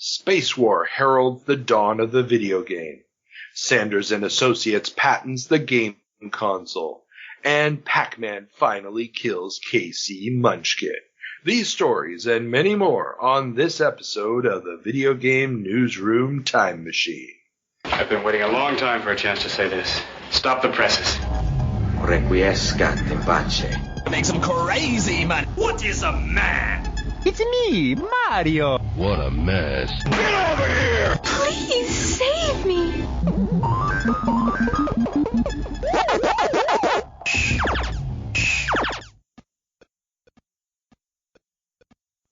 Space War heralds the dawn of the video game. Sanders and Associates patents the game console. And Pacman finally kills KCMunchkin. These stories and many more on this episode of the Video Game Newsroom Time Machine. I've been waiting a long time for a chance to say this. Stop the presses. Requiescat in pace. It makes him crazy, man. What is a man? It's me, Mario. What a mess. Get over here! Please save me.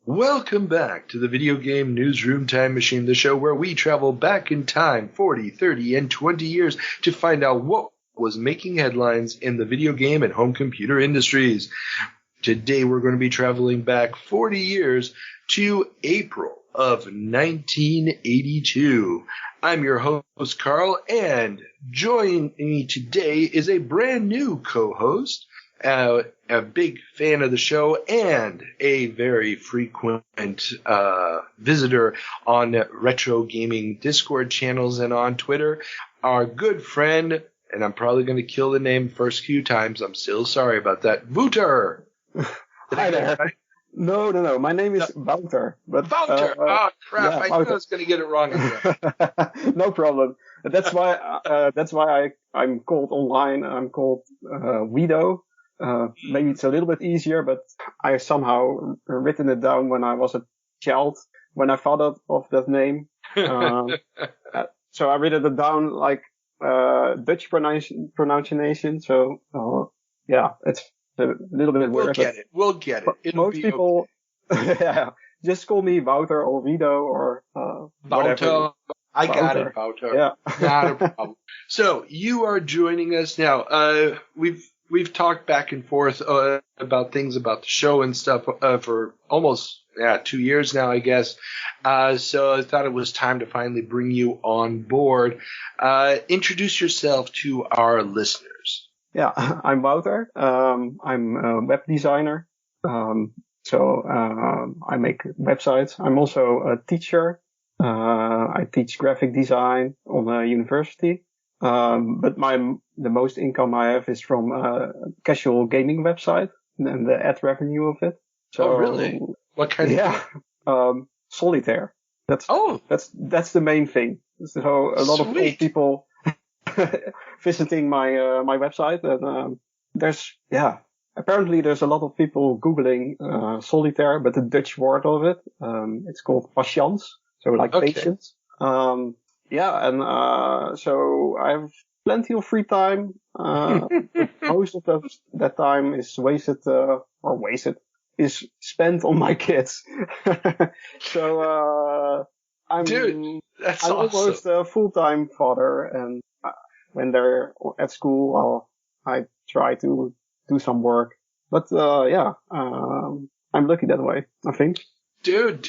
Welcome back to the Video Game Newsroom Time Machine, the show where we travel back in time 40, 30, and 20 years to find out what was making headlines in the video game and home computer industries. Today we're going to be traveling back 40 years to April of 1982. I'm your host, Carl, and joining me today is a brand new co-host, a big fan of the show, and a very frequent visitor on retro gaming Discord channels and on Twitter, our good friend, and I'm probably going to kill the name first few times. I'm still sorry about that. Wouter. Hi there. No. My name is Wouter. But, Wouter. Oh crap! Yeah, I knew I was going to get it wrong again. No problem. That's why I'm called online. I'm called Guido. Maybe it's a little bit easier, but I somehow written it down when I was a child when I thought of that name. So I written it down like Dutch pronunciation. So yeah, it's a little bit weird. We'll get it. Most people, yeah, just call me Wouter or Guido or whatever. I got it, Wouter. Yeah, not a problem. So you are joining us now. We've talked back and forth about things about the show and stuff for almost 2 years now, I guess. So I thought it was time to finally bring you on board. Introduce yourself to our listeners. Yeah, I'm Wouter. I'm a web designer. So I make websites. I'm also a teacher. I teach graphic design on a university. But the most income I have is from a casual gaming website and the ad revenue of it. So, really? What kind of? Solitaire. That's the main thing. So a lot of old people visiting my website, and apparently there's a lot of people googling solitaire, but the Dutch word of it, it's called patience, so like patience. So I have plenty of free time. Most of that time is is spent on my kids. So I'm almost a full-time father, and when they're at school, I try to do some work. But I'm lucky that way, I think. Dude,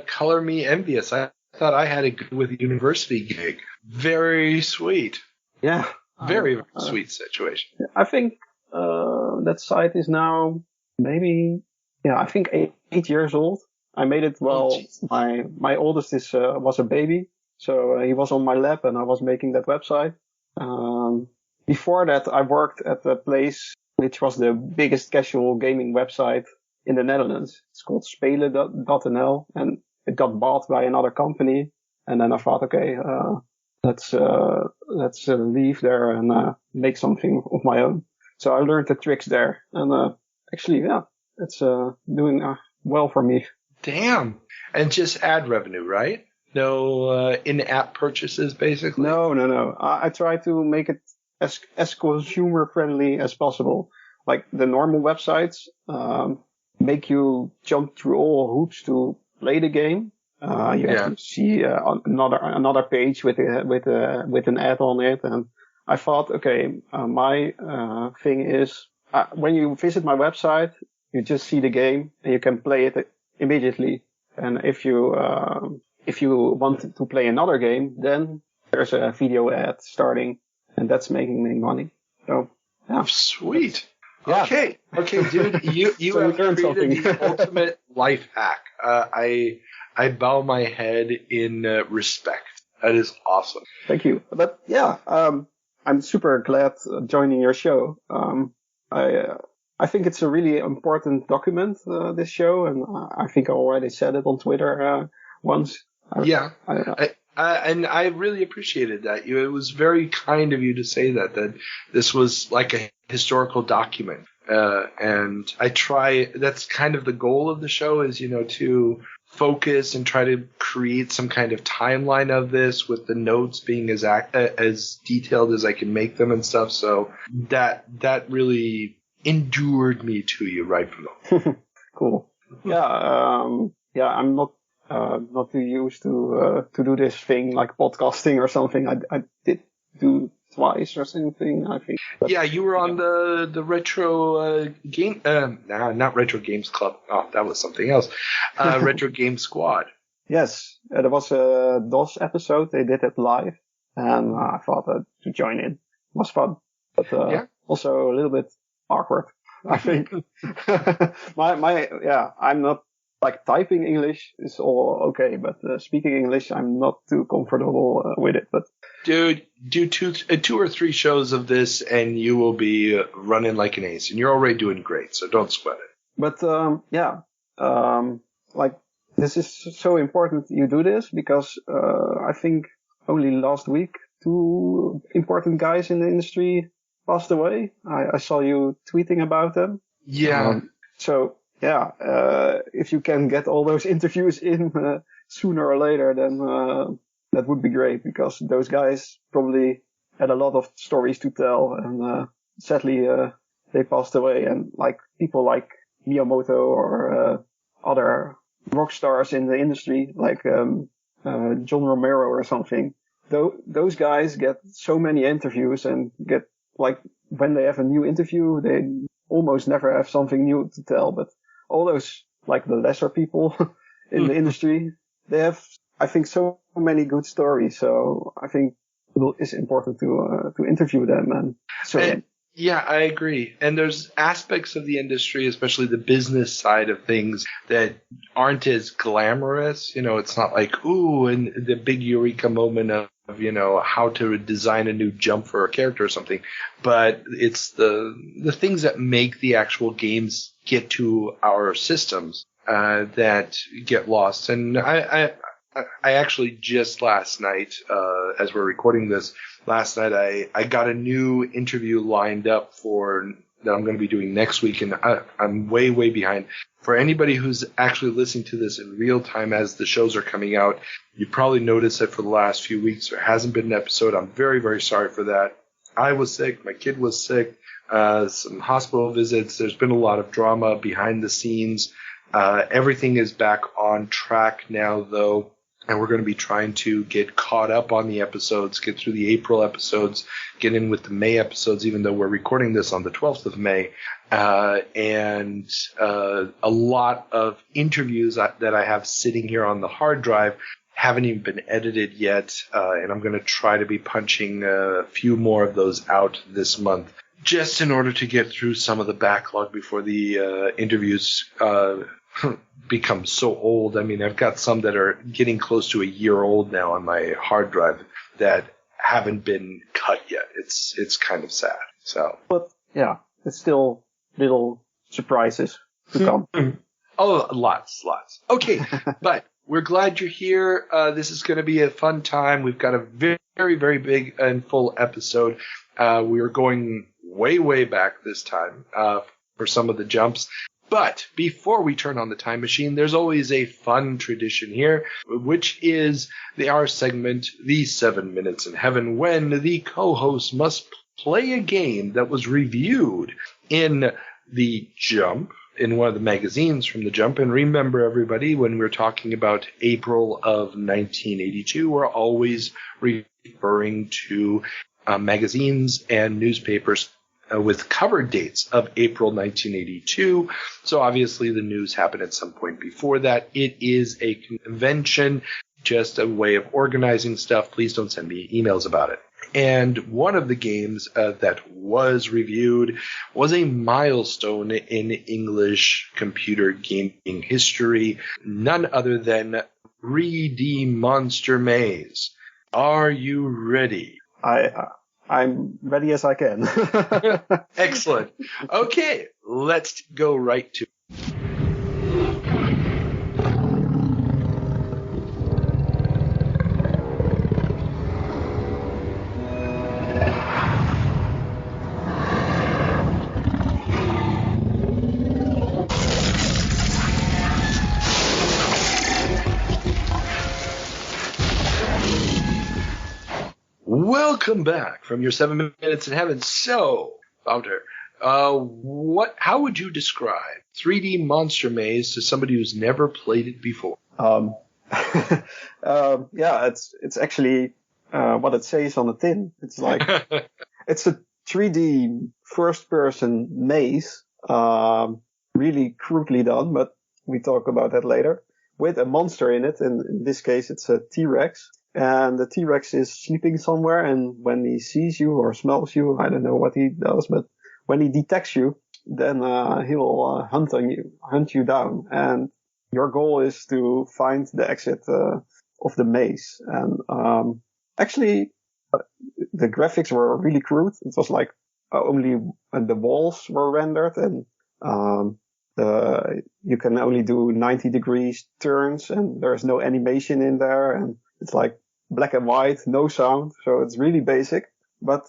color me envious. I thought I had a good with a university gig. Very sweet. Yeah. Very sweet situation. I think that site is now maybe, I think 8 years old. I made it my oldest was a baby, so he was on my lap and I was making that website. Before that, I worked at a place which was the biggest casual gaming website in the Netherlands. It's called Spelen.nl, and it got bought by another company. And then I thought, okay, let's leave there and make something of my own. So I learned the tricks there, and it's doing well for me. Damn. And just ad revenue, right? No in-app purchases, basically? No. I try to make it as consumer-friendly as possible. Like the normal websites make you jump through all hoops to play the game. You have to see another page with an ad on it. And I thought, okay, my thing is when you visit my website, you just see the game and you can play it immediately. And if you want to play another game, then there's a video ad starting, and that's making me money. So, yeah. Sweet. Yeah. Okay, dude, you have created the ultimate life hack. I bow my head in respect. That is awesome. Thank you. But yeah, I'm super glad joining your show. I think it's a really important document, this show, and I think I already said it on Twitter once. Yeah. And I really appreciated that. It was very kind of you to say that this was like a historical document. And that's kind of the goal of the show is, to focus and try to create some kind of timeline of this with the notes being as detailed as I can make them and stuff. So that really endured me to you right from the Cool. Yeah. I'm not too used to do this thing like podcasting or something. I did do twice or something, I think. But, yeah, you were on the retro game, not retro games club. Oh, that was something else. Retro game squad. Yes, there was a DOS episode. They did it live, and I thought to join in. It was fun, but also a little bit awkward, I think. I'm not like typing English is all okay, but speaking English, I'm not too comfortable with it. But dude, do two or three shows of this, and you will be running like an ace. And you're already doing great, so don't sweat it. But like this is so important you do this because I think only last week 2 important guys in the industry passed away. I saw you tweeting about them. Yeah. If you can get all those interviews in sooner or later, then that would be great because those guys probably had a lot of stories to tell, and sadly they passed away. And like people like Miyamoto or other rock stars in the industry, like John Romero or something, those guys get so many interviews and get like when they have a new interview, they almost never have something new to tell. But all those, like the lesser people in the industry, they have, I think, so many good stories. So I think it's important to interview them. And so. Yeah, I agree. And there's aspects of the industry, especially the business side of things, that aren't as glamorous. It's not like, ooh, and the big eureka moment of how to design a new jump for a character or something. But it's the things that make the actual games get to our systems that get lost. And I actually just last night, as we're recording this, last night I got a new interview lined up that I'm going to be doing next week, and I'm way, way behind. For anybody who's actually listening to this in real time as the shows are coming out, you probably noticed that for the last few weeks there hasn't been an episode. I'm very, very sorry for that. I was sick. My kid was sick. Some hospital visits. There's been a lot of drama behind the scenes. Everything is back on track now, though. And we're going to be trying to get caught up on the episodes, get through the April episodes, get in with the May episodes, even though we're recording this on the 12th of May. And a lot of interviews that I have sitting here on the hard drive haven't even been edited yet. And I'm going to try to be punching a few more of those out this month, just in order to get through some of the backlog before the interviews become so old. I mean, I've got some that are getting close to a year old now on my hard drive that haven't been cut yet. It's kind of sad. So, but yeah, it's still little surprises to come. Oh, lots. Okay, but we're glad you're here. This is going to be a fun time. We've got a very, very, very big and full episode. We are going way, way back this time for some of the jumps. But before we turn on the time machine, there's always a fun tradition here, which is our segment, the 7 Minutes in Heaven, when the co-host must play a game that was reviewed in the Jump, in one of the magazines from the Jump. And remember, everybody, when we're talking about April of 1982, we're always referring to magazines and newspapers with cover dates of April 1982. So obviously the news happened at some point before that. It is a convention, just a way of organizing stuff. Please don't send me emails about it. And one of the games that was reviewed was a milestone in English computer gaming history, none other than 3D Monster Maze. Are you ready? I'm ready as I can. Excellent. Okay, let's go right to it. Welcome back from your 7 minutes in heaven. So, Wouter, how would you describe 3D Monster Maze to somebody who's never played it before? Yeah, it's actually what it says on the tin. It's like it's a 3D first-person maze, really crudely done, but we talk about that later. With a monster in it, and in this case, it's a T-Rex. And the T-Rex is sleeping somewhere, and when he sees you or smells you, I don't know what he does, but when he detects you, then he will hunt you down. And your goal is to find the exit of the maze. And actually, the graphics were really crude. It was like only the walls were rendered, and you can only do 90 degrees turns, and there's no animation in there, and it's like black and white, no sound, so it's really basic, but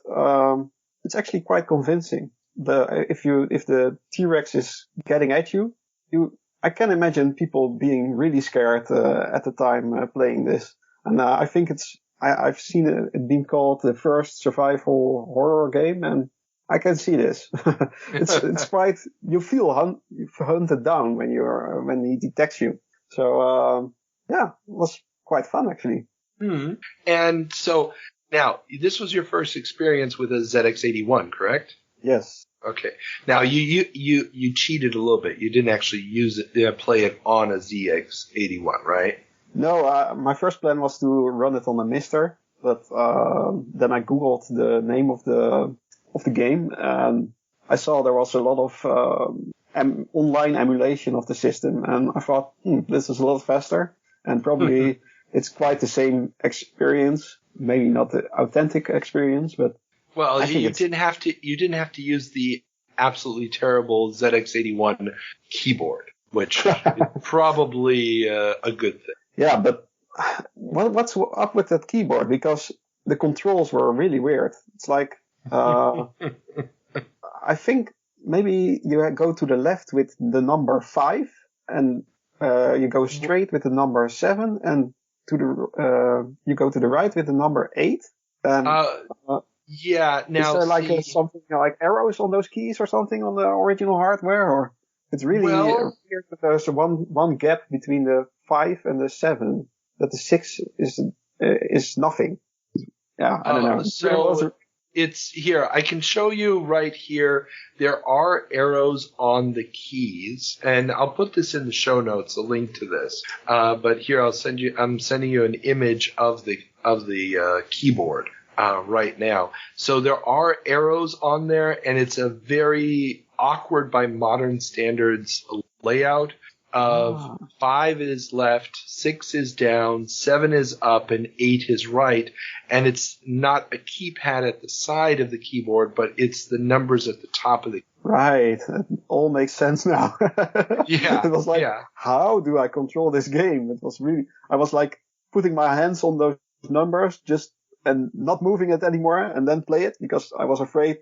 it's actually quite convincing. If the T-Rex is getting at you, I can imagine people being really scared at the time playing this, and I think I've seen it being called the first survival horror game, and I can see this. It's quite, you feel hunted down when he detects you. So yeah, it was quite fun actually. Mm-hmm. And so now this was your first experience with a ZX81, correct? Yes. Okay. Now you cheated a little bit. You didn't actually play it on a ZX81, right? No, my first plan was to run it on a Mister, but then I googled the name of the game, and I saw there was a lot of online emulation of the system, and I thought, this is a lot faster, and probably it's quite the same experience, maybe not the authentic experience, but well, you didn't have to use the absolutely terrible ZX81 keyboard, which is probably a good thing. Yeah, but what's up with that keyboard? Because the controls were really weird. It's like I think maybe you go to the left with the number 5, and you go straight with the number 7, and you go to the right with the number 8. And yeah. Now, is there something like arrows on those keys or something on the original hardware, or it's really weird that there's one gap between the 5 and the 7, that the 6 is nothing. Yeah, I don't know. So it's here. I can show you right here. There are arrows on the keys, and I'll put this in the show notes, a link to this. But here I'm sending you an image of the keyboard right now. So there are arrows on there, and it's a very awkward by modern standards layout. Of 5 is left, 6 is down, 7 is up, and 8 is right. And it's not a keypad at the side of the keyboard, but it's the numbers at the top of the keyboard. Right. It all makes sense now. Yeah. It was like, how do I control this game? It was really, I was like putting my hands on those numbers and not moving it anymore, and then play it, because I was afraid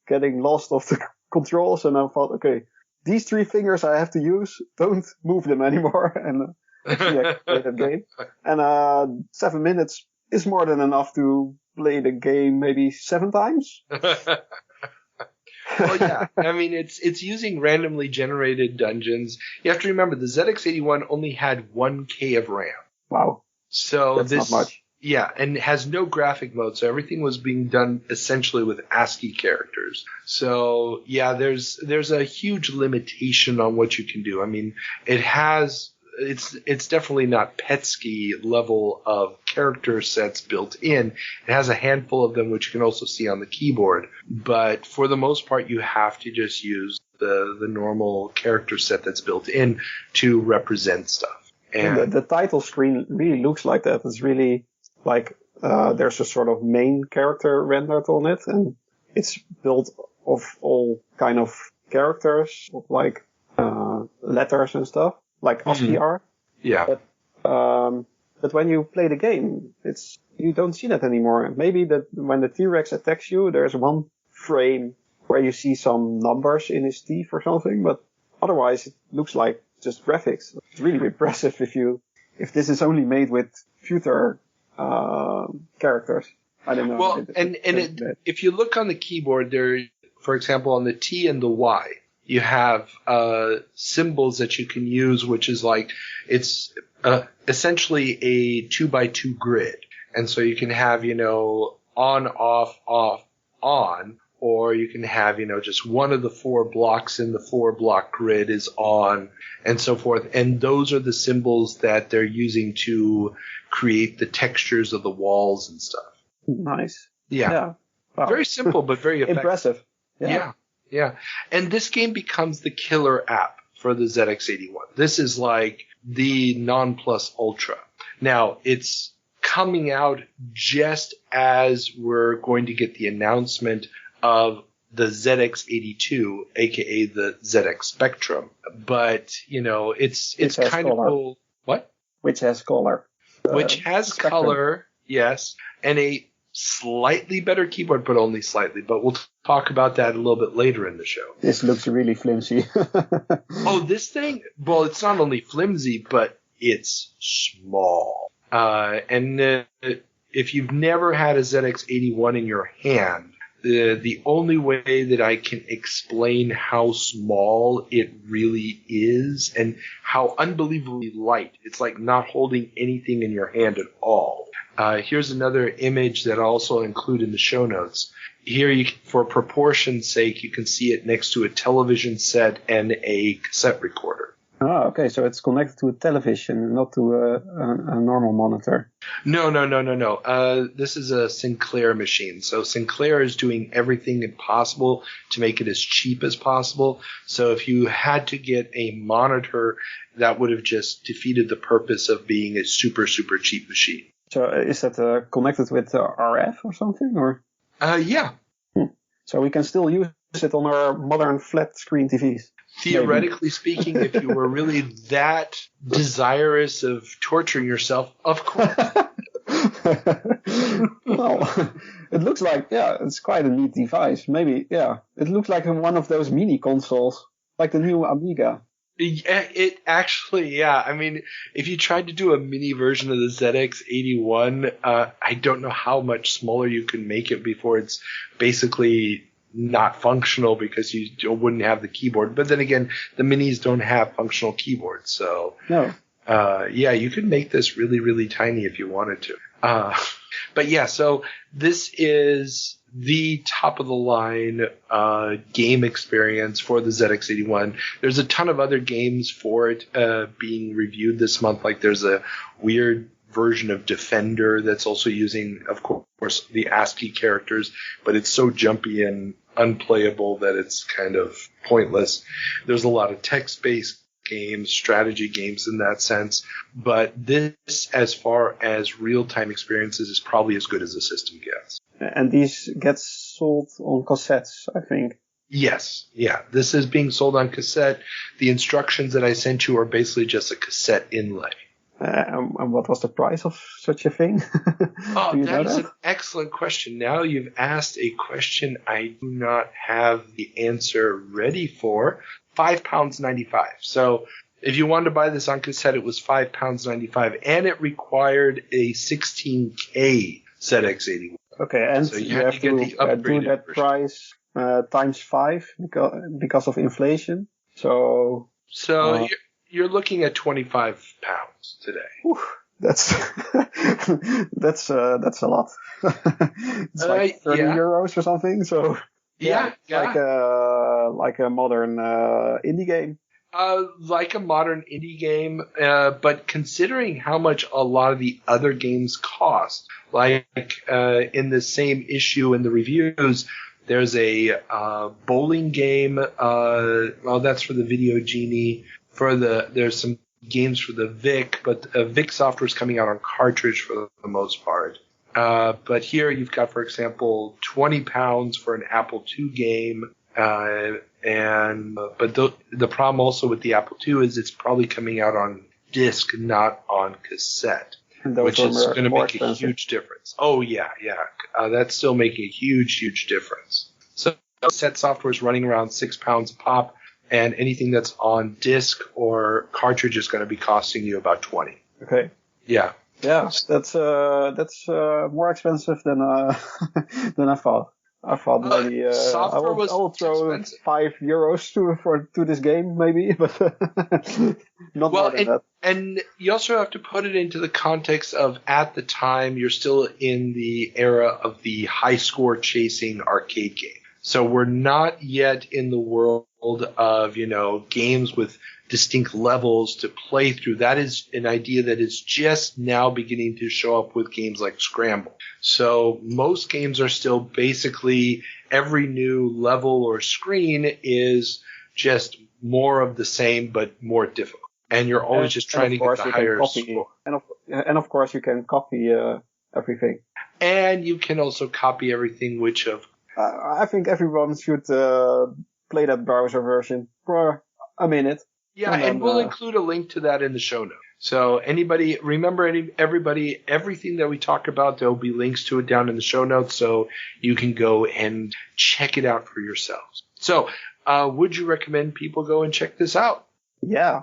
getting lost of the controls, and I thought, okay, these 3 fingers I have to use, don't move them anymore. And actually I played that game. And 7 minutes is more than enough to play the game maybe 7 times. Well, yeah. I mean, it's using randomly generated dungeons. You have to remember, the ZX81 only had 1K of RAM. Wow. So that's not much. Yeah, and it has no graphic mode, so everything was being done essentially with ASCII characters. So yeah, there's a huge limitation on what you can do. I mean, it has it's definitely not Petsky level of character sets built in. It has a handful of them, which you can also see on the keyboard. But for the most part, you have to just use the normal character set that's built in to represent stuff. And the title screen really looks like that. It's really like there's a sort of main character rendered on it, and it's built of all kind of characters, like letters and stuff, like ASCII art. Yeah. But when you play the game, you don't see that anymore. Maybe that when the T-Rex attacks you, there's one frame where you see some numbers in his teeth or something, but otherwise it looks like just graphics. It's really impressive if this is only made with computer characters. I don't know. Well, if you look on the keyboard, there, for example, on the T and the Y, you have symbols that you can use, which is like it's essentially a 2x2 grid, and so you can have on, off, on. Or you can have, just one of the 4 blocks in the 4-block grid is on, and so forth. And those are the symbols that they're using to create the textures of the walls and stuff. Nice. Yeah. Wow. Very simple, but very effective. Impressive. Yeah. And this game becomes the killer app for the ZX81. This is like the non plus ultra. Now, it's coming out just as we're going to get the announcement of the ZX82, aka the ZX Spectrum, but it's kind of cool. What? Which has color. Which has Spectrum. Color, yes, and a slightly better keyboard, but only slightly. But we'll talk about that a little bit later in the show. This looks really flimsy. Oh, this thing? Well, it's not only flimsy, but it's small. And if you've never had a ZX81 in your hand, the only way that I can explain how small it really is and how unbelievably light. It's like not holding anything in your hand at all. Here's another image that I'll also include in the show notes. Here, for proportion's sake, you can see it next to a television set and a cassette recorder. Oh, okay. So it's connected to a television, not to a normal monitor. No. This is a Sinclair machine. So Sinclair is doing everything possible to make it as cheap as possible. So if you had to get a monitor, that would have just defeated the purpose of being a super, super cheap machine. So is that connected with RF or something? Or? Yeah. So we can still use it on our modern flat screen TVs. Theoretically speaking, if you were really that desirous of torturing yourself, of course. Well, it looks like, it's quite a neat device. Maybe, it looks like one of those mini consoles, like the new Amiga. It actually, I mean, if you tried to do a mini version of the ZX81, I don't know how much smaller you can make it before it's basically not functional because you wouldn't have the keyboard. But then again, the minis don't have functional keyboards. So, no. You could make this really, really tiny if you wanted to. But so this is the top of the line game experience for the ZX81. There's a ton of other games for it being reviewed this month. Like there's a weird version of Defender that's also using, of course, the ASCII characters, but it's so jumpy and unplayable that it's kind of pointless. There's a lot of text-based games, strategy games in that sense, but this, as far as real-time experiences, is probably as good as the system gets. And these get sold on cassettes, I think. Yes, this is being sold on cassette. The instructions that I sent you are basically just a cassette inlay. And what was the price of such a thing? That is an excellent question. Now you've asked a question I do not have the answer ready for. £5.95. So if you wanted to buy this on cassette, it was £5.95, and it required a 16K ZX81. Okay, and so you have to do that version. Price times 5 because of inflation. So you're looking at £25 today. Whew, that's a lot. It's like 30 euros or something. So like a modern indie game. Like a modern indie game, but considering how much a lot of the other games cost, like in the same issue in the reviews, there's a bowling game. Well, that's for the Video Genie. There's some games for the VIC, but VIC software is coming out on cartridge for the most part. But here you've got, for example, £20 for an Apple II game. But the problem also with the Apple II is it's probably coming out on disc, not on cassette, which is going to make a huge difference. Oh yeah. That's still making a huge difference. So cassette software is running around £6 a pop, and anything that's on disc or cartridge is going to be costing you about 20. Okay. Yeah. Yeah, that's more expensive than I thought. I thought maybe I will throw €5 to this game maybe, but not more than that. And you also have to put it into the context of, at the time, you're still in the era of the high score chasing arcade game. So we're not yet in the world of, games with distinct levels to play through. That is an idea that is just now beginning to show up with games like Scramble. So most games are still basically every new level or screen is just more of the same but more difficult. And you're always just trying to get the higher score. And of course you can copy everything. And you can also copy everything, which I think everyone should play that browser version for a minute. Yeah, and we'll include a link to that in the show notes. So everything that we talk about, there'll be links to it down in the show notes, so you can go and check it out for yourselves. So, would you recommend people go and check this out? Yeah.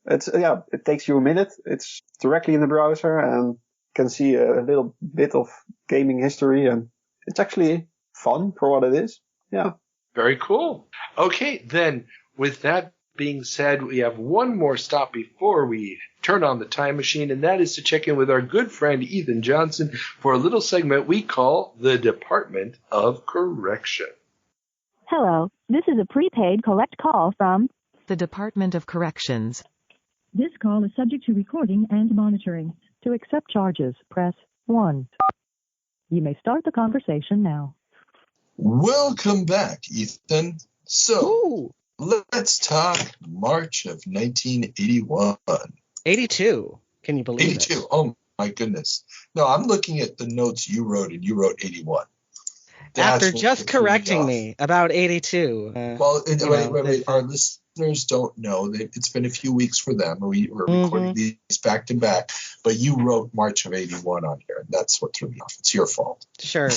It takes you a minute. It's directly in the browser and you can see a little bit of gaming history, and it's actually fun for what it is. Yeah. Very cool. Okay, then with that being said, we have one more stop before we turn on the time machine, and that is to check in with our good friend Ethan Johnson for a little segment we call the Department of Correction. Hello, this is a prepaid collect call from the Department of Corrections. This call is subject to recording and monitoring. To accept charges, press 1. You may start the conversation now. Welcome back, Ethan. So, let's talk March of 1981. 82. Can you believe 82. it? Oh, my goodness. No, I'm looking at the notes you wrote, and you wrote 81. After just correcting me about 82. Wait. Our listeners don't know. It's been a few weeks for them. We were recording these back to back, but you wrote March of 81 on here, and that's what threw me off. It's your fault. Sure.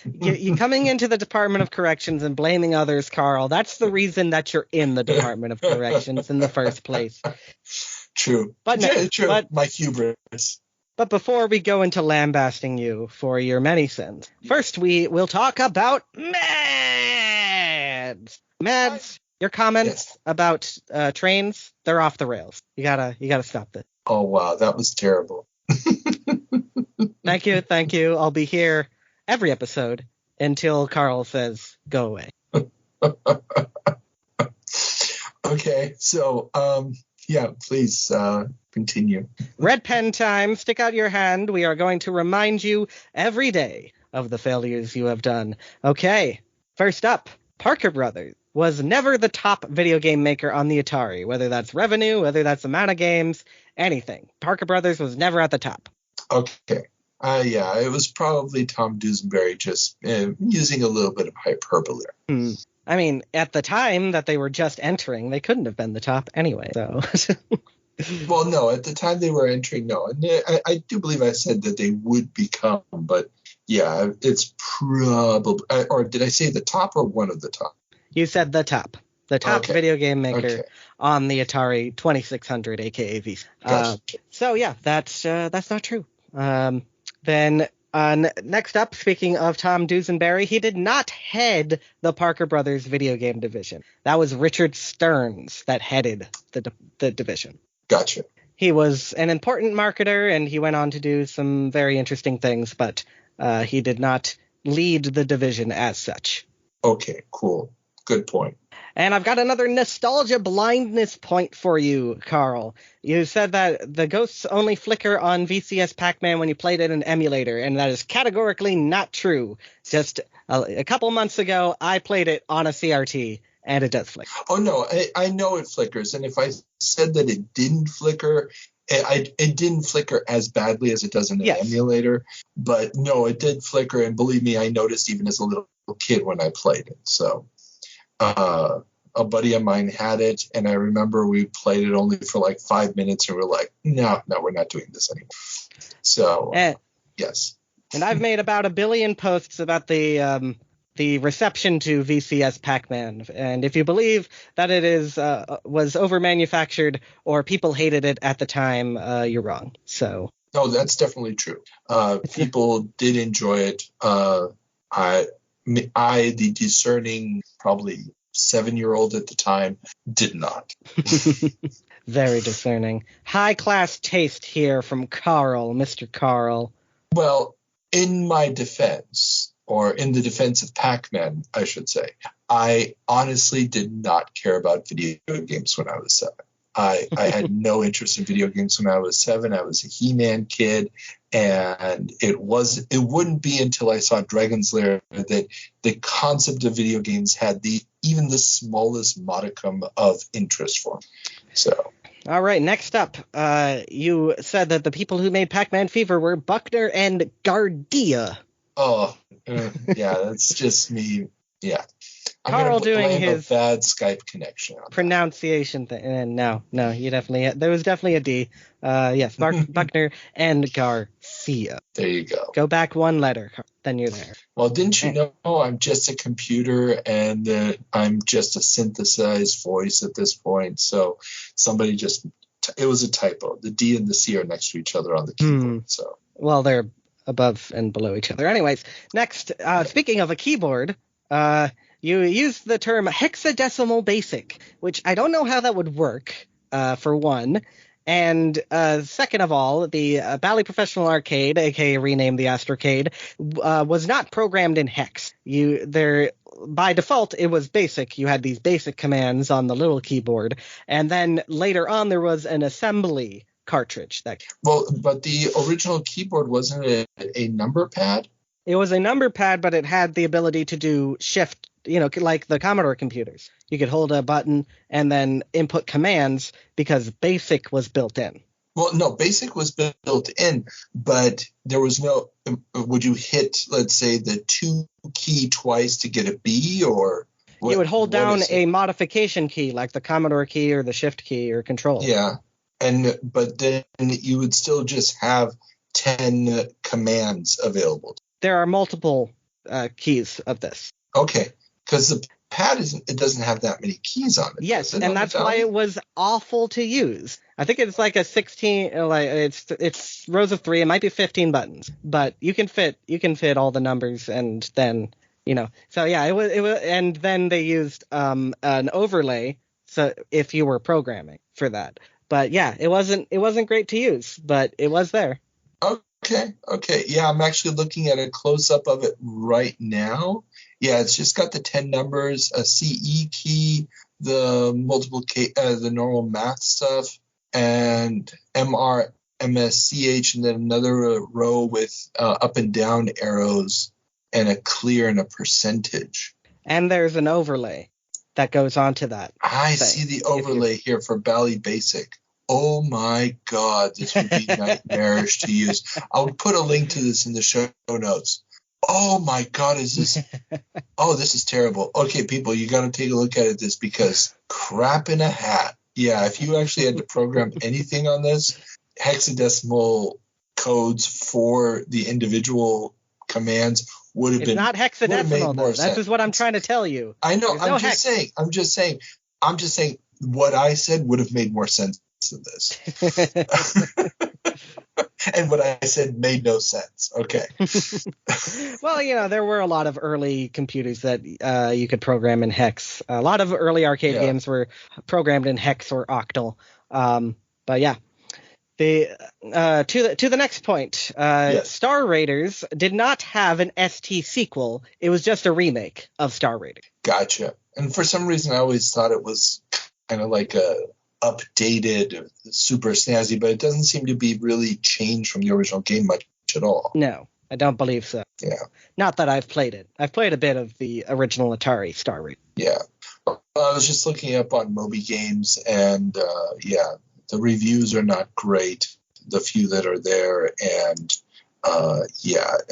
You coming into the Department of Corrections and blaming others, Carl, that's the reason that you're in the Department of Corrections in the first place. True. True. My hubris. But before we go into lambasting you for your many sins, first we will talk about Mads. Mads, your comments about trains, they're off the rails. You gotta stop this. Oh wow, that was terrible. Thank you. I'll be here every episode until Carl says go away. Okay, so please continue. Red pen time. Stick out your hand. We are going to remind you every day of the failures you have done. Okay, first up, Parker Brothers was never the top video game maker on the Atari, whether that's revenue, whether that's amount of games, anything. Parker Brothers was never at the top. Okay. It was probably Tom Dusenberry just using a little bit of hyperbole. I mean, at the time that they were just entering, they couldn't have been the top anyway, so... Well, no, at the time they were entering, no. And I do believe I said that they would become, but yeah, it's probably, or did I say the top or one of the top? You said the top. The top video game maker on the Atari 2600, aka VC. Gotcha. So yeah, that's not true. Then next up, speaking of Tom Dusenberry, he did not head the Parker Brothers video game division. That was Richard Stearns that headed the division. Gotcha. He was an important marketer, and he went on to do some very interesting things, but he did not lead the division as such. Okay, cool. Good point. And I've got another nostalgia blindness point for you, Carl. You said that the ghosts only flicker on VCS Pacman when you played it in an emulator, and that is categorically not true. Just a couple months ago, I played it on a CRT, and it does flicker. Oh, no, I know it flickers. And if I said that it didn't flicker, it didn't flicker as badly as it does in an emulator. But no, it did flicker. And believe me, I noticed even as a little kid when I played it. So a buddy of mine had it, and I remember we played it only for like 5 minutes, and we're like, no, we're not doing this anymore. So, yes. And I've made about 1 billion posts about the reception to VCS Pacman, and if you believe that it was over-manufactured or people hated it at the time, you're wrong. So. No, that's definitely true. People did enjoy it. I, the discerning, probably 7-year-old at the time, did not. Very discerning. High-class taste here from Carl, Mr. Carl. Well, in my defense, or in the defense of Pacman, I should say, I honestly did not care about video games when I was 7. I had no interest in video games when I was 7. I was a He-Man kid, and it wouldn't be until I saw Dragon's Lair that the concept of video games had even the smallest modicum of interest for me. So. All right, next up, you said that the people who made Pac-Man Fever were Buckner and Gardia. Oh, yeah, that's just me. Yeah. Carl doing his bad Skype connection pronunciation thing. And no, you definitely there was definitely a D. Yes, Buckner and Garcia. There you go. Go back one letter, then you're there. Well, didn't you know I'm just a computer and I'm just a synthesized voice at this point? So somebody it was a typo. The D and the C are next to each other on the keyboard. So well, they're above and below each other. Anyways, next, speaking of a keyboard, you used the term hexadecimal basic, which I don't know how that would work, for one. And second of all, the Bally Professional Arcade, aka renamed the Astrocade, was not programmed in hex. By default, it was basic. You had these basic commands on the little keyboard, and then later on there was an assembly cartridge. But the original keyboard wasn't a number pad? It was a number pad, but it had the ability to do shift, like the Commodore computers. You could hold a button and then input commands because BASIC was built in. Well, no, BASIC was built in, but there was no – would you hit, let's say, the 2 key twice to get a B or – You would hold down a modification key like the Commodore key or the shift key or control. Yeah, but then you would still just have 10 commands available. There are multiple keys of this. Okay, because the pad doesn't have that many keys on it. Yes, and that's why it was awful to use. I think it's like a 16, like it's rows of 3. It might be 15 buttons, but you can fit all the numbers, and then So yeah, it was, and then they used an overlay, so if you were programming for that. But yeah, it wasn't great to use, but it was there. Okay. Yeah, I'm actually looking at a close-up of it right now. Yeah, it's just got the 10 numbers, a CE key, the the normal math stuff, and MR, MSCH, and then another row with up and down arrows, and a clear and a percentage. And there's an overlay that goes onto that. I see the overlay here for Bally Basic. Oh my God, this would be nightmarish to use. I'll put a link to this in the show notes. Oh my God, this is terrible. Okay, people, you got to take a look at this because crap in a hat. Yeah, if you actually had to program anything on this, hexadecimal codes for the individual commands would have been. It's not hexadecimal, though. That is what I'm trying to tell you. I know. I'm just saying what I said would have made more sense than this. And what I said made no sense. Okay. Well, there were a lot of early computers that you could program in hex. A lot of early arcade games were programmed in hex or octal. But yeah. To the next point, Yes. Star Raiders did not have an ST sequel. It was just a remake of Star Raiders. Gotcha. And for some reason, I always thought it was kind of like a updated, super snazzy, but it doesn't seem to be really changed from the original game much at all. No, I don't believe so. Yeah. Not that I've played it. I've played a bit of the original Atari Star Raiders. Yeah. I was just looking up on Moby Games, and the reviews are not great, the few that are there, and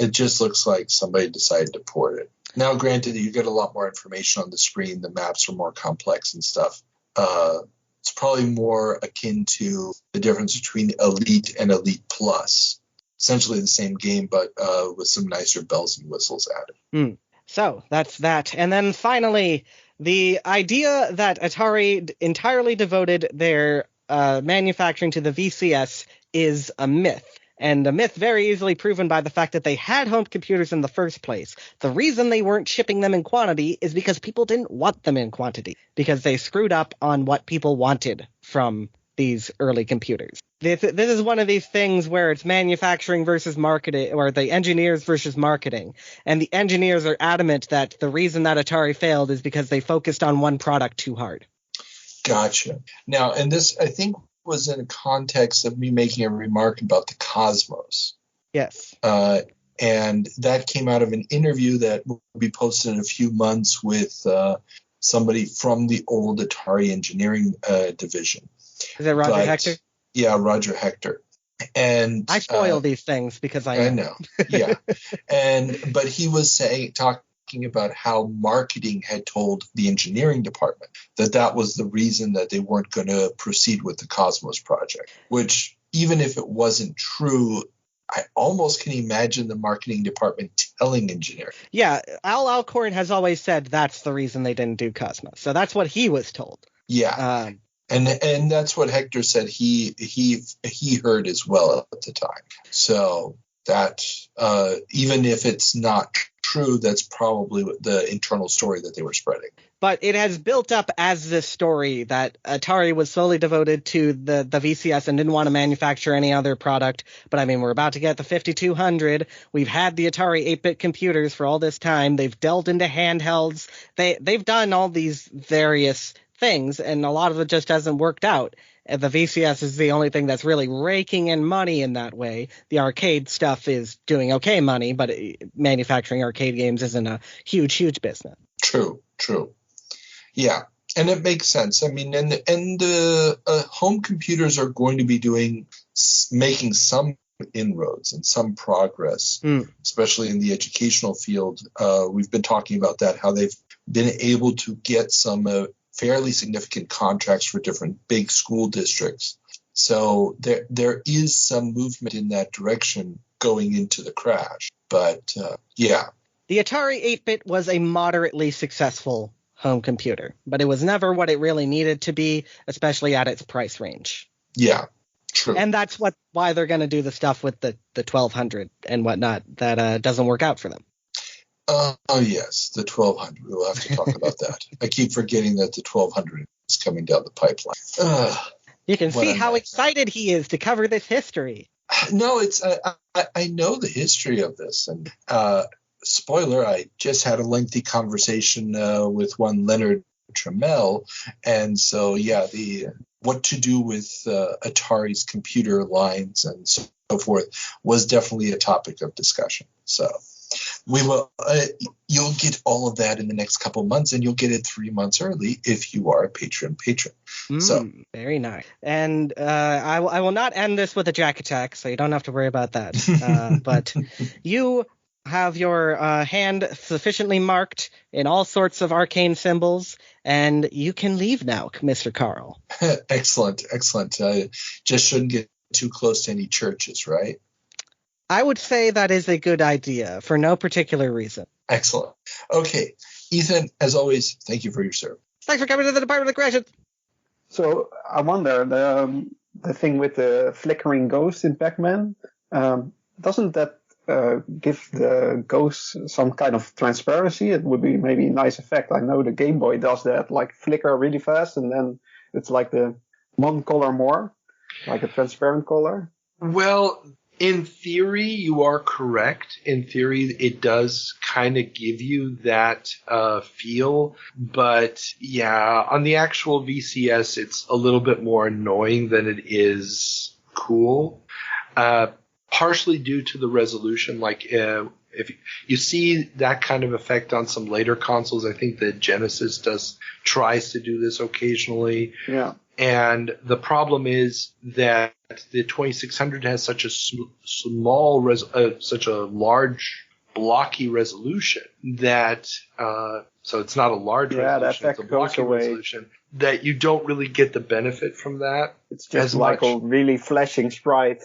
it just looks like somebody decided to port it. Now, granted, you get a lot more information on the screen, the maps are more complex and stuff. It's probably more akin to the difference between Elite and Elite Plus. Essentially the same game, but with some nicer bells and whistles added. So that's that. And then finally, the idea that Atari entirely devoted their manufacturing to the VCS is a myth. And a myth very easily proven by the fact that they had home computers in the first place. The reason they weren't shipping them in quantity is because people didn't want them in quantity, because they screwed up on what people wanted from these early computers. This is one of these things where it's manufacturing versus marketing, or the engineers versus marketing. And the engineers are adamant that the reason that Atari failed is because they focused on one product too hard. Gotcha. Now, and this, I think, was in a context of me making a remark about the Cosmos. Yes. And that came out of an interview that will be posted in a few months with somebody from the old Atari engineering division. Is it Roger Hector? Yeah, Roger Hector. And I spoil these things because I know. Yeah. But he was talking about how marketing had told the engineering department that was the reason that they weren't going to proceed with the Cosmos project, which, even if it wasn't true, I almost can imagine the marketing department telling engineering. Yeah, Al Alcorn has always said that's the reason they didn't do Cosmos. So that's what he was told. Yeah. And that's what Hector said he heard as well at the time. So that even if it's not true, that's probably the internal story that they were spreading. But it has built up as this story that Atari was solely devoted to the VCS and didn't want to manufacture any other product. But I mean, we're about to get the 5200. We've had the Atari 8-bit computers for all this time. They've delved into handhelds. They've done all these various things, and a lot of it just hasn't worked out. The VCS is the only thing that's really raking in money in that way. The arcade stuff is doing okay money, but manufacturing arcade games isn't a huge business. True. Yeah, and it makes sense. I mean, and home computers are going to be making some inroads and some progress, especially in the educational field. We've been talking about that, how they've been able to get some fairly significant contracts for different big school districts. So there is some movement in that direction going into the crash. But yeah. The Atari 8-bit was a moderately successful home computer, but it was never what it really needed to be, especially at its price range. Yeah, true. And that's why they're going to do the stuff with the 1200 and whatnot that doesn't work out for them. Oh, yes, the 1200. We'll have to talk about that. I keep forgetting that the 1200 is coming down the pipeline. You can see how excited he is to cover this history. No, it's I know the history of this. And spoiler, I just had a lengthy conversation with one Leonard Trammell. And so, yeah, what to do with Atari's computer lines and so forth was definitely a topic of discussion. So we will. You'll get all of that in the next couple of months, and you'll get it 3 months early if you are a patron. So very nice. And I will not end this with a jack attack, so you don't have to worry about that. But you have your hand sufficiently marked in all sorts of arcane symbols, and you can leave now, Mr. Carl. Excellent. Just shouldn't get too close to any churches, right? I would say that is a good idea for no particular reason. Excellent. Okay, Ethan, as always, thank you for your service. Thanks for coming to the Department of Corrections. So I wonder, the thing with the flickering ghost in Pacman, doesn't that give the ghost some kind of transparency? It would be maybe a nice effect. I know the Game Boy does that, like flicker really fast, and then it's like the one color more. Like a transparent color? Well, in theory, you are correct. In theory, it does kind of give you that feel. But yeah, on the actual VCS, it's a little bit more annoying than it is cool. Partially due to the resolution. Like, if you see that kind of effect on some later consoles, I think the Genesis tries to do this occasionally. Yeah. And the problem is that the 2600 has such a such a large blocky resolution that so it's not a large resolution, it's a blocky resolution, that you don't really get the benefit from that. It's just like a really flashing sprite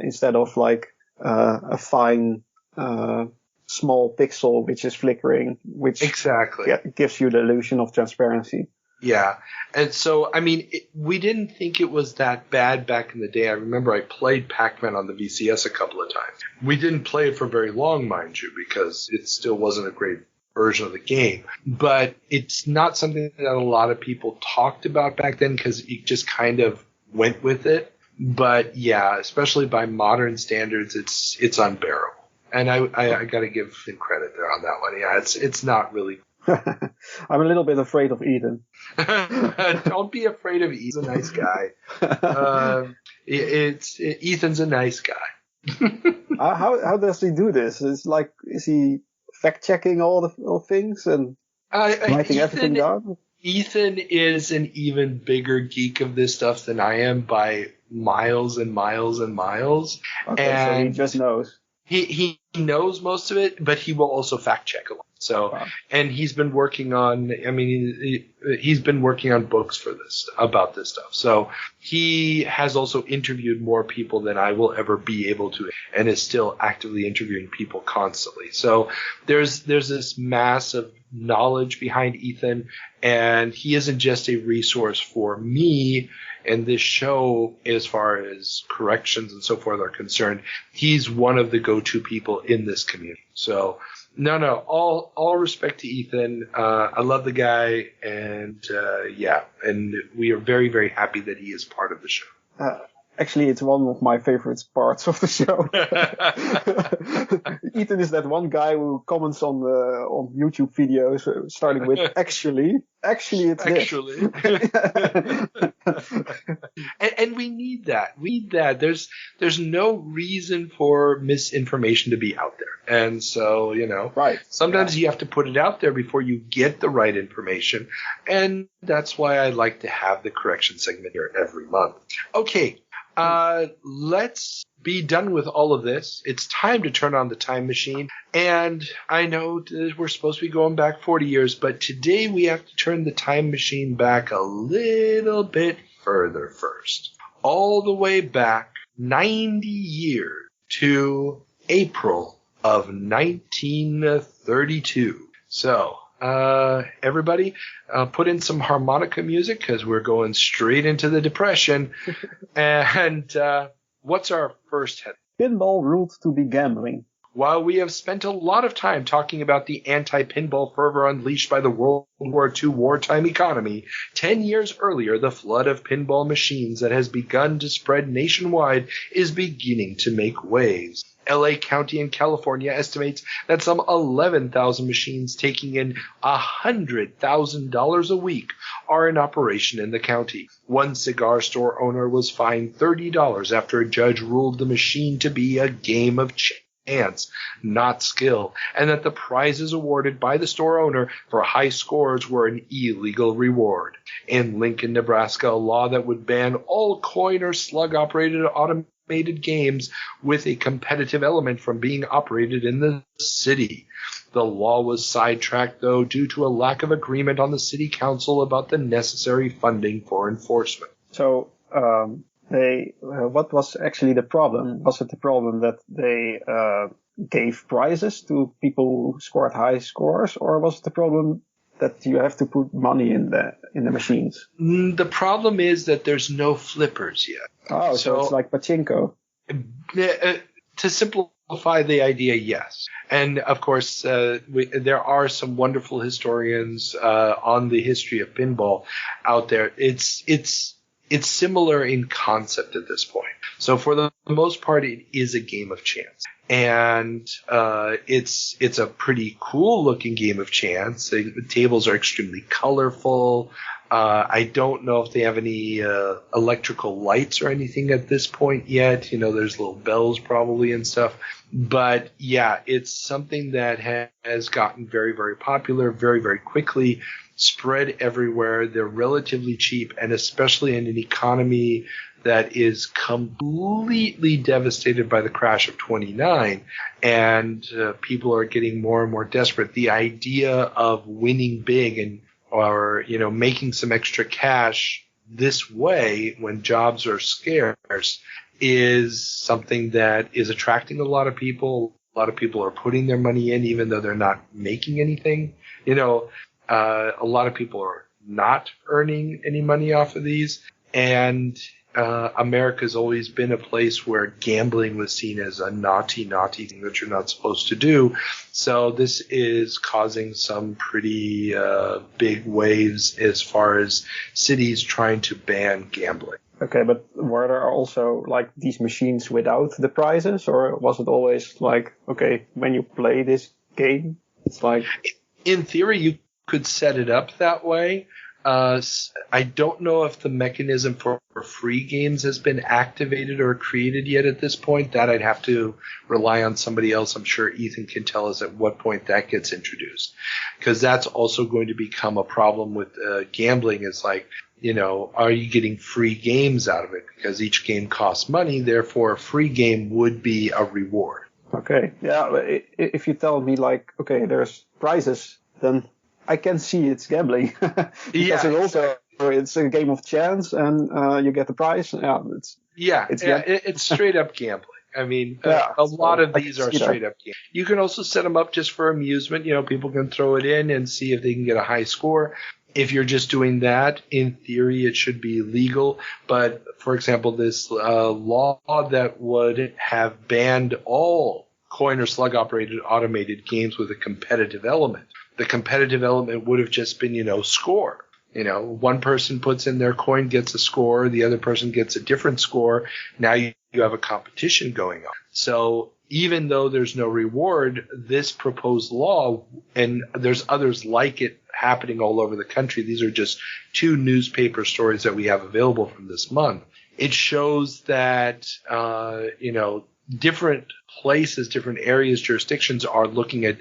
instead of like a fine small pixel which is flickering, which exactly gives you the illusion of transparency. Yeah. And so, I mean, we didn't think it was that bad back in the day. I remember I played Pacman on the VCS a couple of times. We didn't play it for very long, mind you, because it still wasn't a great version of the game. But it's not something that a lot of people talked about back then because it just kind of went with it. But yeah, especially by modern standards, it's unbearable. And I got to give him credit there on that one. Yeah, it's not really. I'm a little bit afraid of Ethan. Don't be afraid of Ethan. He's a nice guy. Ethan's a nice guy. How does he do this? It's like, is he fact checking all things and writing everything down? Ethan is an even bigger geek of this stuff than I am by miles and miles and miles. Okay, and so he just knows. He knows most of it, but he will also fact check a lot. So, wow. And he's been working on, he's been working on books for this, about this stuff. So he has also interviewed more people than I will ever be able to, and is still actively interviewing people constantly. So there's this massive knowledge behind Ethan, and he isn't just a resource for me and this show as far as corrections and so forth are concerned. He's one of the go-to people in this community. So no, all respect to Ethan. I love the guy, and and we are very, very happy that he is part of the show. Actually, it's one of my favorite parts of the show. Ethan is that one guy who comments on YouTube videos, starting with actually it's actually. and we need that. We need that. There's no reason for misinformation to be out there, and so right. Sometimes you have to put it out there before you get the right information, and that's why I like to have the correction segment here every month. Okay. Let's be done with all of this. It's time to turn on the time machine. And I know that we're supposed to be going back 40 years, but today we have to turn the time machine back a little bit further first. All the way back 90 years to April of 1932. So, everybody, put in some harmonica music because we're going straight into the Depression. And what's our first head? Pinball ruled to be gambling. While we have spent a lot of time talking about the anti-pinball fervor unleashed by the World War II wartime economy, 10 years earlier, the flood of pinball machines that has begun to spread nationwide is beginning to make waves. LA County in California estimates that some 11,000 machines taking in $100,000 a week are in operation in the county. One cigar store owner was fined $30 after a judge ruled the machine to be a game of chance, not skill, and that the prizes awarded by the store owner for high scores were an illegal reward. In Lincoln, Nebraska, a law that would ban all coin or slug-operated automated games with a competitive element from being operated in the city. The law was sidetracked, though, due to a lack of agreement on the city council about the necessary funding for enforcement. So, what was actually the problem? Was it the problem that they gave prizes to people who scored high scores, or was it the problem that you have to put money in the machines? The problem is that there's no flippers yet. Oh, so it's like pachinko. To simplify the idea, yes. And of course, there are some wonderful historians on the history of pinball out there. It's it's similar in concept at this point. So for the most part, it is a game of chance. And it's a pretty cool looking game of chance. The tables are extremely colorful. I don't know if they have any electrical lights or anything at this point yet. There's little bells probably and stuff. But yeah, it's something that has gotten very, very popular very, very quickly, spread everywhere. They're relatively cheap, and especially in an economy that is completely devastated by the crash of 29, and people are getting more and more desperate. The idea of winning big or making some extra cash this way when jobs are scarce is something that is attracting a lot of people. A lot of people are putting their money in even though they're not making anything. A lot of people are not earning any money off of these, and America's always been a place where gambling was seen as a naughty thing that you're not supposed to do. So this is causing some pretty big waves as far as cities trying to ban gambling. Okay, but were there also like these machines without the prizes, or was it always like, okay, when you play this game, it's like... In theory, you could set it up that way. I don't know if the mechanism for free games has been activated or created yet at this point. That I'd have to rely on somebody else. I'm sure Ethan can tell us at what point that gets introduced, because that's also going to become a problem with gambling. Is like, are you getting free games out of it? Because each game costs money, therefore a free game would be a reward. Okay, yeah. If you tell me like, okay, there's prizes, then I can see it's gambling because it's a game of chance and you get the prize. It's straight up gambling. I mean, a lot of these are straight up gambling. You can also set them up just for amusement. People can throw it in and see if they can get a high score. If you're just doing that, in theory, it should be legal. But, for example, this law that would have banned all coin or slug operated automated games with a competitive element. The competitive element would have just been, score. One person puts in their coin, gets a score, the other person gets a different score. Now you have a competition going on. So even though there's no reward, this proposed law, and there's others like it happening all over the country. These are just 2 newspaper stories that we have available from this month. It shows that, different places, different areas, jurisdictions are looking at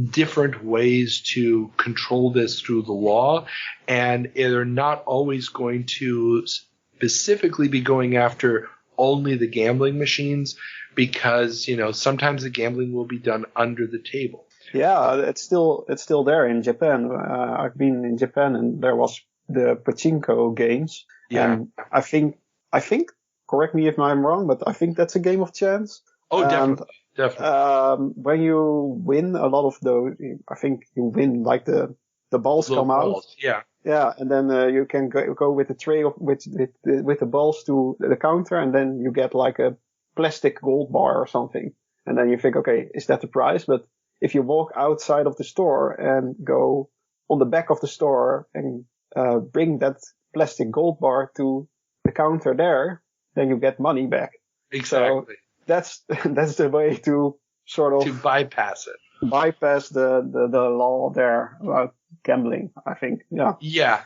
different ways to control this through the law, and they're not always going to specifically be going after only the gambling machines, because sometimes the gambling will be done under the table. Yeah, it's still there in Japan. I've been in Japan and there was the pachinko games. Yeah. And I think, correct me if I'm wrong, but I think that's a game of chance. Oh, definitely. When you win a lot of those, I think you win like the balls come out. Yeah. Yeah, and then you can go with the tray with the balls to the counter, and then you get like a plastic gold bar or something. And then you think, okay, is that the prize? But if you walk outside of the store and go on the back of the store and bring that plastic gold bar to the counter there, then you get money back. Exactly. So that's the way to sort of to bypass it. Bypass the law there about gambling, I think. Yeah,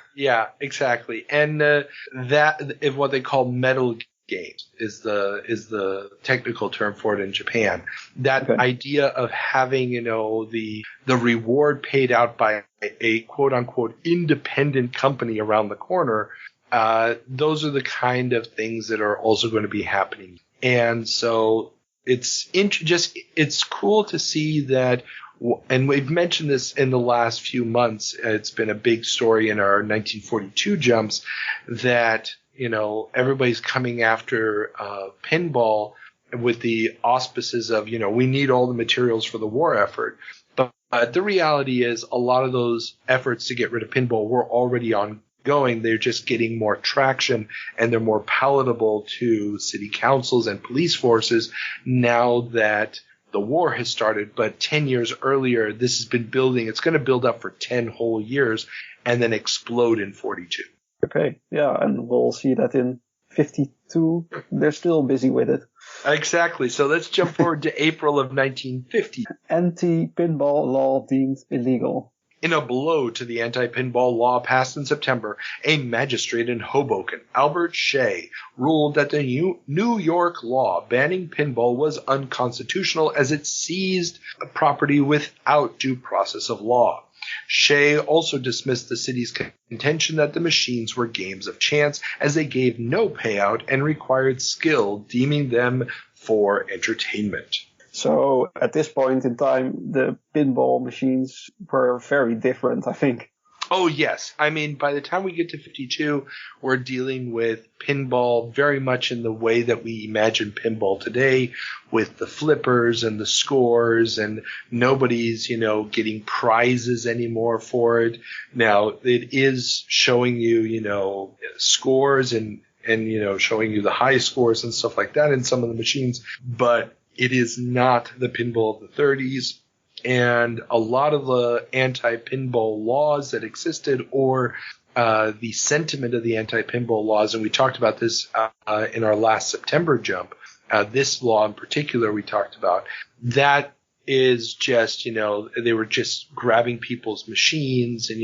exactly. And that is what they call medal games is the technical term for it in Japan. That idea of having, the reward paid out by a quote unquote independent company around the corner, those are the kind of things that are also going to be happening. And so it's cool to see that, and we've mentioned this in the last few months. It's been a big story in our 1942 jumps that, everybody's coming after pinball with the auspices of, we need all the materials for the war effort. But the reality is a lot of those efforts to get rid of pinball were already ongoing. They're just getting more traction, and they're more palatable to city councils and police forces now that the war has started. But 10 years earlier, this has been building. It's going to build up for 10 whole years and then explode in 42. Okay, yeah, and we'll see that in 52. They're still busy with it. Exactly. So let's jump forward to April of 1950. Anti-pinball law deemed illegal. In a blow to the anti-pinball law passed in September, a magistrate in Hoboken, Albert Shea, ruled that the New York law banning pinball was unconstitutional as it seized property without due process of law. Shea also dismissed the city's contention that the machines were games of chance as they gave no payout and required skill, deeming them for entertainment. So at this point in time, the pinball machines were very different, I think. Oh, yes. I mean, by the time we get to 52, we're dealing with pinball very much in the way that we imagine pinball today, with the flippers and the scores, and nobody's, getting prizes anymore for it. Now, it is showing you, scores and showing you the high scores and stuff like that in some of the machines, but it is not the pinball of the 30s. And a lot of the anti-pinball laws that existed, or the sentiment of the anti-pinball laws, and we talked about this in our last September jump, this law in particular we talked about, that is just, they were just grabbing people's machines and,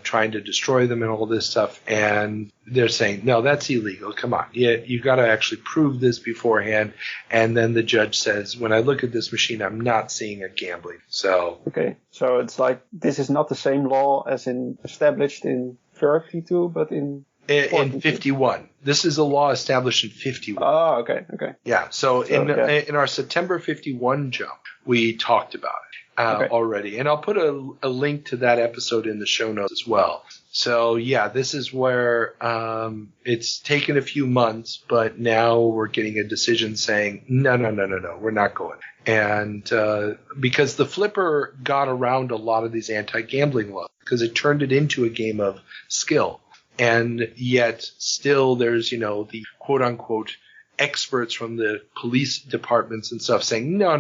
trying to destroy them and all this stuff. And they're saying, no, that's illegal. Come on. You got to actually prove this beforehand. And then the judge says, when I look at this machine, I'm not seeing a gambling. So. Okay. So it's like, this is not the same law as in established in 32, but in 51. This is a law established in 51. Oh, okay. Yeah. So in our September 51 jump, we talked about it already. And I'll put a link to that episode in the show notes as well. So, yeah, this is where it's taken a few months, but now we're getting a decision saying, no, we're not going. And because the flipper got around a lot of these anti-gambling laws, because it turned it into a game of skill. And yet still there's, the quote unquote experts from the police departments and stuff saying, no.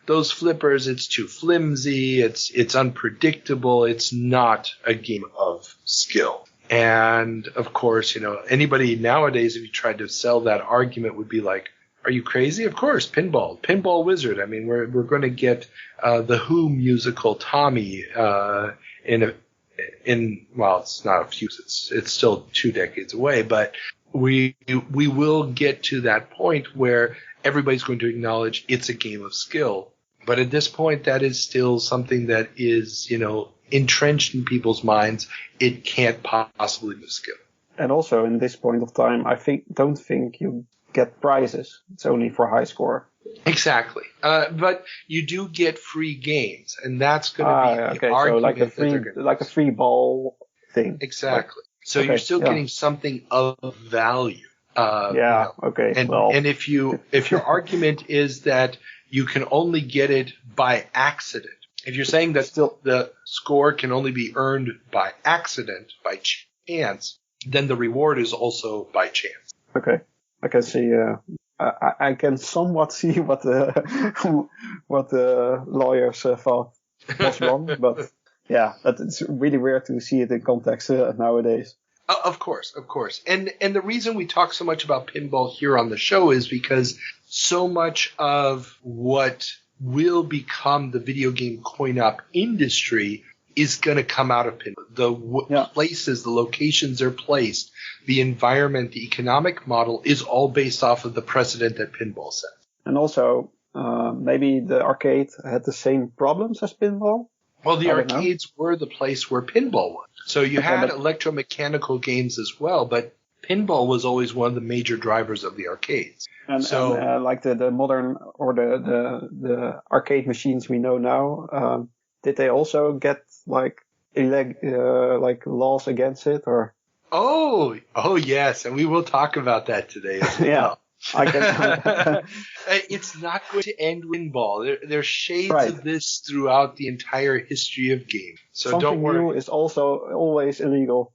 Those flippers, it's too flimsy. It's unpredictable. It's not a game of skill. And of course, anybody nowadays, if you tried to sell that argument, would be like, are you crazy? Of course, Pinball Wizard. I mean, we're going to get the Who musical Tommy well, it's not a few, it's still 2 decades away, but we will get to that point where everybody's going to acknowledge it's a game of skill. But at this point, that is still something that is, entrenched in people's minds. It can't possibly be skill. And also in this point of time, don't think you get prizes. It's only for high score. Exactly. But you do get free games, and that's going to be the argument. So like a free ball thing. Exactly. So you're still getting something of value. Okay. And if your argument is that you can only get it by accident, if you're saying that the score can only be earned by accident, by chance, then the reward is also by chance. Okay. I can see. I can somewhat see what the lawyers thought was wrong, but yeah, it's really weird to see it in context nowadays. Of course. And the reason we talk so much about pinball here on the show is because so much of what will become the video game coin-op industry is going to come out of pinball. The places, the locations are placed, the environment, the economic model is all based off of the precedent that pinball set. And also, maybe the arcade had the same problems as pinball? Well, the arcades were the place where pinball was. So you had electromechanical games as well, but pinball was always one of the major drivers of the arcades. And like the modern or the arcade machines we know now, did they also get like laws against it or? Oh yes, and we will talk about that today as well. Yeah. I guess. It's not going to end with pinball. There's shades of this throughout the entire history of games. So don't worry. Something new is also always illegal.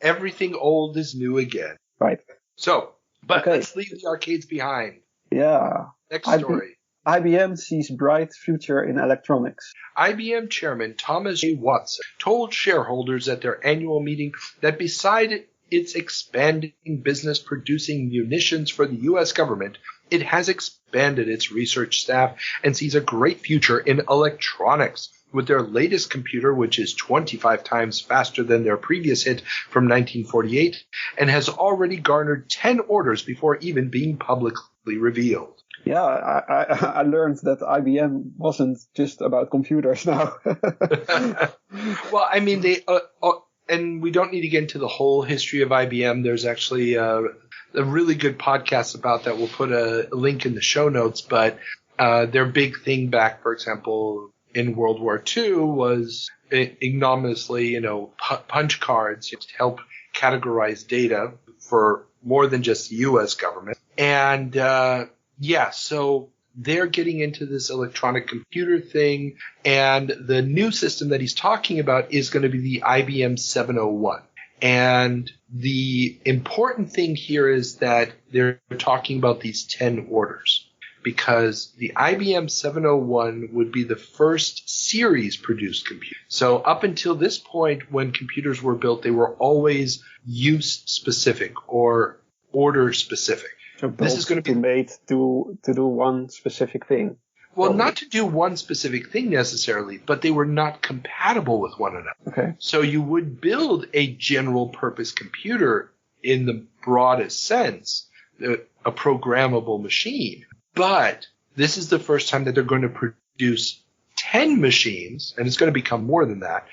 Everything old is new again. Right. So, let's leave the arcades behind. Yeah. Next story. IBM sees bright future in electronics. IBM chairman Thomas J. Watson told shareholders at their annual meeting that beside its expanding business producing munitions for the U.S. government, it has expanded its research staff and sees a great future in electronics. With their latest computer, which is 25 times faster than their previous hit from 1948, and has already garnered 10 orders before even being publicly revealed. Yeah, I learned that IBM wasn't just about computers now. Well, I mean, and we don't need to get into the whole history of IBM. There's actually a really good podcast about that. We'll put a link in the show notes, but their big thing back, for example, in World War II was ignominiously, punch cards to help categorize data for more than just the U.S. government. And, so they're getting into this electronic computer thing, and the new system that he's talking about is going to be the IBM 701. And the important thing here is that they're talking about these 10 orders, because the IBM 701 would be the first series-produced computer. So up until this point, when computers were built, they were always use-specific or order-specific. So this is going to be made to do one specific thing. Well, not to do one specific thing necessarily, but they were not compatible with one another. Okay. So you would build a general-purpose computer in the broadest sense, a programmable machine. But this is the first time that they're going to produce 10 machines, and it's going to become more than that.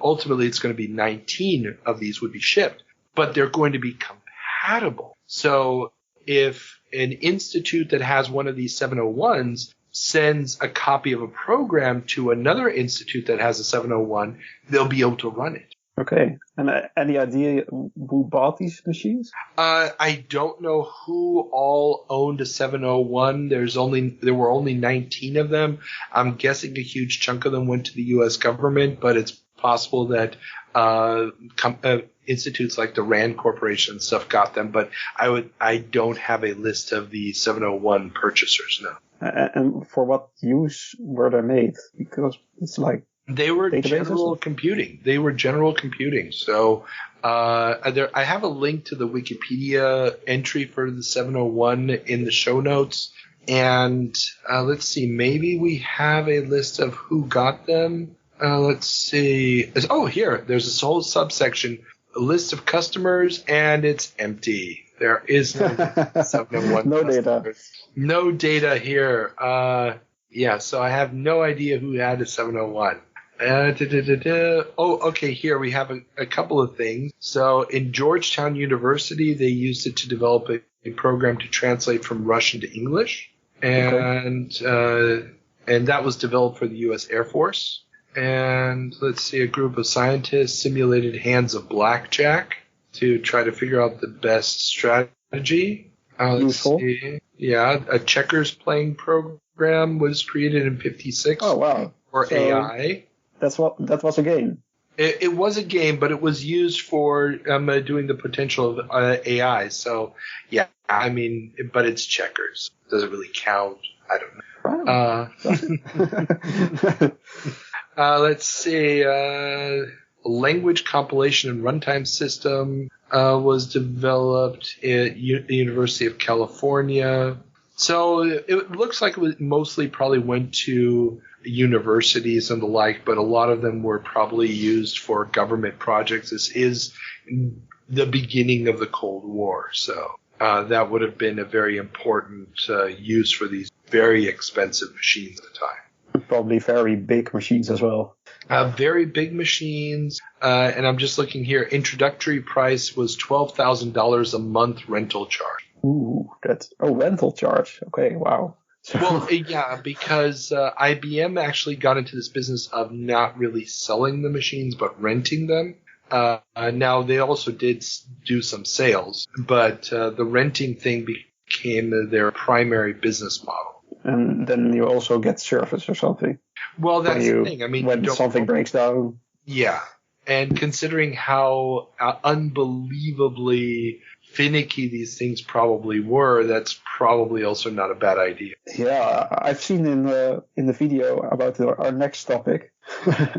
Ultimately, it's going to be 19 of these would be shipped, but they're going to be compatible. So if an institute that has one of these 701s sends a copy of a program to another institute that has a 701, they'll be able to run it. Okay. And any idea who bought these machines? I don't know who all owned a 701. There were only 19 of them. I'm guessing a huge chunk of them went to the U.S. government, but it's possible that institutes like the RAND Corporation and stuff got them. But I don't have a list of the 701 purchasers, no. And for what use were they made? Because it's like they were general computing. So I have a link to the Wikipedia entry for the 701 in the show notes. And let's see, maybe we have a list of who got them. Let's see. Oh, here. There's a whole subsection, a list of customers, and it's empty. There is no 701 no customers. data. No data here. So I have no idea who had a 701. Oh, okay, here we have a couple of things. So in Georgetown University, they used it to develop a program to translate from Russian to English. And that was developed for the U.S. Air Force. And let's see, a group of scientists simulated hands of blackjack to try to figure out the best strategy. Let's see. Yeah, a checkers playing program was created in 1956. Oh, wow. For AI. That was a game. It was a game, but it was used for doing the potential of AI. So, yeah, I mean, but it's checkers. Does it really count? I don't know. Let's see. Language compilation and runtime system was developed at the University of California. So it looks like it mostly probably went to universities and the like, but a lot of them were probably used for government projects. This is the beginning of the Cold War, so that would have been a very important use for these very expensive machines at the time. Probably very big machines as well. Very big machines, and I'm just looking here. Introductory price was $12,000 a month rental charge. Ooh, rental charge. Okay, wow. Well, yeah, because IBM actually got into this business of not really selling the machines, but renting them. Now, they also did do some sales, but the renting thing became their primary business model. And then you also get service or something. Well, that's the thing. I mean, when something breaks down. Yeah. And considering how unbelievably finicky these things probably were, that's probably also not a bad idea. Yeah, I've seen in the video about our next topic.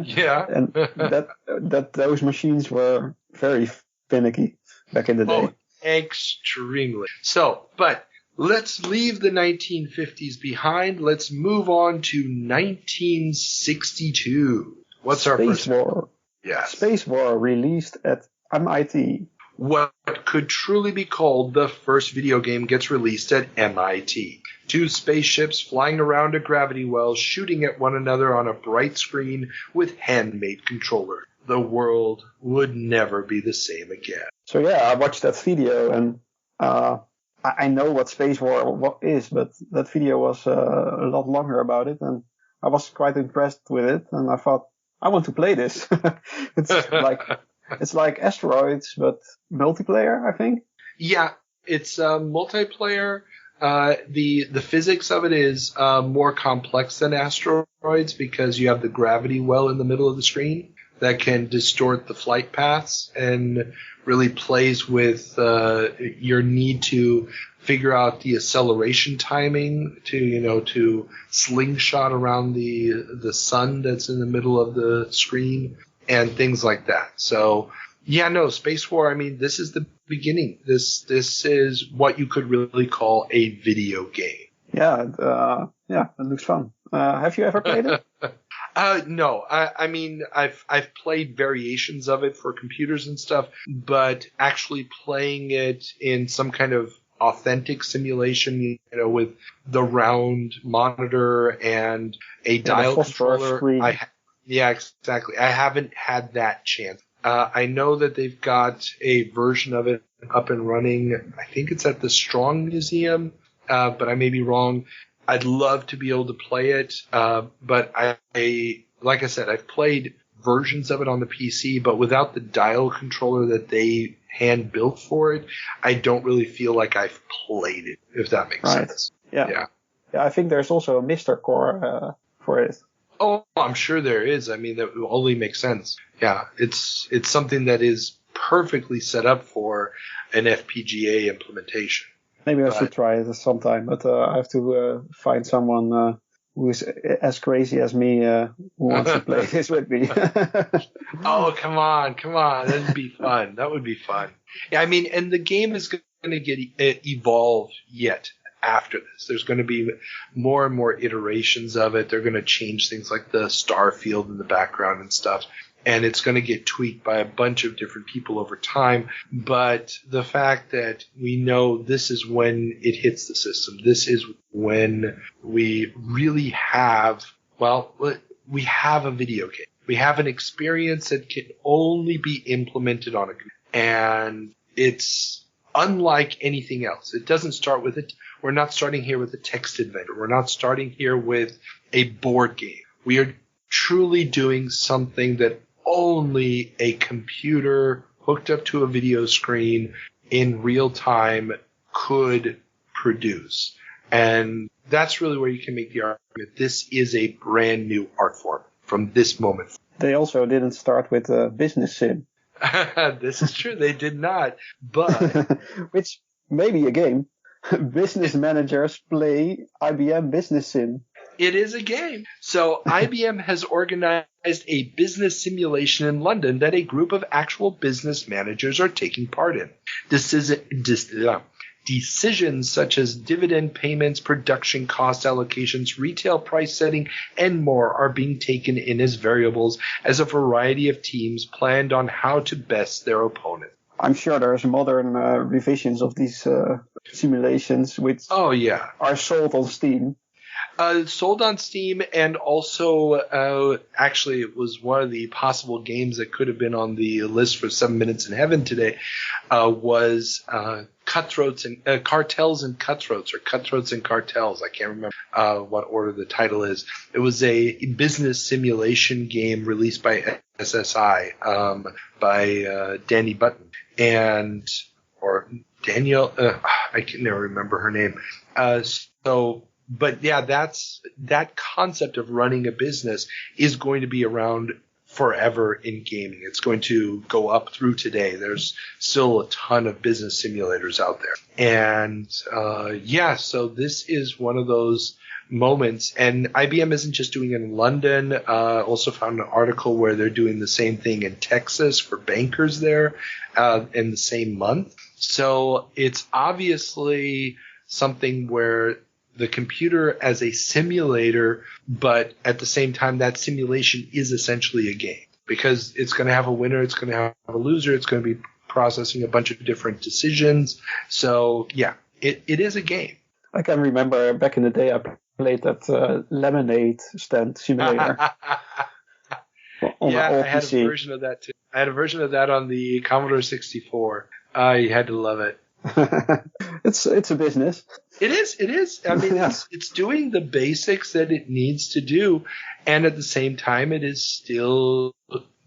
Yeah. And that those machines were very finicky back in the day. Oh, extremely. So, but let's leave the 1950s behind. Let's move on to 1962. What's our first? Space War. Yes. Space War released at MIT. What could truly be called the first video game gets released at MIT. 2 spaceships flying around a gravity well, shooting at one another on a bright screen with handmade controllers. The world would never be the same again. So yeah, I watched that video, and I know what Space War is, but that video was a lot longer about it, and I was quite impressed with it, and I thought, I want to play this. It's like Asteroids, but multiplayer, I think. Yeah, it's multiplayer. The physics of it is more complex than Asteroids because you have the gravity well in the middle of the screen that can distort the flight paths and really plays with your need to figure out the acceleration timing to slingshot around the sun that's in the middle of the screen and things like that. So yeah, no, Space War, I mean, this is the beginning. This is what you could really call a video game. Yeah, it looks fun. Have you ever played it? No, I mean, I've played variations of it for computers and stuff, but actually playing it in some kind of authentic simulation, with the round monitor and a dial controller. Screen. Yeah, exactly. I haven't had that chance. I know that they've got a version of it up and running. I think it's at the Strong Museum, but I may be wrong. I'd love to be able to play it, but like I said, I've played versions of it on the PC, but without the dial controller that they hand built for it, I don't really feel like I've played it, if that makes sense. Yeah, I think there's also a Mr. Core for it. Oh, I'm sure there is. I mean, that will only make sense. Yeah, it's something that is perfectly set up for an FPGA implementation. Maybe I should try it sometime, but I have to find someone who is as crazy as me who wants to play this with me. Oh, come on. That would be fun. Yeah, I mean, and the game is going to get evolved yet after this. There's going to be more and more iterations of it. They're going to change things like the star field in the background and stuff. And it's going to get tweaked by a bunch of different people over time. But the fact that we know this is when it hits the system, this is when we really have, we have a video game. We have an experience that can only be implemented on a computer. And it's unlike anything else. It doesn't start with it. We're not starting here with a text adventure. We're not starting here with a board game. We are truly doing something that only a computer hooked up to a video screen in real time could produce. And that's really where you can make the argument. This is a brand new art form from this moment. They also didn't start with a business sim. This is true. They did not. But which may be a game. Business managers play IBM Business Sim. It is a game. So IBM has organized a business simulation in London that a group of actual business managers are taking part in. Decisions such as dividend payments, production cost allocations, retail price setting, and more are being taken in as variables as a variety of teams planned on how to best their opponent. I'm sure there's modern revisions of these simulations which are sold on Steam. Sold on Steam, and also actually it was one of the possible games that could have been on the list for 7 Minutes in Heaven today, was Cutthroats and Cartels and Cutthroats, or Cutthroats and Cartels. I can't remember what order the title is. It was a business simulation game released by SSI by Danny Button or Danielle. I can never remember her name. But yeah, that concept of running a business is going to be around forever in gaming. It's going to go up through today. There's still a ton of business simulators out there. And so this is one of those moments. And IBM isn't just doing it in London. Also found an article where they're doing the same thing in Texas for bankers there in the same month. So it's obviously something where the computer as a simulator, but at the same time, that simulation is essentially a game because it's going to have a winner, it's going to have a loser, it's going to be processing a bunch of different decisions. So, yeah, it is a game. I can remember back in the day I played that lemonade stand simulator. Yeah, I had a version of that too. I had a version of that on the Commodore 64. You had to love it. It's a business. It is. I mean, it's doing the basics that it needs to do, and at the same time, it is still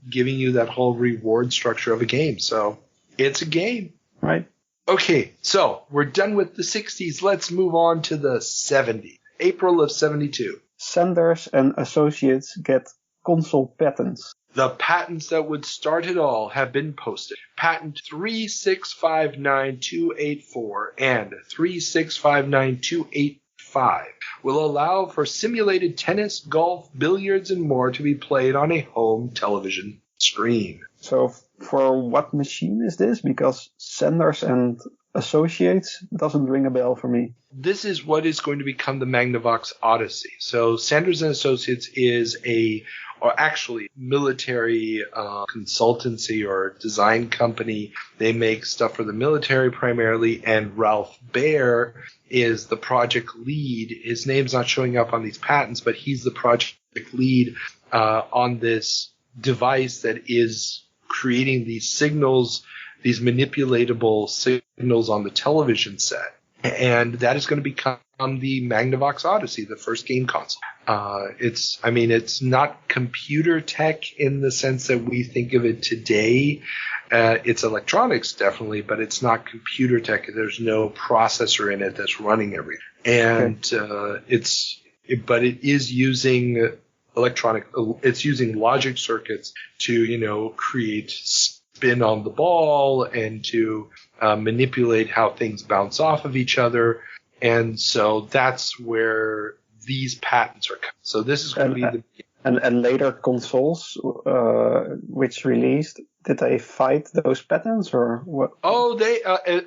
giving you that whole reward structure of a game. So it's a game. Right. Okay, so we're done with the 60s. Let's move on to the 70s. April of 72. Sanders and Associates get console patents. The patents that would start it all have been posted. Patent 3659284 and 3659285 will allow for simulated tennis, golf, billiards, and more to be played on a home television screen. So for what machine is this? Because Sanders and Associates doesn't ring a bell for me. This is what is going to become the Magnavox Odyssey. So Sanders and Associates is actually military consultancy or design company. They make stuff for the military primarily, and Ralph Baer is the project lead. His name's not showing up on these patents, but he's the project lead on this device that is creating these signals, these manipulatable signals on the television set. And that is going to become the Magnavox Odyssey, the first game console. It's not computer tech in the sense that we think of it today. It's electronics, definitely, but it's not computer tech. There's no processor in it that's running everything. And but it is using it's using logic circuits to, create spin on the ball and to manipulate how things bounce off of each other. And so that's where these patents are coming. So this is going to be the... And later consoles, which released, did they fight those patents or what? Oh,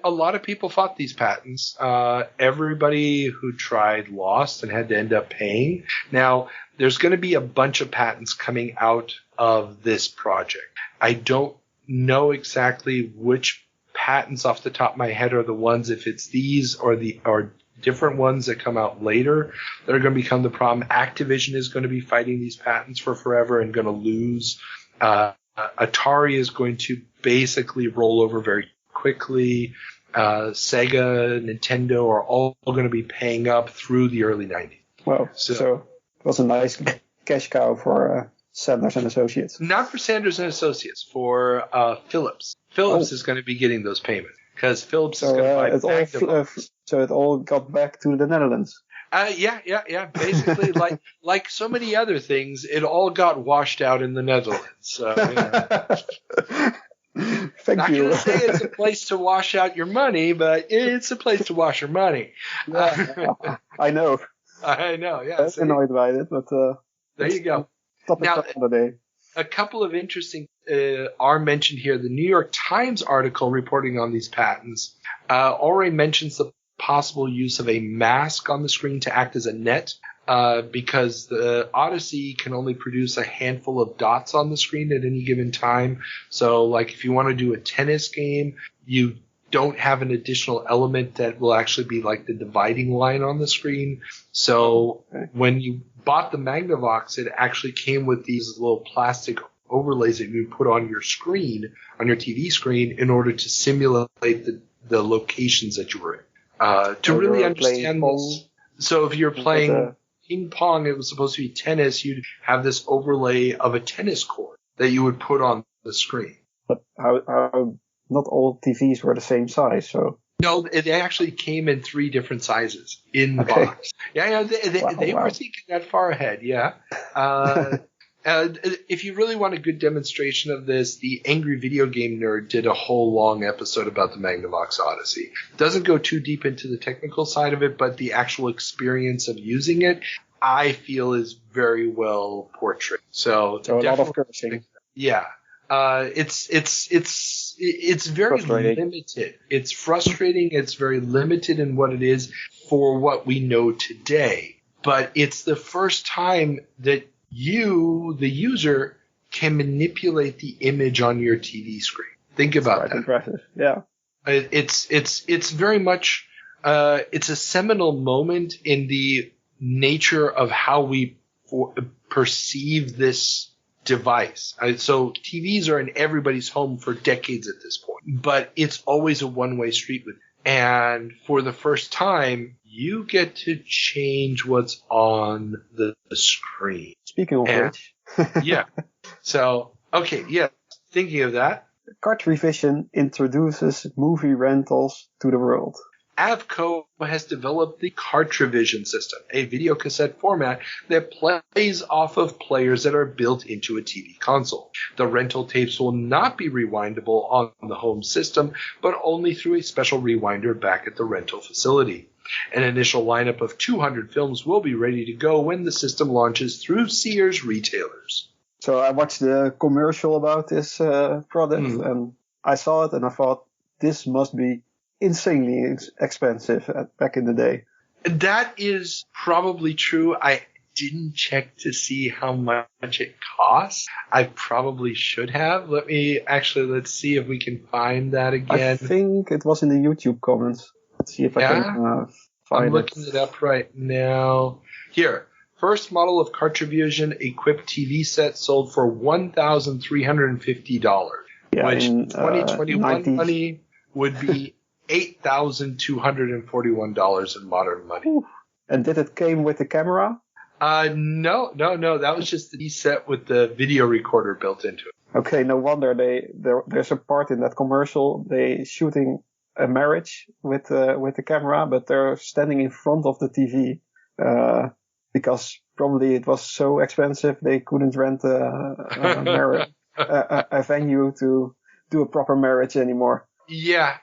a lot of people fought these patents. Everybody who tried lost and had to end up paying. Now, there's going to be a bunch of patents coming out of this project. I don't know exactly which patents off the top of my head are the ones, if it's these or different ones that come out later that are going to become the problem. Activision is going to be fighting these patents for forever and going to lose. Atari is going to basically roll over very quickly. Sega, Nintendo are all going to be paying up through the early 90s. Wow. So it was a nice cash cow for Sanders and Associates. Not for Sanders and Associates, for Philips. Philips is going to be getting those payments because Philips is going to buy Magnavox. So it all got back to the Netherlands. Yeah. Basically, like so many other things, it all got washed out in the Netherlands. So, Thank you. Not going to say it's a place to wash out your money, but it's a place to wash your money. I know. I know. Yeah. I'm annoyed by it, but there you go. Now, of the day. A couple of interesting are mentioned here. The New York Times article reporting on these patents already mentions the possible use of a mask on the screen to act as a net, because the Odyssey can only produce a handful of dots on the screen at any given time. So, like, if you want to do a tennis game, you don't have an additional element that will actually be like the dividing line on the screen. So when you bought the Magnavox, it actually came with these little plastic overlays that you put on your screen, on your TV screen, in order to simulate the locations that you were in. To really understand this. So if you're playing ping pong, it was supposed to be tennis, you'd have this overlay of a tennis court that you would put on the screen. But how not all TVs were the same size, so... No, they actually came in 3 different sizes in the box. Yeah, they were thinking that far ahead, yeah. If you really want a good demonstration of this, the Angry Video Game Nerd did a whole long episode about the Magnavox Odyssey. Doesn't go too deep into the technical side of it, but the actual experience of using it, I feel, is very well portrayed. So a lot of cursing. Yeah. It's very limited. It's frustrating. It's very limited in what it is for what we know today. But it's the first time that you, the user, can manipulate the image on your TV screen. Think about that. Impressive. Yeah. It's very much it's a seminal moment in the nature of how we perceive this device. So TVs are in everybody's home for decades at this point, but it's always a one-way street with it. And for the first time, you get to change what's on the screen. Speaking of which. Yeah. So, okay, yeah. Thinking of that. Cartrevision introduces movie rentals to the world. Avco has developed the Cartrevision system, a video cassette format that plays off of players that are built into a TV console. The rental tapes will not be rewindable on the home system, but only through a special rewinder back at the rental facility. An initial lineup of 200 films will be ready to go when the system launches through Sears retailers. So I watched the commercial about this product, and I saw it and I thought, this must be insanely expensive back in the day. That is probably true. I didn't check to see how much it costs. I probably should have. Let's see if we can find that again. I think it was in the YouTube comments. Let's see if I can find it. I'm looking it up right now. Here. First model of Cartrevision equipped TV set sold for $1,350, which in 2021 money would be $8,241 in modern money. Ooh. And did it came with the camera? No. That was just the set with the video recorder built into it. Okay, no wonder there's a part in that commercial they shooting a marriage with the camera, but they're standing in front of the TV because probably it was so expensive they couldn't rent a venue to do a proper marriage anymore. Yeah.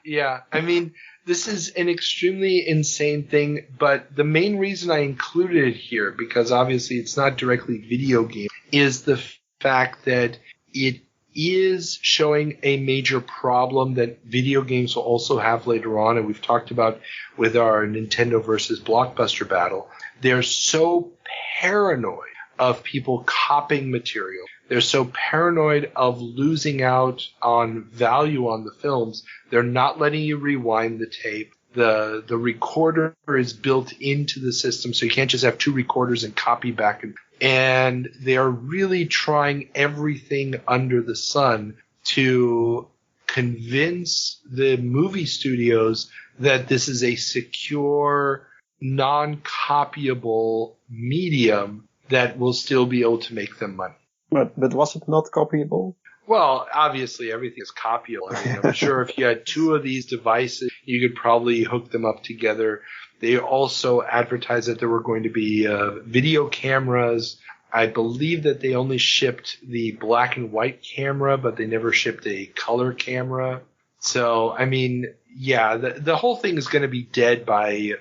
I mean, this is an extremely insane thing, but the main reason I included it here, because obviously it's not directly video game, is the fact that it is showing a major problem that video games will also have later on, and we've talked about with our Nintendo versus Blockbuster battle. They're so paranoid of people copying material. They're so paranoid of losing out on value on the films. They're not letting you rewind the tape. The recorder is built into the system, so you can't just have two recorders and copy back. And they are really trying everything under the sun to convince the movie studios that this is a secure, non-copyable medium that will still be able to make them money. But was it not copyable? Well, obviously everything is copyable. I mean, I'm sure if you had two of these devices, you could probably hook them up together. They also advertised that there were going to be video cameras. I believe that they only shipped the black and white camera, but they never shipped a color camera. So, I mean, yeah, the whole thing is going to be dead by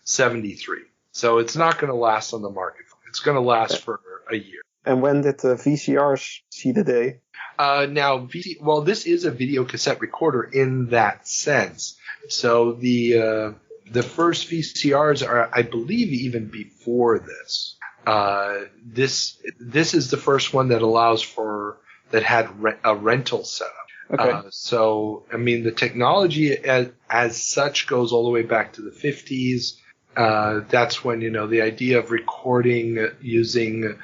73. So it's not going to last on the market. It's going to last for a year. And when did the VCRs see the day? This is a video cassette recorder in that sense. So the first VCRs are, I believe, even before this. This is the first one that that had a rental setup. Okay. So, I mean, the technology as such goes all the way back to the 50s. That's when, the idea of recording using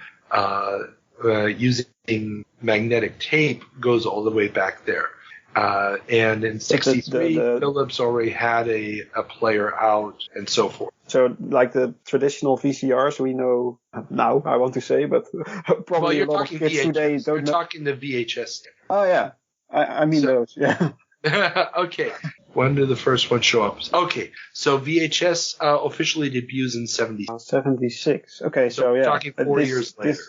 magnetic tape goes all the way back there. And in 63, Philips already had a player out and so forth. So like the traditional VCRs we know now, I want to say, but probably a lot of kids VHS. today don't know. You're talking the VHS. Oh, yeah. I mean those, yeah. Okay. When did the first one show up? Okay. So VHS officially debuts in 76. 76. Okay, so yeah. Talking 4 years later.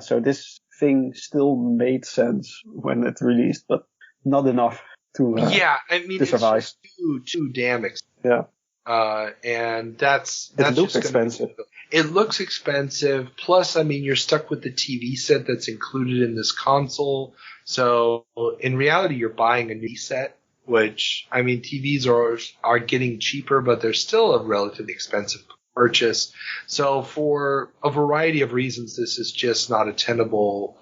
So this thing still made sense when it released, but not enough to to survive. It's just too damn expensive. Yeah. And that's it looks just expensive. It looks expensive. Plus, I mean, you're stuck with the TV set that's included in this console. So in reality, you're buying a new set, which, I mean, TVs are getting cheaper, but they're still a relatively expensive purchase. So for a variety of reasons, this is just not a tenable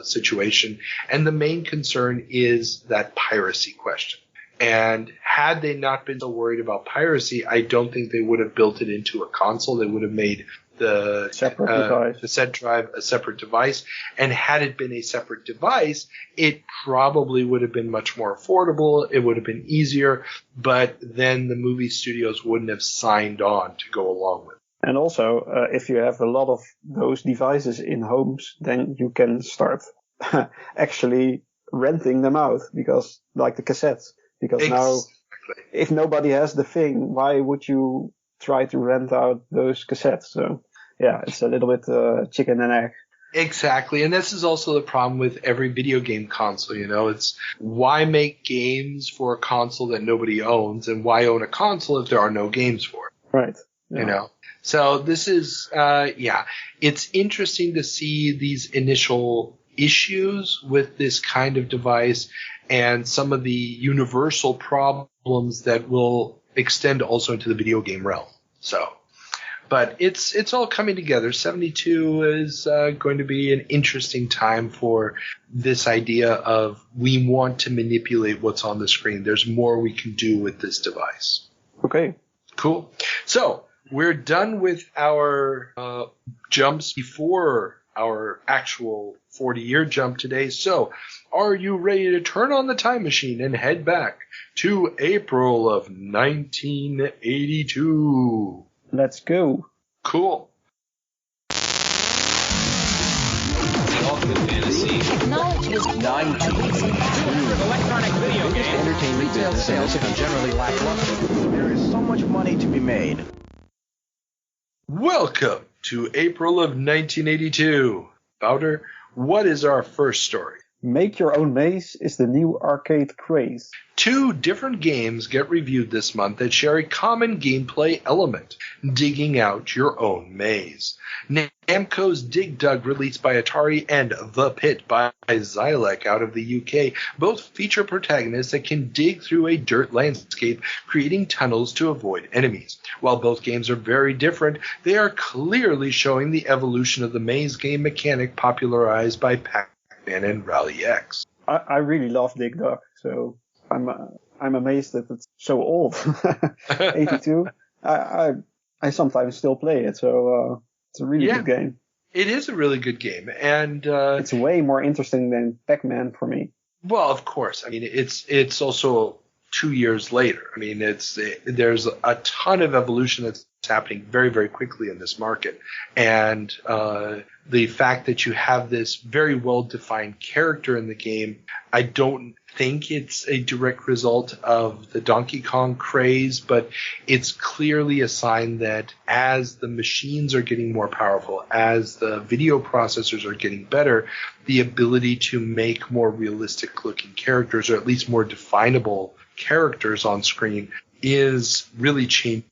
situation. And the main concern is that piracy question. And had they not been so worried about piracy, I don't think they would have built it into a console. They would have made the set drive a separate device. And had it been a separate device, it probably would have been much more affordable. It would have been easier. But then the movie studios wouldn't have signed on to go along with it. And also, if you have a lot of those devices in homes, then you can start actually renting them out, because like the cassettes. Because now, if nobody has the thing, why would you try to rent out those cassettes? So, yeah, it's a little bit chicken and egg. Exactly. And this is also the problem with every video game console. You know, it's why make games for a console that nobody owns, and why own a console if there are no games for it? Right. Yeah. You know, so this is, it's interesting to see these initial issues with this kind of device and some of the universal problems that will extend also into the video game realm. So, but it's all coming together. 72 is going to be an interesting time for this idea of we want to manipulate what's on the screen. There's more we can do with this device. Okay. Cool. So we're done with our jumps before our actual 40-year jump today. So are you ready to turn on the time machine and head back to April of 1982? Let's go. Cool. Technology is electronic video games. Entertainment retail sales have been generally lackluster. There is so much money to be made. Welcome to April of 1982. Bowder, what is our first story? Make Your Own Maze is the new arcade craze. 2 different games get reviewed this month that share a common gameplay element, digging out your own maze. Namco's Dig Dug, released by Atari, and The Pit by Xylec out of the UK both feature protagonists that can dig through a dirt landscape, creating tunnels to avoid enemies. While both games are very different, they are clearly showing the evolution of the maze game mechanic popularized by Pacman and Rally X. I really love Dig Dug, so I'm amazed that it's so old. 82. I sometimes still play it, so it's a really good game. It is a really good game, and it's way more interesting than Pacman for me. Well, of course. I mean, it's also 2 years later. I mean, there's a ton of evolution that's happening very, very quickly in this market, and the fact that you have this very well-defined character in the game, I don't think it's a direct result of the Donkey Kong craze, but it's clearly a sign that as the machines are getting more powerful, as the video processors are getting better, the ability to make more realistic-looking characters, or at least more definable characters on screen, is really changing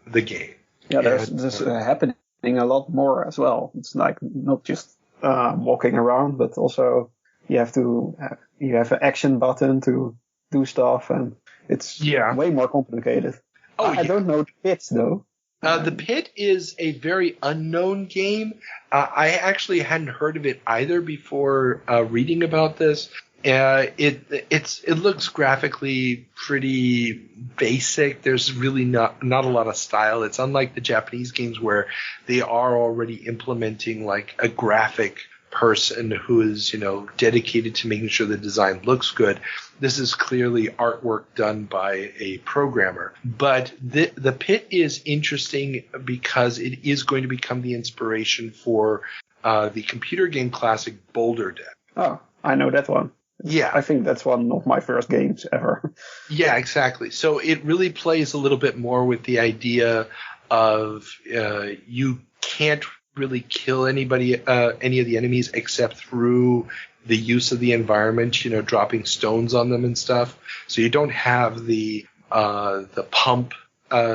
the game. Yeah, there's happening a lot more as well. It's like not just walking around, but also you have an action button to do stuff, and it's way more complicated. I don't know the Pit though. The Pit is a very unknown game. I actually hadn't heard of it either before reading about this. It looks graphically pretty basic. There's really not a lot of style. It's unlike the Japanese games where they are already implementing like a graphic person who is, dedicated to making sure the design looks good. This is clearly artwork done by a programmer. But the Pit is interesting because it is going to become the inspiration for the computer game classic Boulder Deck. Oh, I know that one. Yeah. I think that's one of my first games ever. Yeah, exactly. So it really plays a little bit more with the idea of you can't really kill any of the enemies except through the use of the environment, dropping stones on them and stuff. So you don't have the pump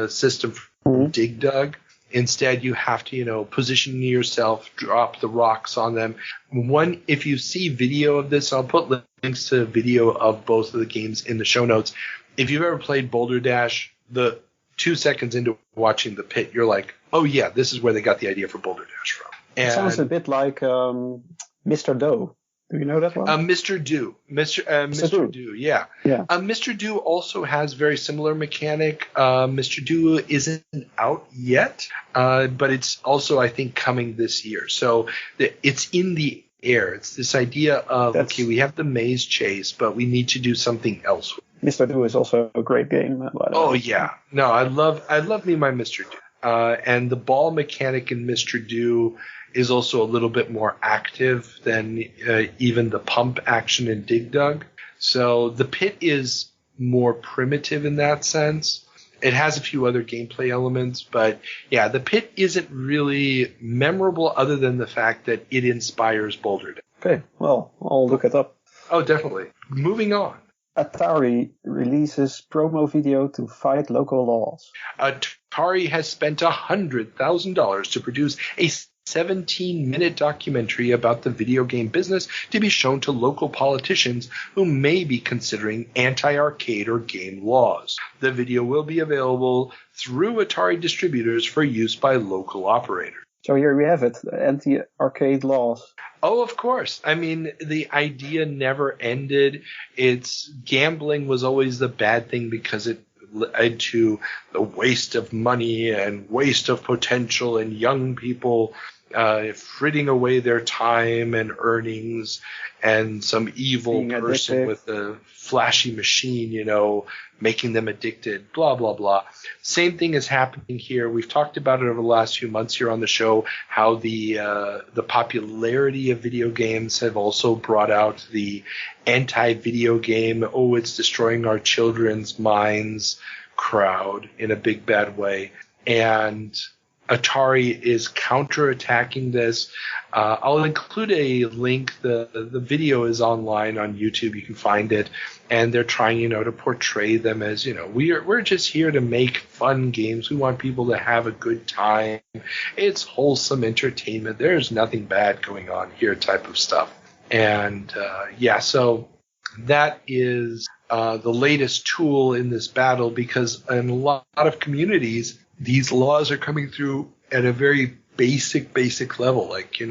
system from Dig Dug. Instead, you have to, position yourself, drop the rocks on them. If you see video of this, I'll put links to video of both of the games in the show notes. If you've ever played Boulder Dash, the 2 seconds into watching the pit, you're like, oh yeah, this is where they got the idea for Boulder Dash from. It sounds a bit like Mr. Doe. Do you know that one? Mr. Do. Mr. Do, yeah. Mr. Do also has very similar mechanic. Mr. Do isn't out yet, but it's also, I think, coming this year. So it's in the air. It's this idea of, okay, we have the maze chase, but we need to do something else. Mr. Do is also a great game. Oh, yeah. No, I love me my Mr. Do. And the ball mechanic in Mr. Do is also a little bit more active than even the pump action in Dig Dug. So the pit is more primitive in that sense. It has a few other gameplay elements, but yeah, the pit isn't really memorable other than the fact that it inspires Boulder Dash. Okay, well, I'll look it up. Oh, definitely. Moving on. Atari releases promo video to fight local laws. Atari has spent $100,000 to produce a 17-minute documentary about the video game business to be shown to local politicians who may be considering anti-arcade or game laws. The video will be available through Atari distributors for use by local operators. So here we have it, anti-arcade laws. Oh, of course. I mean, the idea never ended. Gambling was always the bad thing because it led to the waste of money and waste of potential and young people fritting away their time and earnings, and some evil person with a flashy machine, making them addicted, blah, blah, blah. Same thing is happening here. We've talked about it over the last few months here on the show, how the popularity of video games have also brought out the anti-video game, oh, it's destroying our children's minds crowd in a big bad way. And Atari is counterattacking this. I'll include a link. The video is online on YouTube. You can find it. And they're trying, to portray them as, we're just here to make fun games. We want people to have a good time. It's wholesome entertainment. There's nothing bad going on here type of stuff. And, so that is the latest tool in this battle, because in a lot of communities, these laws are coming through at a very basic level, like,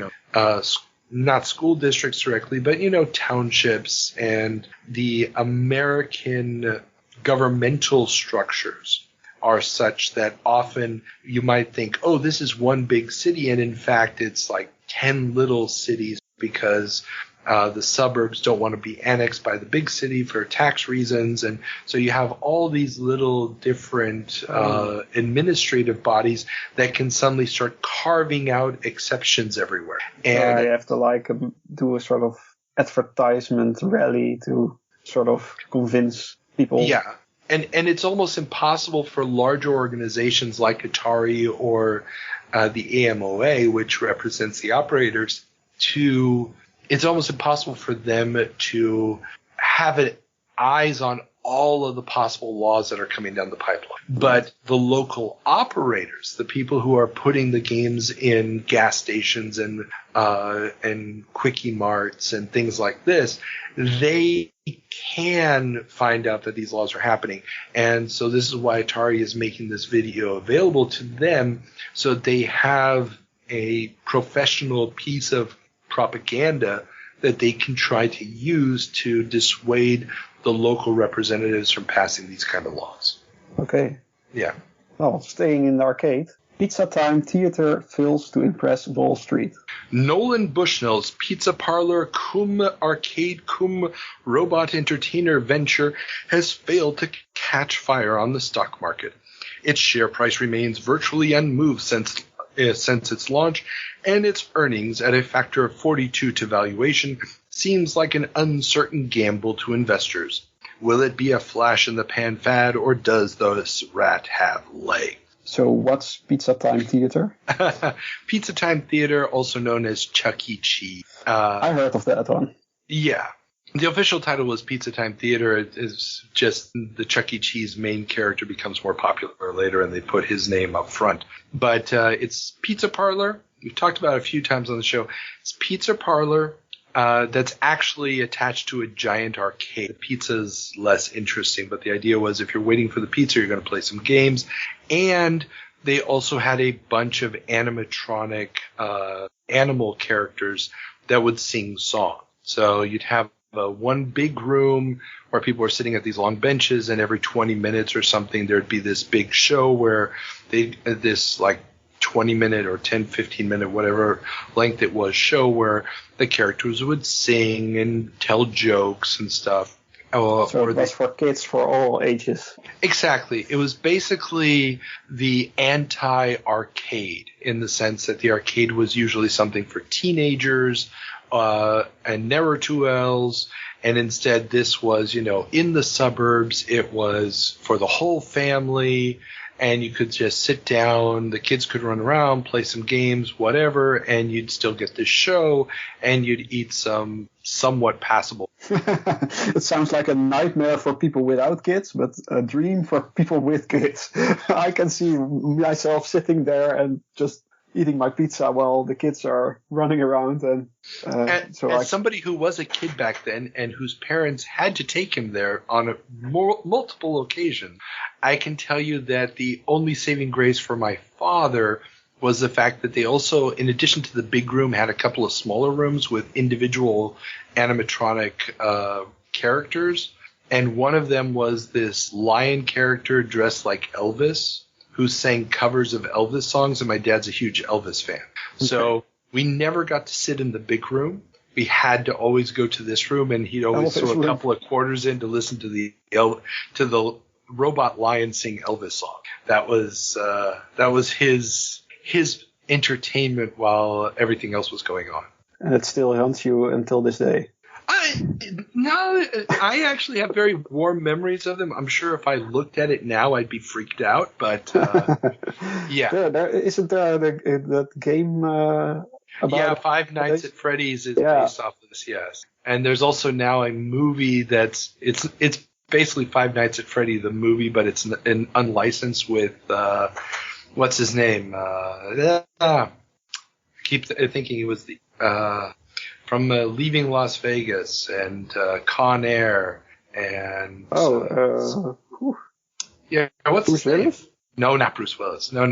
not school districts directly, but, townships and the American governmental structures are such that often you might think, oh, this is one big city. And in fact, it's like 10 little cities because the suburbs don't want to be annexed by the big city for tax reasons. And so you have all these little different administrative bodies that can suddenly start carving out exceptions everywhere. And you have to do a sort of advertisement rally to sort of convince people. Yeah. And it's almost impossible for larger organizations like Atari or the AMOA, which represents the operators, it's almost impossible for them to have eyes on all of the possible laws that are coming down the pipeline. But the local operators, the people who are putting the games in gas stations and quickie marts and things like this, they can find out that these laws are happening. And so this is why Atari is making this video available to them, so they have a professional piece of propaganda that they can try to use to dissuade the local representatives from passing these kind of laws. Okay. Yeah. Well, staying in the arcade, Pizza Time Theater fails to impress Wall Street. Nolan Bushnell's pizza parlor cum arcade cum robot entertainer venture has failed to catch fire on the stock market. Its share price remains virtually unmoved since its launch, and its earnings at a factor of 42 to valuation seems like an uncertain gamble to investors. Will it be a flash-in-the-pan fad, or does this rat have legs? So what's Pizza Time Theater? Pizza Time Theater, also known as Chuck E. Cheese. I heard of that one. Yeah. The official title was Pizza Time Theater. It is just the Chuck E. Cheese main character becomes more popular later, and they put his name up front. But it's Pizza Parlor. We've talked about it a few times on the show. It's Pizza Parlor that's actually attached to a giant arcade. The pizza's less interesting, but the idea was if you're waiting for the pizza, you're going to play some games. And they also had a bunch of animatronic animal characters that would sing songs. So you'd have one big room where people were sitting at these long benches, and every 20 minutes or something, there'd be this big show where this like 20-minute or 10, 15-minute, whatever length it was, show where the characters would sing and tell jokes and stuff. So it was for kids for all ages. Exactly. It was basically the anti-arcade in the sense that the arcade was usually something for teenagers and ne'er-do-wells, and instead this was, in the suburbs. It was for the whole family, and you could just sit down, the kids could run around, play some games, whatever, and you'd still get this show, and you'd eat some somewhat passable. It sounds like a nightmare for people without kids, but a dream for people with kids. I can see myself sitting there and just eating my pizza while the kids are running around. And as somebody who was a kid back then and whose parents had to take him there on multiple occasions, I can tell you that the only saving grace for my father was the fact that they also, in addition to the big room, had a couple of smaller rooms with individual animatronic characters. And one of them was this lion character dressed like Elvis, who sang covers of Elvis songs, and my dad's a huge Elvis fan. Okay. So we never got to sit in the big room. We had to always go to this room, and he'd always throw a couple of quarters in to listen to the robot lion sing Elvis song. That was his entertainment while everything else was going on. And it still haunts you until this day. I actually have very warm memories of them. I'm sure if I looked at it now, I'd be freaked out. But yeah, isn't there that game? About Five Nights at Freddy's is based off of this. Yes, and there's also now a movie that's it's basically Five Nights at Freddy the movie, but it's an unlicensed with what's his name? Keep thinking it was the. From Leaving Las Vegas and Con Air and what's Bruce Willis? No, not Bruce Willis. No.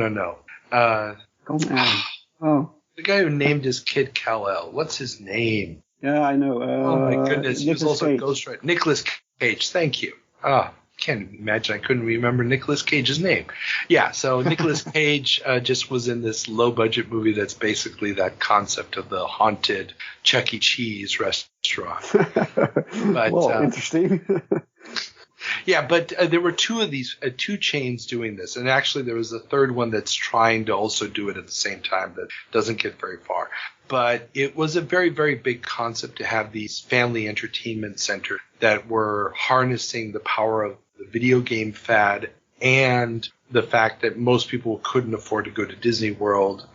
The guy who named his kid Kal-El. What's his name? Yeah, I know. Oh my goodness, he was also Ghost Rider. Nicolas Cage. Thank you. Can't imagine I couldn't remember Nicolas Cage's name. Yeah, so Nicolas Cage just was in this low-budget movie that's basically that concept of the haunted Chuck E. Cheese restaurant. But, well, interesting. Yeah, but there were two of these, two chains doing this, and actually there was a third one that's trying to also do it at the same time that doesn't get very far. But it was a very, very big concept to have these family entertainment centers that were harnessing the power of the video game fad and the fact that most people couldn't afford to go to Disney World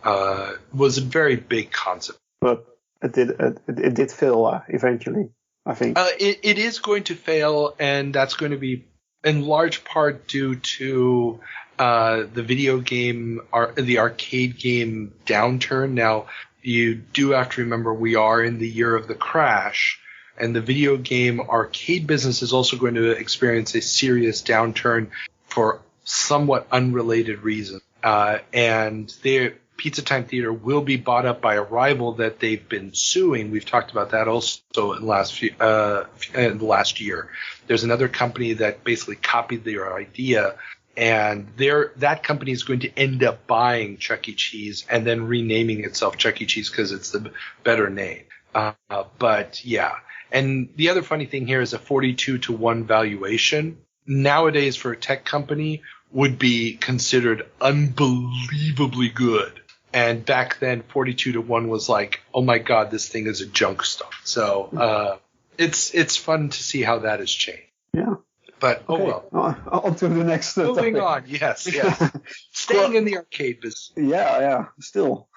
was a very big concept. But it did fail eventually, I think. It is going to fail, and that's going to be in large part due to the video game, the arcade game downturn. Now, you do have to remember we are in the year of the crash, and the video game arcade business is also going to experience a serious downturn for somewhat unrelated reasons. And Pizza Time Theater will be bought up by a rival that they've been suing. We've talked about that also in the last year. There's another company that basically copied their idea, and that company is going to end up buying Chuck E. Cheese and then renaming itself Chuck E. Cheese because it's the better name. But yeah. And the other funny thing here is a 42-to-1 valuation. Nowadays, for a tech company, would be considered unbelievably good. And back then, 42-to-1 was like, oh my God, this thing is a junk stock. So it's fun to see how that has changed. Yeah. But, okay. oh well. On to the next Moving topic. on, yes. Staying in the arcade business. Yeah, still.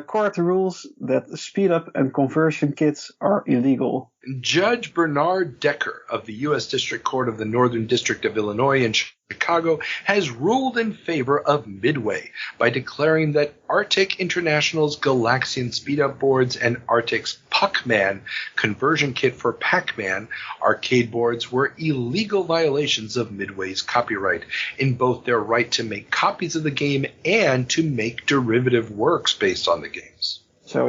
Court rules that speed up and conversion kits are illegal. Judge Bernard Decker of the U.S. District Court of the Northern District of Illinois in Chicago has ruled in favor of Midway by declaring that Arctic International's Galaxian speed-up boards and Arctic's Pacman conversion kit for Pacman arcade boards were illegal violations of Midway's copyright in both their right to make copies of the game and to make derivative works based on the games. So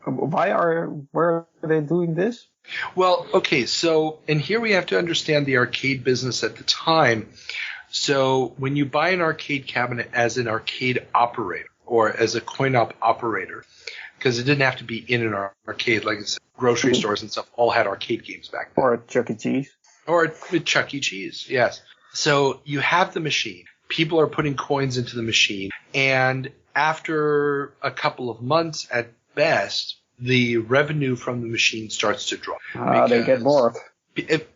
why are they doing this? Well, okay, so, and here we have to understand the arcade business at the time. So when you buy an arcade cabinet as an arcade operator or as a coin-op operator, because it didn't have to be in an arcade, like I said, grocery stores and stuff all had arcade games back then. Or at Chuck E. Cheese. Or at Chuck E. Cheese, yes. So you have the machine. People are putting coins into the machine, and after a couple of months at best, the revenue from the machine starts to drop. They get bored.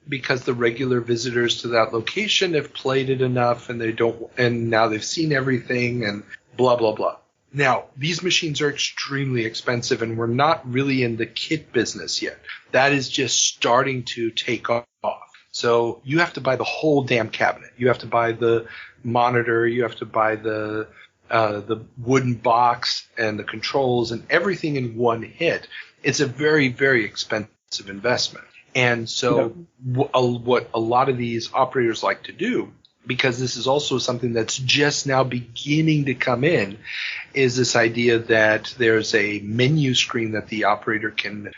Because the regular visitors to that location have played it enough and now they've seen everything and blah, blah, blah. Now, these machines are extremely expensive and we're not really in the kit business yet. That is just starting to take off. So you have to buy the whole damn cabinet. You have to buy the monitor. You have to buy the wooden box and the controls and everything in one hit. It's a very, very expensive investment. And so what a lot of these operators like to do, because this is also something that's just now beginning to come in, is this idea that there's a menu screen that the operator can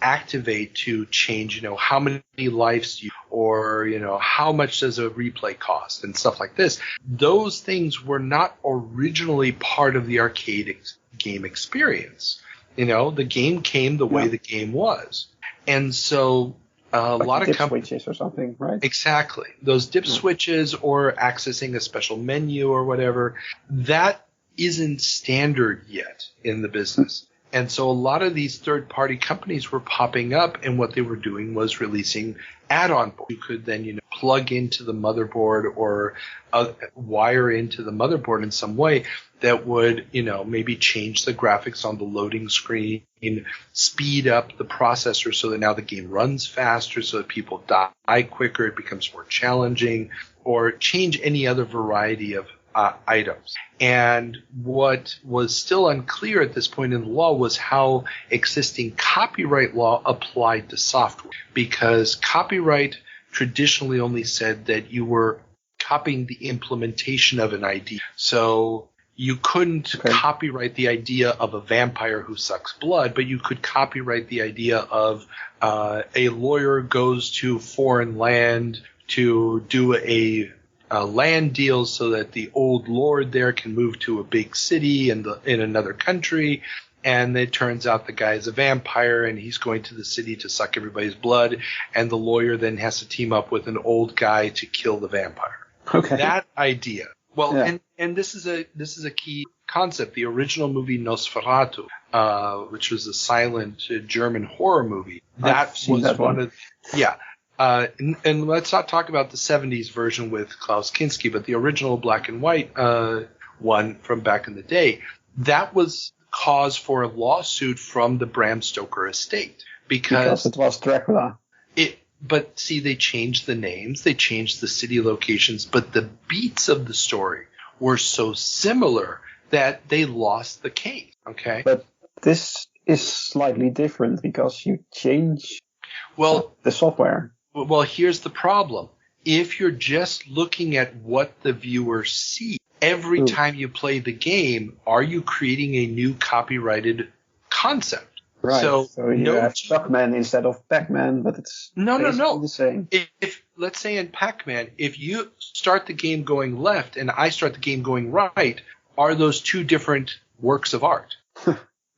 activate to change, how many lives or how much does a replay cost and stuff like this. Those things were not originally part of the arcade game experience. The game came the way the game was. And so a lot of companies switches or something, right? Exactly. Those dip switches or accessing a special menu or whatever, that isn't standard yet in the business. And so a lot of these third-party companies were popping up, and what they were doing was releasing add-on boards. You could then, plug into the motherboard or wire into the motherboard in some way that would, maybe change the graphics on the loading screen, speed up the processor so that now the game runs faster so that people die quicker, it becomes more challenging, or change any other variety of items. And what was still unclear at this point in the law was how existing copyright law applied to software, because copyright traditionally only said that you were copying the implementation of an idea. So you couldn't copyright the idea of a vampire who sucks blood, but you could copyright the idea of a lawyer goes to foreign land to do a land deal so that the old lord there can move to a big city in another country. And it turns out the guy is a vampire and he's going to the city to suck everybody's blood. And the lawyer then has to team up with an old guy to kill the vampire. Okay. That idea. Well, and this is a key concept. The original movie Nosferatu, which was a silent German horror movie, that was one of and let's not talk about the 70s version with Klaus Kinski, but the original black and white one from back in the day, that was cause for a lawsuit from the Bram Stoker estate because it was Dracula. But see, they changed the names, they changed the city locations, but the beats of the story were so similar that they lost the case. Okay. But this is slightly different because you change the software. Well, here's the problem. If you're just looking at what the viewer sees every time you play the game, are you creating a new copyrighted concept? Right. So you have Pacman instead of Pacman, but it's no. the same. If let's say in Pacman, if you start the game going left and I start the game going right, are those two different works of art?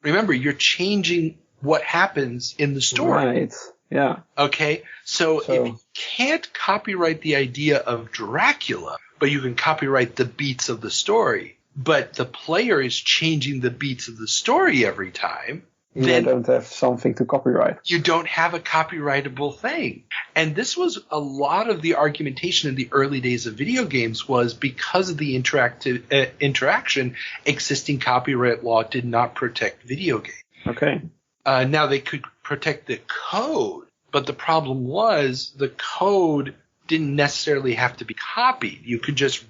Remember, you're changing what happens in the story. Right. Yeah. Okay. So if you can't copyright the idea of Dracula, but you can copyright the beats of the story, but the player is changing the beats of the story every time, You don't have something to copyright. You don't have a copyrightable thing. And this was a lot of the argumentation in the early days of video games was because of the interaction, existing copyright law did not protect video games. Okay. Now they could protect the code, but the problem was the code didn't necessarily have to be copied. You could just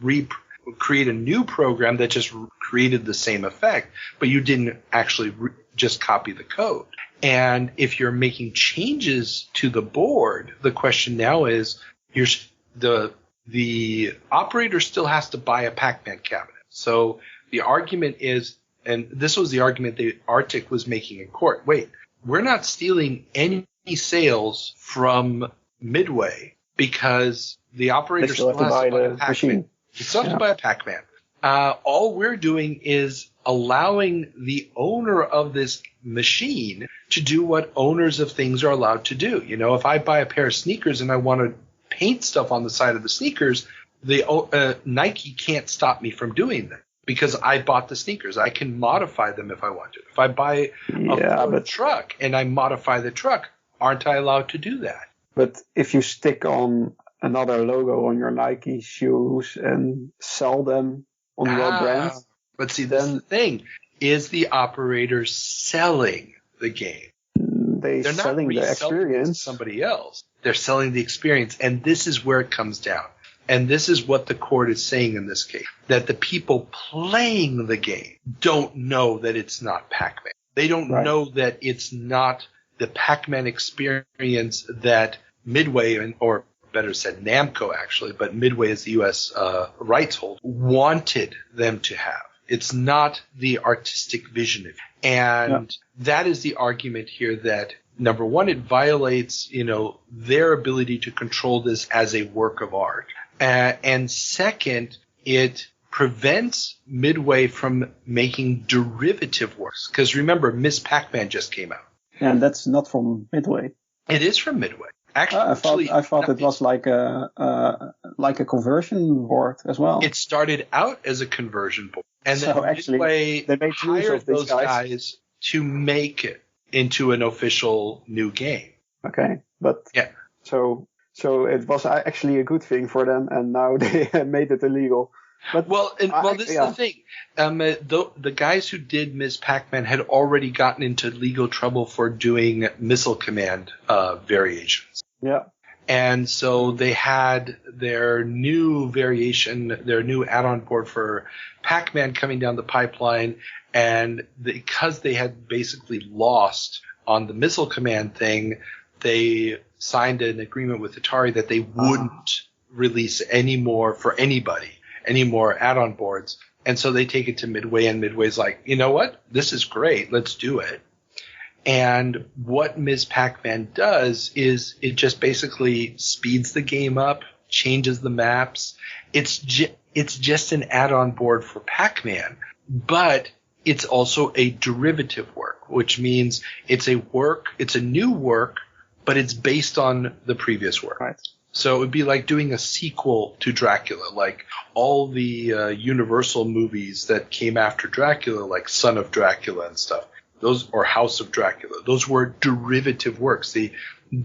create a new program that just created the same effect, but you didn't actually just copy the code. And if you're making changes to the board, the question now is the operator still has to buy a Pacman cabinet. So the argument is, and this was the argument that Arctic was making in court, wait, we're not stealing any sales from Midway because the operator still has to buy a Pacman. You still have to buy a Pacman. All we're doing is allowing the owner of this machine to do what owners of things are allowed to do. You know, if I buy a pair of sneakers and I want to paint stuff on the side of the sneakers, Nike can't stop me from doing that because I bought the sneakers. I can modify them if I want to. If I buy a truck and I modify the truck, aren't I allowed to do that? But if you stick on another logo on your Nike shoes and sell them on your brand. But see, that's the thing. Is the operator selling the game? They're selling the experience. To somebody else. They're selling the experience. And this is where it comes down. And this is what the court is saying in this case. That the people playing the game don't know that it's not Pac-Man. They don't know that it's not the Pac-Man experience that Midway, or better said Namco actually, but Midway is the U.S. rights holder, wanted them to have. It's not the artistic vision. And that is the argument here that, number one, it violates, their ability to control this as a work of art. And second, it prevents Midway from making derivative works. Because remember, Miss Pac-Man just came out. And that's not from Midway. It is from Midway. Actually, I thought it was like a conversion board as well. It started out as a conversion board, and so then actually Midway they made hired those guys to make it into an official new game. Okay, but so it was actually a good thing for them, and now they made it illegal. But this is the thing. The guys who did Ms. Pac-Man had already gotten into legal trouble for doing Missile Command variations. Yeah. And so they had their new variation, their new add-on board for Pac-Man coming down the pipeline, and because they had basically lost on the Missile Command thing, they signed an agreement with Atari that they wouldn't release any more for anybody. Any more add-on boards. And so they take it to Midway, and Midway's like, you know what? This is great. Let's do it. And what Ms. Pac-Man does is it just basically speeds the game up, changes the maps. It's just an add-on board for Pac-Man, but it's also a derivative work, which means it's a new work, but it's based on the previous work. Right. So it would be like doing a sequel to Dracula, like all the Universal movies that came after Dracula, like Son of Dracula and stuff, or House of Dracula. Those were derivative works. They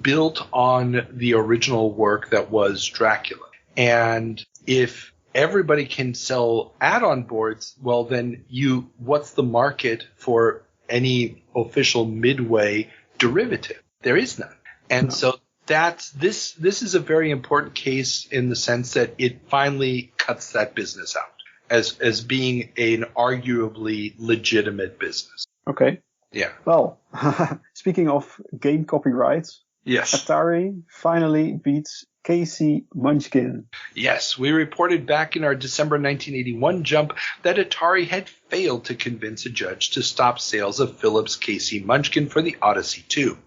built on the original work that was Dracula. And if everybody can sell add-on boards, well, then what's the market for any official Midway derivative? There is none. And so this is a very important case in the sense that it finally cuts that business out as being an arguably legitimate business. Okay. Yeah. Well, speaking of game copyrights, yes, Atari finally beats KCMunchkin. Yes, we reported back in our December 1981 jump that Atari had failed to convince a judge to stop sales of Philips' KCMunchkin for the Odyssey 2.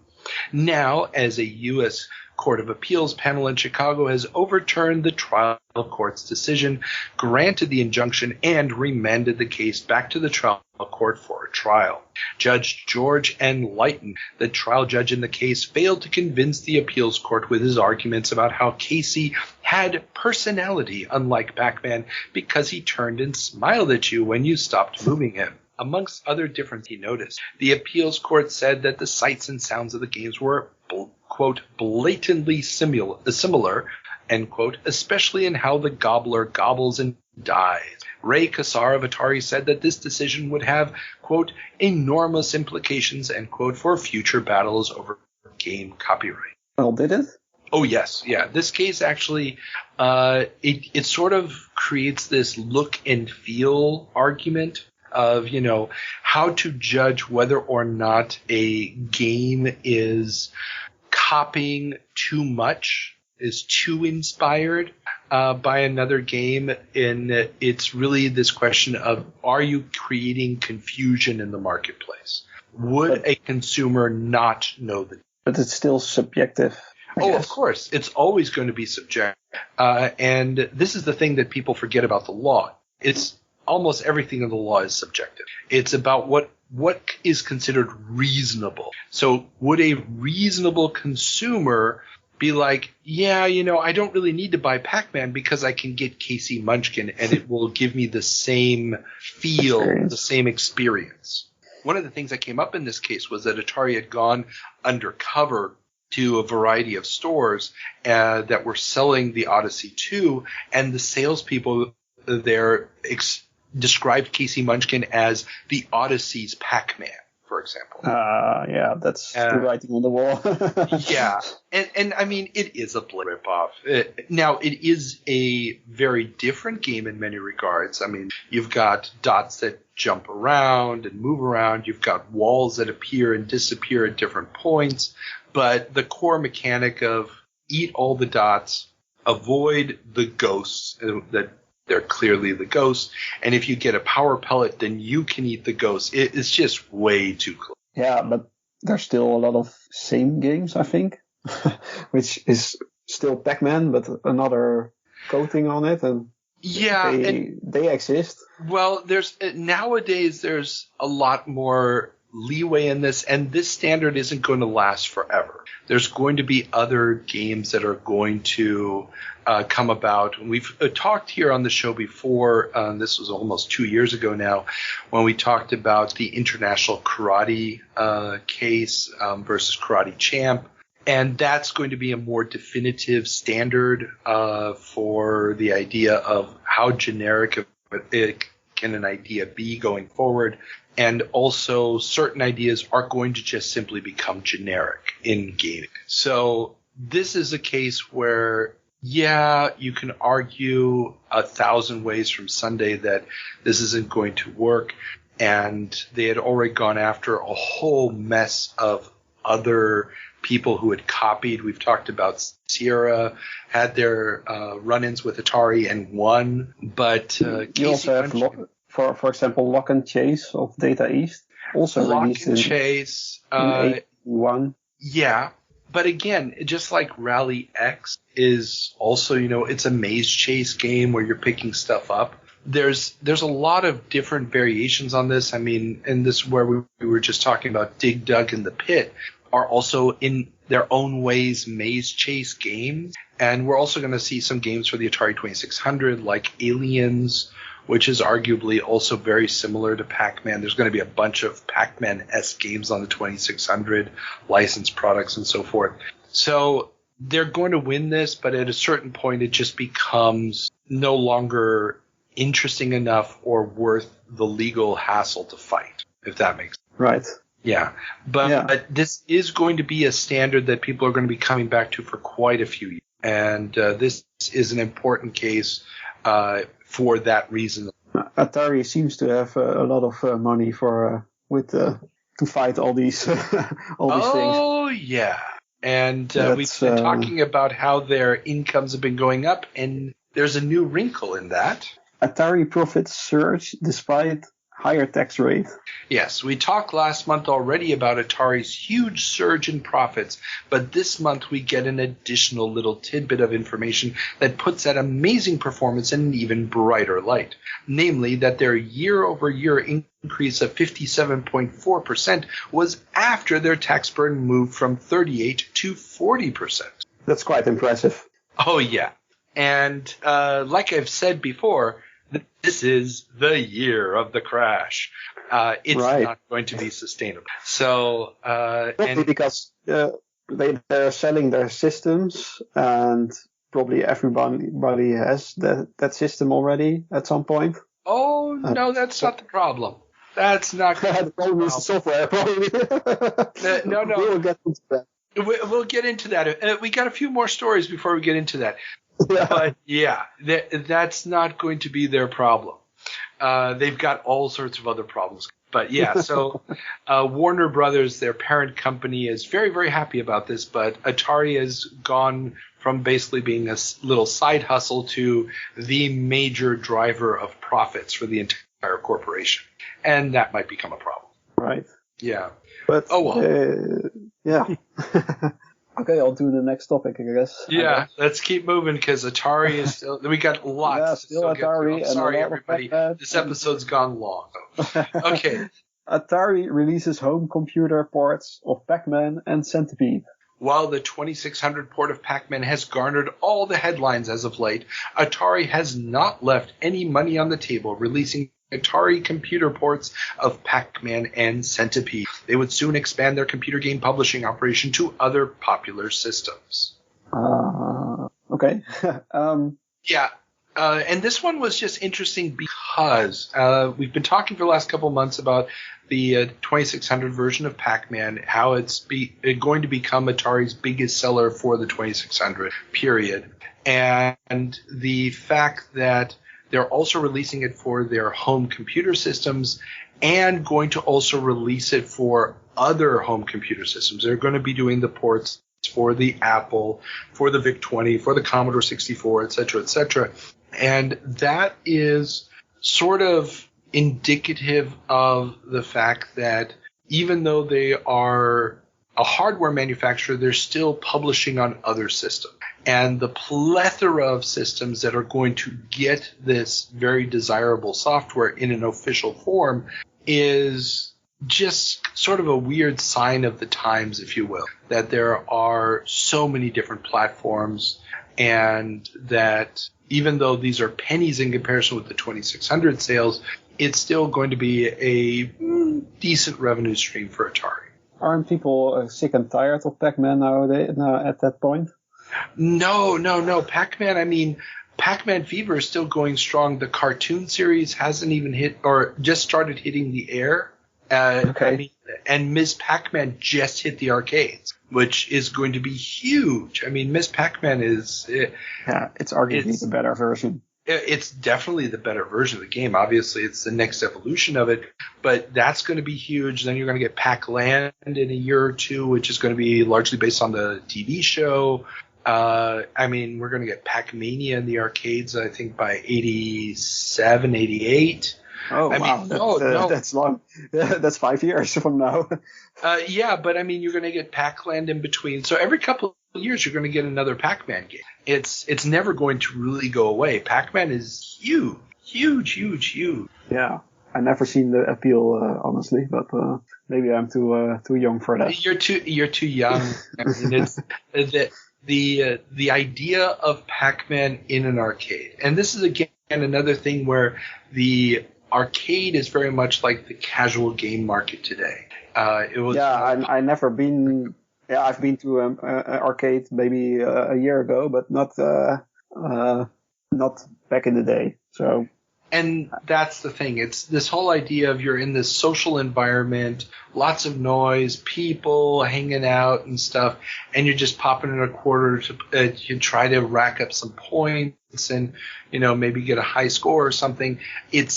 Now, as a U.S. Court of Appeals panel in Chicago has overturned the trial court's decision, granted the injunction, and remanded the case back to the trial court for a trial. Judge George N. Lighton, the trial judge in the case, failed to convince the appeals court with his arguments about how Casey had personality unlike Pac-Man because he turned and smiled at you when you stopped moving him. amongst other differences he noticed. The appeals court said that the sights and sounds of the games were, quote, blatantly similar, end quote, especially in how the gobbler gobbles and dies. Ray Kassar of Atari said that this decision would have, quote, enormous implications, end quote, for future battles over game copyright. Well, did it? Oh, yes. Yeah. This case actually, it sort of creates this look and feel argument of, how to judge whether or not a game is copying too much, is too inspired by another game. And it's really this question of, are you creating confusion in the marketplace? Would a consumer not know the? But it's still subjective. Oh, of course. It's always going to be subjective. And this is the thing that people forget about the law. It's almost everything in the law is subjective. It's about what is considered reasonable. So would a reasonable consumer be like, yeah, I don't really need to buy Pacman because I can get KCMunchkin and it will give me the same feel, the same experience. One of the things that came up in this case was that Atari had gone undercover to a variety of stores that were selling the Odyssey 2, and the salespeople there described KCMunchkin as the Odyssey's Pacman, for example. Yeah, that's the writing on the wall. Yeah, and I mean, it is a ripoff. Now, it is a very different game in many regards. I mean, you've got dots that jump around and move around. You've got walls that appear and disappear at different points. But the core mechanic of eat all the dots, avoid the ghosts, that they're clearly the ghosts, and if you get a power pellet, then you can eat the ghosts. It's just way too close. Yeah, but there's still a lot of same games, I think, which is still Pac-Man, but another coating on it, and yeah, they exist. Well, nowadays there's a lot more leeway in this, and this standard isn't going to last forever. There's going to be other games that are going to come about. We've talked here on the show before, this was almost 2 years ago now, when we talked about the International Karate case versus Karate Champ, and that's going to be a more definitive standard for the idea of how generic can an idea be going forward. And also, certain ideas are going to just simply become generic in gaming. So this is a case where, yeah, you can argue 1,000 ways from Sunday that this isn't going to work. And they had already gone after a whole mess of other people who had copied. We've talked about Sierra had their run-ins with Atari and won. But you also have For example, Lock and Chase of Data East, also released in 1981. Yeah, but again, just like Rally X is also, it's a maze chase game where you're picking stuff up. There's a lot of different variations on this. I mean, and this where we were just talking about Dig Dug in the Pit are also in their own ways maze chase games. And we're also going to see some games for the Atari 2600 like Aliens, which is arguably also very similar to Pac-Man. There's going to be a bunch of Pac-Man-esque games on the 2600, licensed products and so forth. So they're going to win this, but at a certain point it just becomes no longer interesting enough or worth the legal hassle to fight, if that makes sense. Right. Yeah. But this is going to be a standard that people are going to be coming back to for quite a few years. And this is an important case for that reason. Atari seems to have a lot of money to fight all these things. Oh yeah, and we've been talking about how their incomes have been going up, and there's a new wrinkle in that. Atari profits surge despite higher tax rate. Yes, we talked last month already about Atari's huge surge in profits, but this month we get an additional little tidbit of information that puts that amazing performance in an even brighter light. Namely, that their year-over-year increase of 57.4% was after their tax burden moved from 38 to 40%. That's quite impressive. Oh, yeah. And like I've said before, this is the year of the crash. it's not going to be sustainable. So, because they're selling their systems, and probably everybody has that system already at some point. Oh, no, that's not the problem. That's not the problem. Is the software probably. No. We'll get into that. We'll get into that. We got a few more stories before we get into that. Yeah. But yeah, that's not going to be their problem. They've got all sorts of other problems. But yeah, so Warner Brothers, their parent company, is very, very happy about this. But Atari has gone from basically being a little side hustle to the major driver of profits for the entire corporation. And that might become a problem. Right. Yeah. But, yeah. Okay, I'll do the next topic, I guess. Yeah, let's keep moving because Atari is still. We got lots. Yeah, still Atari. I'm sorry, everybody. This episode's gone long. Okay. Atari releases home computer ports of Pacman and Centipede. While the 2600 port of Pacman has garnered all the headlines as of late, Atari has not left any money on the table, releasing Atari computer ports of Pacman and Centipede. They would soon expand their computer game publishing operation to other popular systems. Okay. Yeah. And this one was just interesting because we've been talking for the last couple of months about the 2600 version of Pac-Man, how it's going to become Atari's biggest seller for the 2600 period. And the fact that they're also releasing it for their home computer systems and going to also release it for other home computer systems. They're going to be doing the ports for the Apple, for the VIC-20, for the Commodore 64, et cetera, et cetera. And that is sort of indicative of the fact that even though they are a hardware manufacturer, they're still publishing on other systems. And the plethora of systems that are going to get this very desirable software in an official form is just sort of a weird sign of the times, if you will, that there are so many different platforms and that even though these are pennies in comparison with the 2600 sales, it's still going to be a decent revenue stream for Atari. Aren't people sick and tired of Pac-Man nowadays at that point? No. Pac-Man Fever is still going strong. The cartoon series hasn't even hit or just started hitting the air. Okay. And Ms. Pac-Man just hit the arcades, which is going to be huge. I mean, Ms. Pac-Man is... it's arguably the better version. It's definitely the better version of the game. Obviously, it's the next evolution of it, but that's going to be huge. Then you're going to get Pac-Land in a year or two, which is going to be largely based on the TV show. We're going to get Pac-Mania in the arcades, I think, by 87, 88. Oh, wow. That's long. That's 5 years from now. But you're going to get Pac-Land in between. So every couple of years, you're going to get another Pac-Man game. It's never going to really go away. Pac-Man is huge. Yeah. I've never seen the appeal, honestly, but maybe I'm too young for that. You're too young. I mean, it's the idea of Pac-Man in an arcade. And this is, again, another thing where the arcade is very much like the casual game market today. I've never been. Yeah, I've been to an arcade maybe a year ago, but not back in the day. So. And that's the thing. It's this whole idea of you're in this social environment, lots of noise, people hanging out and stuff, and you're just popping in a quarter to try to rack up some points and, maybe get a high score or something. It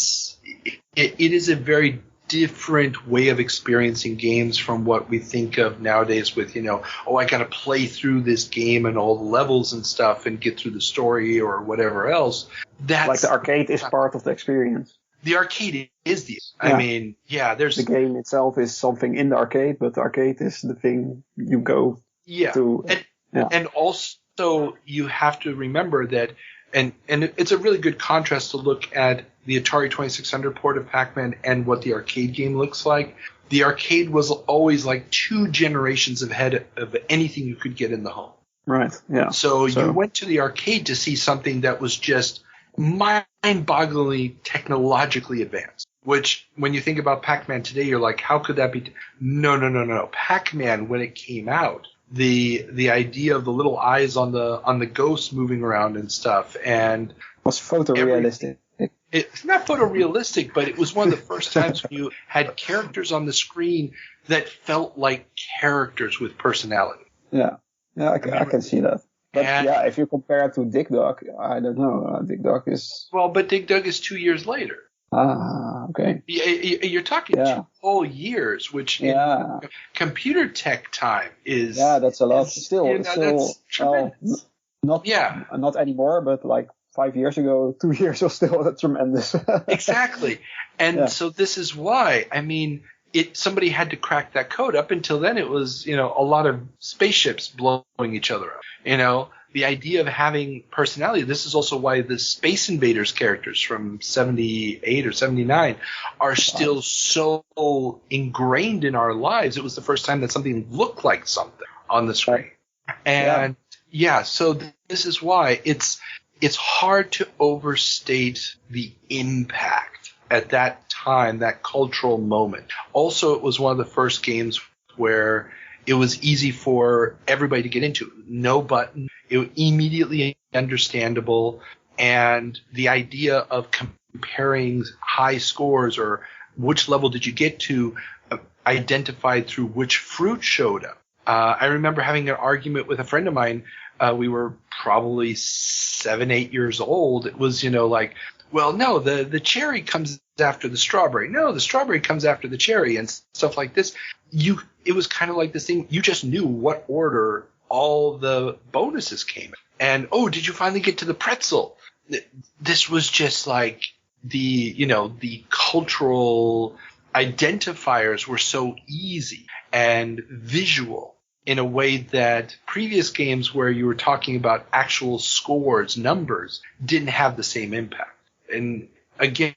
is a very different way of experiencing games from what we think of nowadays with, I got to play through this game and all the levels and stuff and get through the story or whatever else. That's like the arcade is part of the experience. The arcade is there's the game itself is something in the arcade, but the arcade is the thing you go to. And also you have to remember that, and it's a really good contrast to look at the Atari 2600 port of Pac-Man and what the arcade game looks like. The arcade was always like 2 generations ahead of anything you could get in the home. Right, yeah. So you went to the arcade to see something that was just mind-bogglingly technologically advanced. which when you think about Pac-Man today, you're like, how could that be? No. Pac-Man, when it came out, the idea of the little eyes on the ghost moving around and stuff, and was photorealistic. It's not photorealistic, but it was one of the first times when you had characters on the screen that felt like characters with personality. Yeah, I can see that. But yeah, if you compare it to Dig Dug, I don't know. Dig Dug is... Well, but Dig Dug is 2 years later. Ah, okay. You're talking 2 whole years, which in computer tech time is... Yeah, that's a lot. Still, that's tremendous. Not anymore, but like 5 years ago, 2 years was still tremendous. Exactly. And so this is why, I mean, somebody had to crack that code. Up until then, it was, a lot of spaceships blowing each other up. The idea of having personality. This is also why the Space Invaders characters from 78 or 79 are still so ingrained in our lives. It was the first time that something looked like something on the screen. And so this is why it's hard to overstate the impact at that time, that cultural moment. Also, it was one of the first games where it was easy for everybody to get into. No button. It was immediately understandable. And the idea of comparing high scores or which level did you get to identified through which fruit showed up. I remember having an argument with a friend of mine. We were probably 7, 8 years old. It was, like, well, no, the cherry comes after the strawberry. No, the strawberry comes after the cherry and stuff like this. It was kind of like this thing. You just knew what order all the bonuses came in. And, did you finally get to the pretzel? This was just like the cultural identifiers were so easy and visual in a way that previous games where you were talking about actual scores, numbers, didn't have the same impact. And again,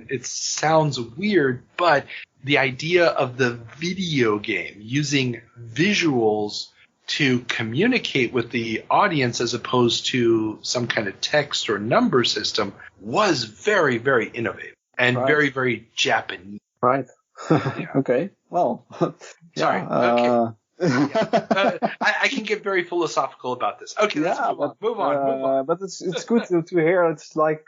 it sounds weird, but the idea of the video game using visuals to communicate with the audience as opposed to some kind of text or number system was very, very innovative and very, very Japanese. Right. Okay. Well. Sorry. Okay. I can get very philosophical about this. Okay, let's move on. But it's good to hear. It's like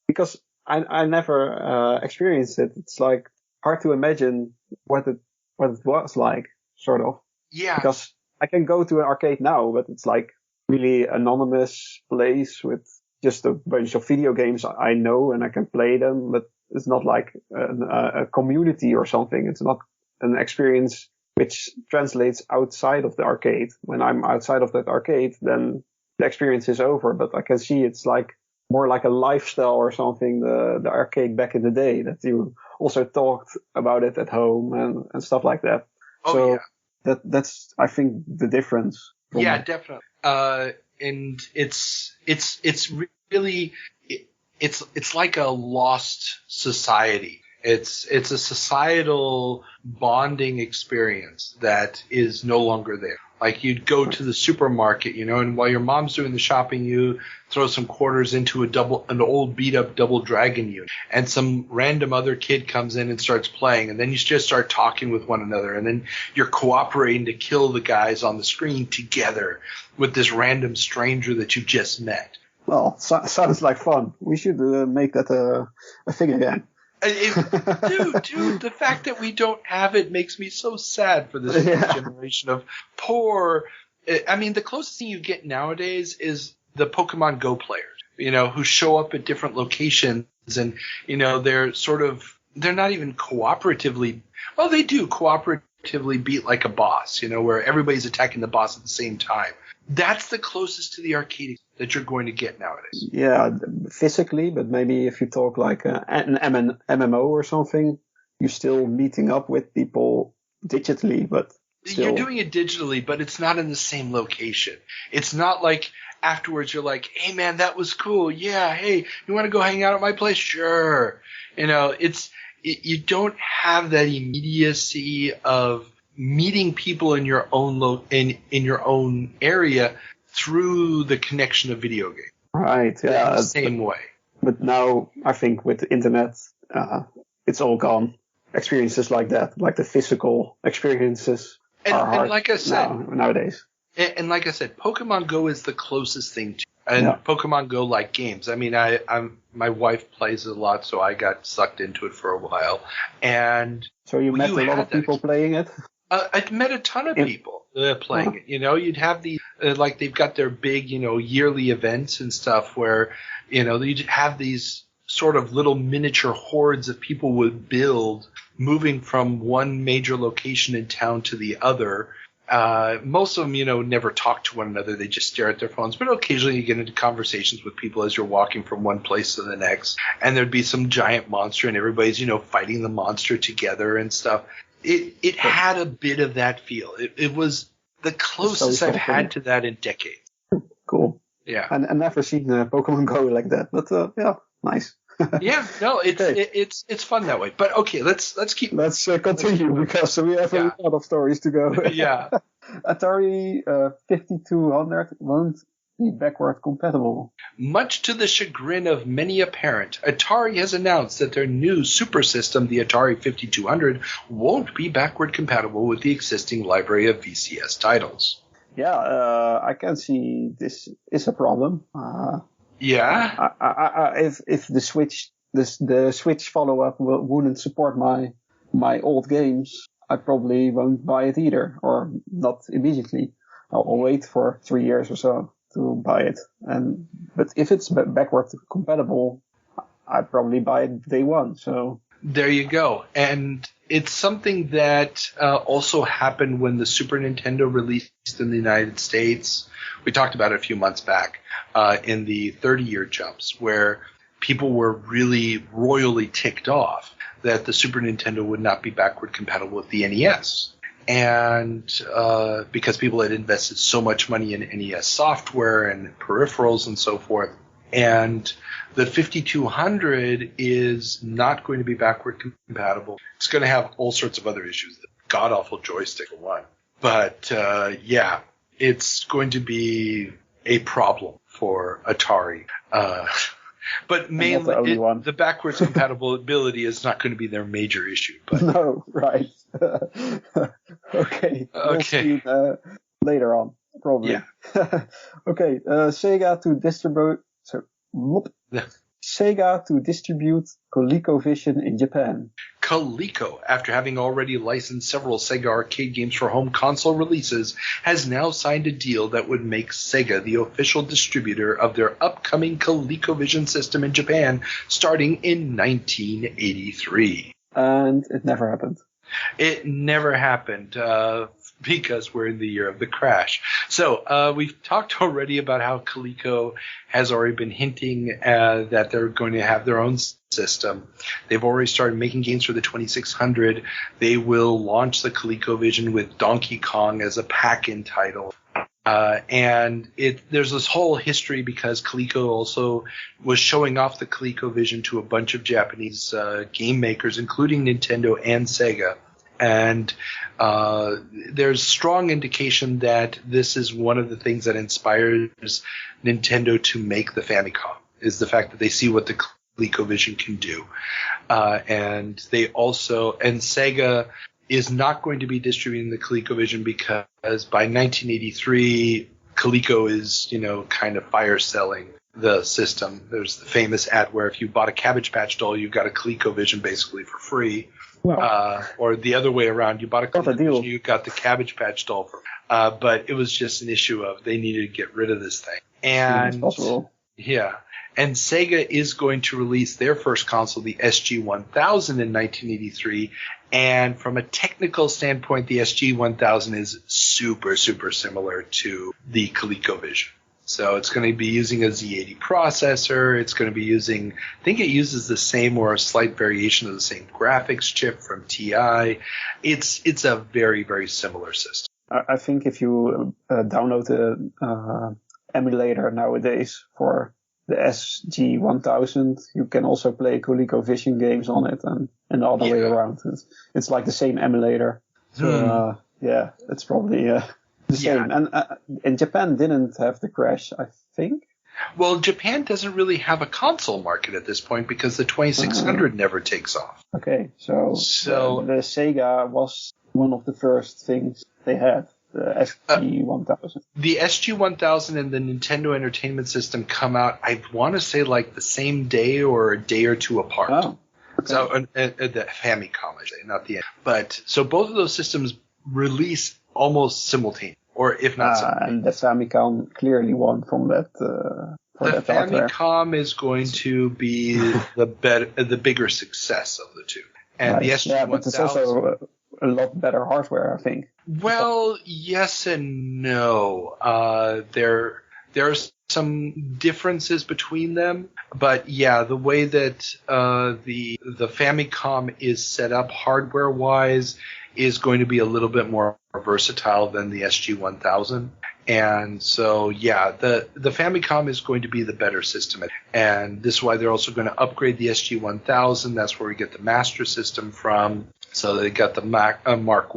because I never experienced it. It's like hard to imagine what it was like, sort of. Yeah. Because I can go to an arcade now, but it's like really anonymous place with just a bunch of video games I know and I can play them, but it's not like a community or something. It's not an experience which translates outside of the arcade. When I'm outside of that arcade, then the experience is over. But I can see it's like more like a lifestyle or something, the arcade back in the day, that you also talked about it at home and stuff like that. That's I think the difference. Yeah, definitely. And it's really it's like a lost society. It's a societal bonding experience that is no longer there. Like you'd go to the supermarket, and while your mom's doing the shopping, you throw some quarters into an old beat up Double Dragon unit, and some random other kid comes in and starts playing, and then you just start talking with one another, and then you're cooperating to kill the guys on the screen together with this random stranger that you just met. Well, sounds like fun. We should make that a thing again. Dude, the fact that we don't have it makes me so sad for this generation of poor. I mean, the closest thing you get nowadays is the Pokemon Go players, who show up at different locations and, they're not even cooperatively. Well, they do cooperatively beat like a boss, where everybody's attacking the boss at the same time. That's the closest to the arcade that you're going to get nowadays. Yeah, physically, but maybe if you talk like an MMO or something, you're still meeting up with people digitally, but still. You're doing it digitally, but it's not in the same location. It's not like afterwards you're like, hey man, that was cool. Yeah, hey, you want to go hang out at my place? Sure. You don't have that immediacy of meeting people in your own in your own area through the connection of video games. Right. Yeah. In the same way. But now I think with the internet, it's all gone. Experiences like that, like the physical experiences, are hard and like I said, nowadays. And like I said, Pokemon Go is the closest thing to, and Pokemon Go like games. I mean, my wife plays it a lot, so I got sucked into it for a while. And so you met a lot of people playing it? I met a ton of people playing it. You know, you'd have these, like they've got their big, yearly events and stuff where, you'd have these sort of little miniature hordes of people would build, moving from one major location in town to the other. Most of them, never talk to one another. They just stare at their phones. But occasionally you get into conversations with people as you're walking from one place to the next. And there'd be some giant monster and everybody's, fighting the monster together and stuff. It had a bit of that feel. It was the closest I've had to that in decades. Cool. Yeah. And I've never seen Pokemon Go like that. But yeah, nice. Yeah, no, it's fun that way. But okay, let's continue because we have a lot of stories to go. Yeah. Atari 5200 won't be backward compatible. Much to the chagrin of many a parent, Atari has announced that their new super system, the Atari 5200, won't be backward compatible with the existing library of VCS titles. Yeah, I can see this is a problem. Yeah. If the Switch follow-up wouldn't support my old games, I probably won't buy it either, or not immediately. I'll wait for 3 years or so to buy it. But if it's backward compatible, I'd probably buy it day one. So there you go. And it's something that also happened when the Super Nintendo released in the United States. We talked about it a few months back in the 30-year jumps, where people were really royally ticked off that the Super Nintendo would not be backward compatible with the NES. And because people had invested so much money in NES software and peripherals and so forth. And the 5200 is not going to be backward compatible. It's going to have all sorts of other issues. The god-awful joystick for one. But yeah, it's going to be a problem for Atari. But mainly, the backwards compatibility is not going to be their major issue. But. No, right. Okay. We'll see later on, probably. Yeah. Okay. Sega to distribute Colecovision in Japan. Coleco, after having already licensed several Sega arcade games for home console releases, has now signed a deal that would make Sega the official distributor of their upcoming Colecovision system in Japan starting in 1983. And it never happened. It never happened because we're in the year of the crash. So we've talked already about how Coleco has already been hinting that they're going to have their own system. They've already started making games for the 2600. They will launch the ColecoVision with Donkey Kong as a pack-in title. And there's this whole history because Coleco also was showing off the ColecoVision to a bunch of Japanese game makers, including Nintendo and Sega. And there's strong indication that this is one of the things that inspires Nintendo to make the Famicom, is the fact that they see what the ColecoVision can do. And Sega is not going to be distributing the ColecoVision because by 1983, Coleco is, kind of fire selling the system. There's the famous ad where if you bought a Cabbage Patch doll, you got a ColecoVision basically for free. Wow. Or the other way around, you bought a ColecoVision, you got the Cabbage Patch doll for free. But it was just an issue of they needed to get rid of this thing. And yeah. And Sega is going to release their first console, the SG-1000, in 1983. And from a technical standpoint, the SG-1000 is super, super similar to the ColecoVision. So it's going to be using a Z80 processor. It's going to be using, I think it uses the same or a slight variation of the same graphics chip from TI. It's a very, very similar system. I think if you download the emulator nowadays for the SG-1000, you can also play ColecoVision games on it and the other way around. It's like the same emulator. So, yeah, it's probably the same. And Japan didn't have the crash, I think. Well, Japan doesn't really have a console market at this point because the 2600 never takes off. Okay, so the Sega was one of the first things they had, the SG-1000. The SG-1000 and the Nintendo Entertainment System come out, I want to say, like the same day or a day or two apart. Oh. Okay. So the Famicom, I say, not the end. But so both of those systems release almost simultaneously, or if not simultaneously. And the Famicom clearly won from that. The Famicom is going to be the bigger success of the two, and the SG-1000. Yeah, but it's also a lot better hardware, I think. Well, yes and no. There's some differences between them, but yeah, the way that the Famicom is set up hardware-wise is going to be a little bit more versatile than the SG-1000. And so, yeah, the Famicom is going to be the better system. And this is why they're also going to upgrade the SG-1000. That's where we get the Master System from. So they got the Mark I, Mark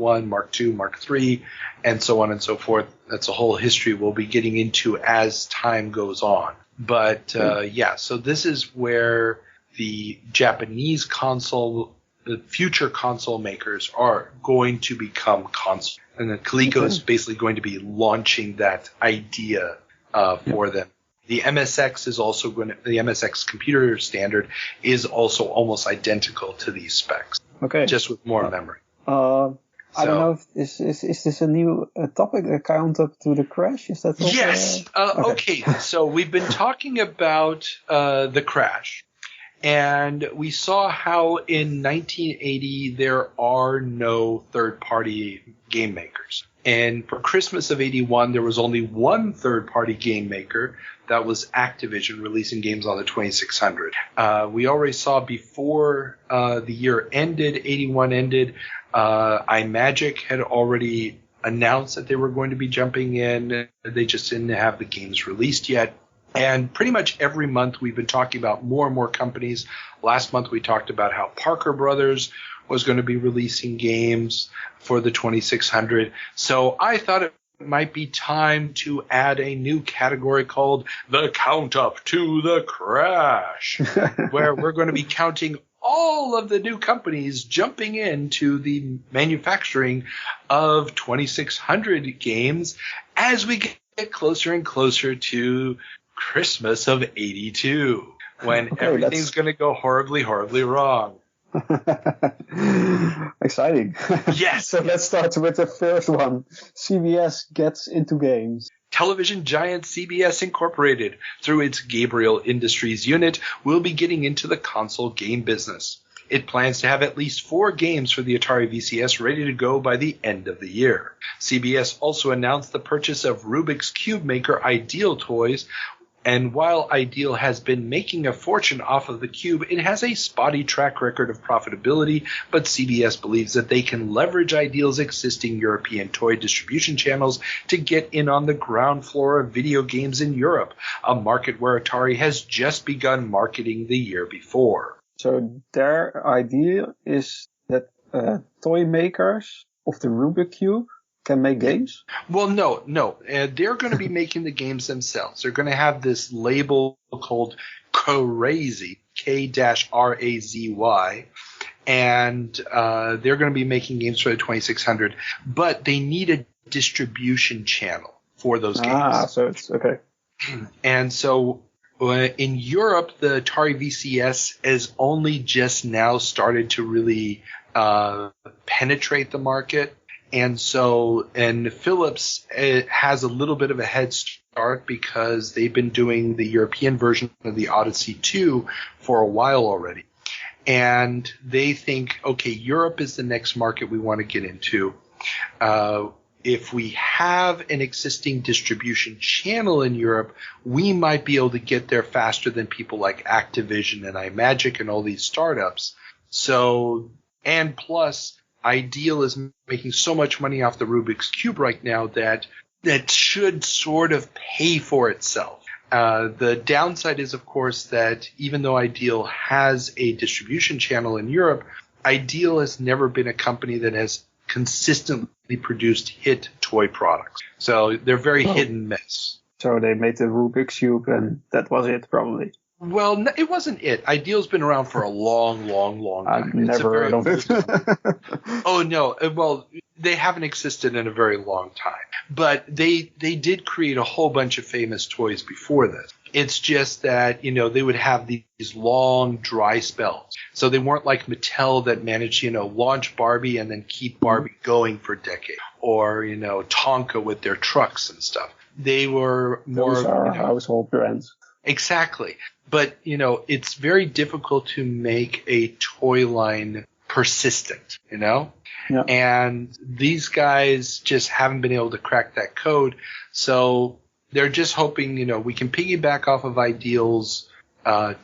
II, Mark III, and so on and so forth. That's a whole history we'll be getting into as time goes on. But, yeah, so this is where the Japanese console, the future console makers are going to become console. And then Coleco is basically going to be launching that idea for them. The MSX is also the MSX computer standard is also almost identical to these specs. Okay. Just with more memory. I don't know if is this a new topic, a count up to the crash? Is that also, yes. Okay. So we've been talking about the crash. And we saw how in 1980 there are no third-party game makers. And for Christmas of 81, there was only one third-party game maker. That was Activision, releasing games on the 2600. We already saw before the year ended, 81 ended, iMagic had already announced that they were going to be jumping in. They just didn't have the games released yet. And pretty much every month we've been talking about more and more companies. Last month we talked about how Parker Brothers was going to be releasing games for the 2600. So I thought it might be time to add a new category called the Count Up to the Crash, where we're going to be counting all of the new companies jumping into the manufacturing of 2600 games as we get closer and closer to Christmas of 82, when everything's going to go horribly, horribly wrong. Exciting. Yes. So let's start with the first one. CBS gets into games. Television giant CBS Incorporated, through its Gabriel Industries unit, will be getting into the console game business. It plans to have at least 4 games for the Atari VCS ready to go by the end of the year. CBS also announced the purchase of Rubik's Cube maker Ideal Toys, and while Ideal has been making a fortune off of the Cube, it has a spotty track record of profitability, but CBS believes that they can leverage Ideal's existing European toy distribution channels to get in on the ground floor of video games in Europe, a market where Atari has just begun marketing the year before. So their idea is that toy makers of the Rubik Cube can make games? Well, no. They're going to be making the games themselves. They're going to have this label called Crazy, K-R-A-Z-Y, and they're going to be making games for the 2600, but they need a distribution channel for those games. So it's okay. And so in Europe, the Atari VCS has only just now started to really penetrate the market. And Philips has a little bit of a head start because they've been doing the European version of the Odyssey 2 for a while already. And they think, okay, Europe is the next market we want to get into. If we have an existing distribution channel in Europe, we might be able to get there faster than people like Activision and iMagic and all these startups. So, and plus, Ideal is making so much money off the Rubik's Cube right now that should sort of pay for itself. The downside is, of course, that even though Ideal has a distribution channel in Europe, Ideal has never been a company that has consistently produced hit toy products. So they're very hit and miss. So they made the Rubik's Cube, and that was it, probably. Well, it wasn't it. Ideal's been around for a long, long, long time. I've never heard of it. Oh, no. Well, they haven't existed in a very long time. But they did create a whole bunch of famous toys before this. It's just that, they would have these long, dry spells. So they weren't like Mattel that managed, launch Barbie and then keep Barbie going for decades. Or, Tonka with their trucks and stuff. They were more... Those are household brands. Exactly. But, it's very difficult to make a toy line persistent, Yeah. And these guys just haven't been able to crack that code. So they're just hoping, we can piggyback off of Ideal's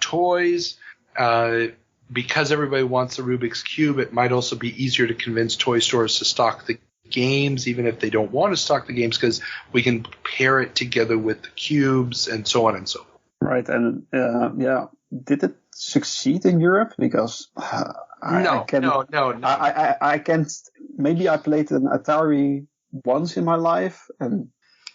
toys. Because everybody wants the Rubik's Cube, it might also be easier to convince toy stores to stock the games, even if they don't want to stock the games, because we can pair it together with the cubes and so on and so forth. Right, and did it succeed in Europe? Because No. I can't. Maybe I played an Atari once in my life, and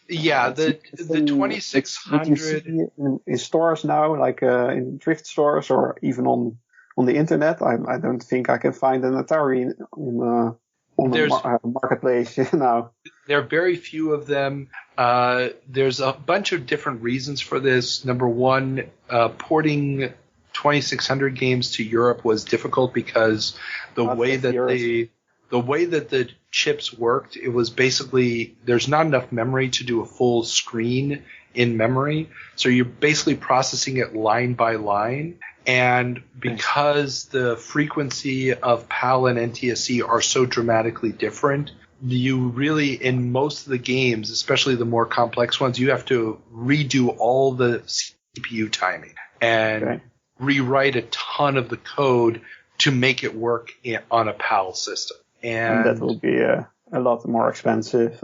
the 2600 in stores now, like in thrift stores or even on the internet. I don't think I can find an Atari on the marketplace now. There are very few of them. There's a bunch of different reasons for this. Number one, porting 2600 games to Europe was difficult because the way that the chips worked, it was basically there's not enough memory to do a full screen in memory. So you're basically processing it line by line. And because the frequency of PAL and NTSC are so dramatically different, you really, in most of the games, especially the more complex ones, you have to redo all the CPU timing and rewrite a ton of the code to make it work on a PAL system. And that will be a lot more expensive.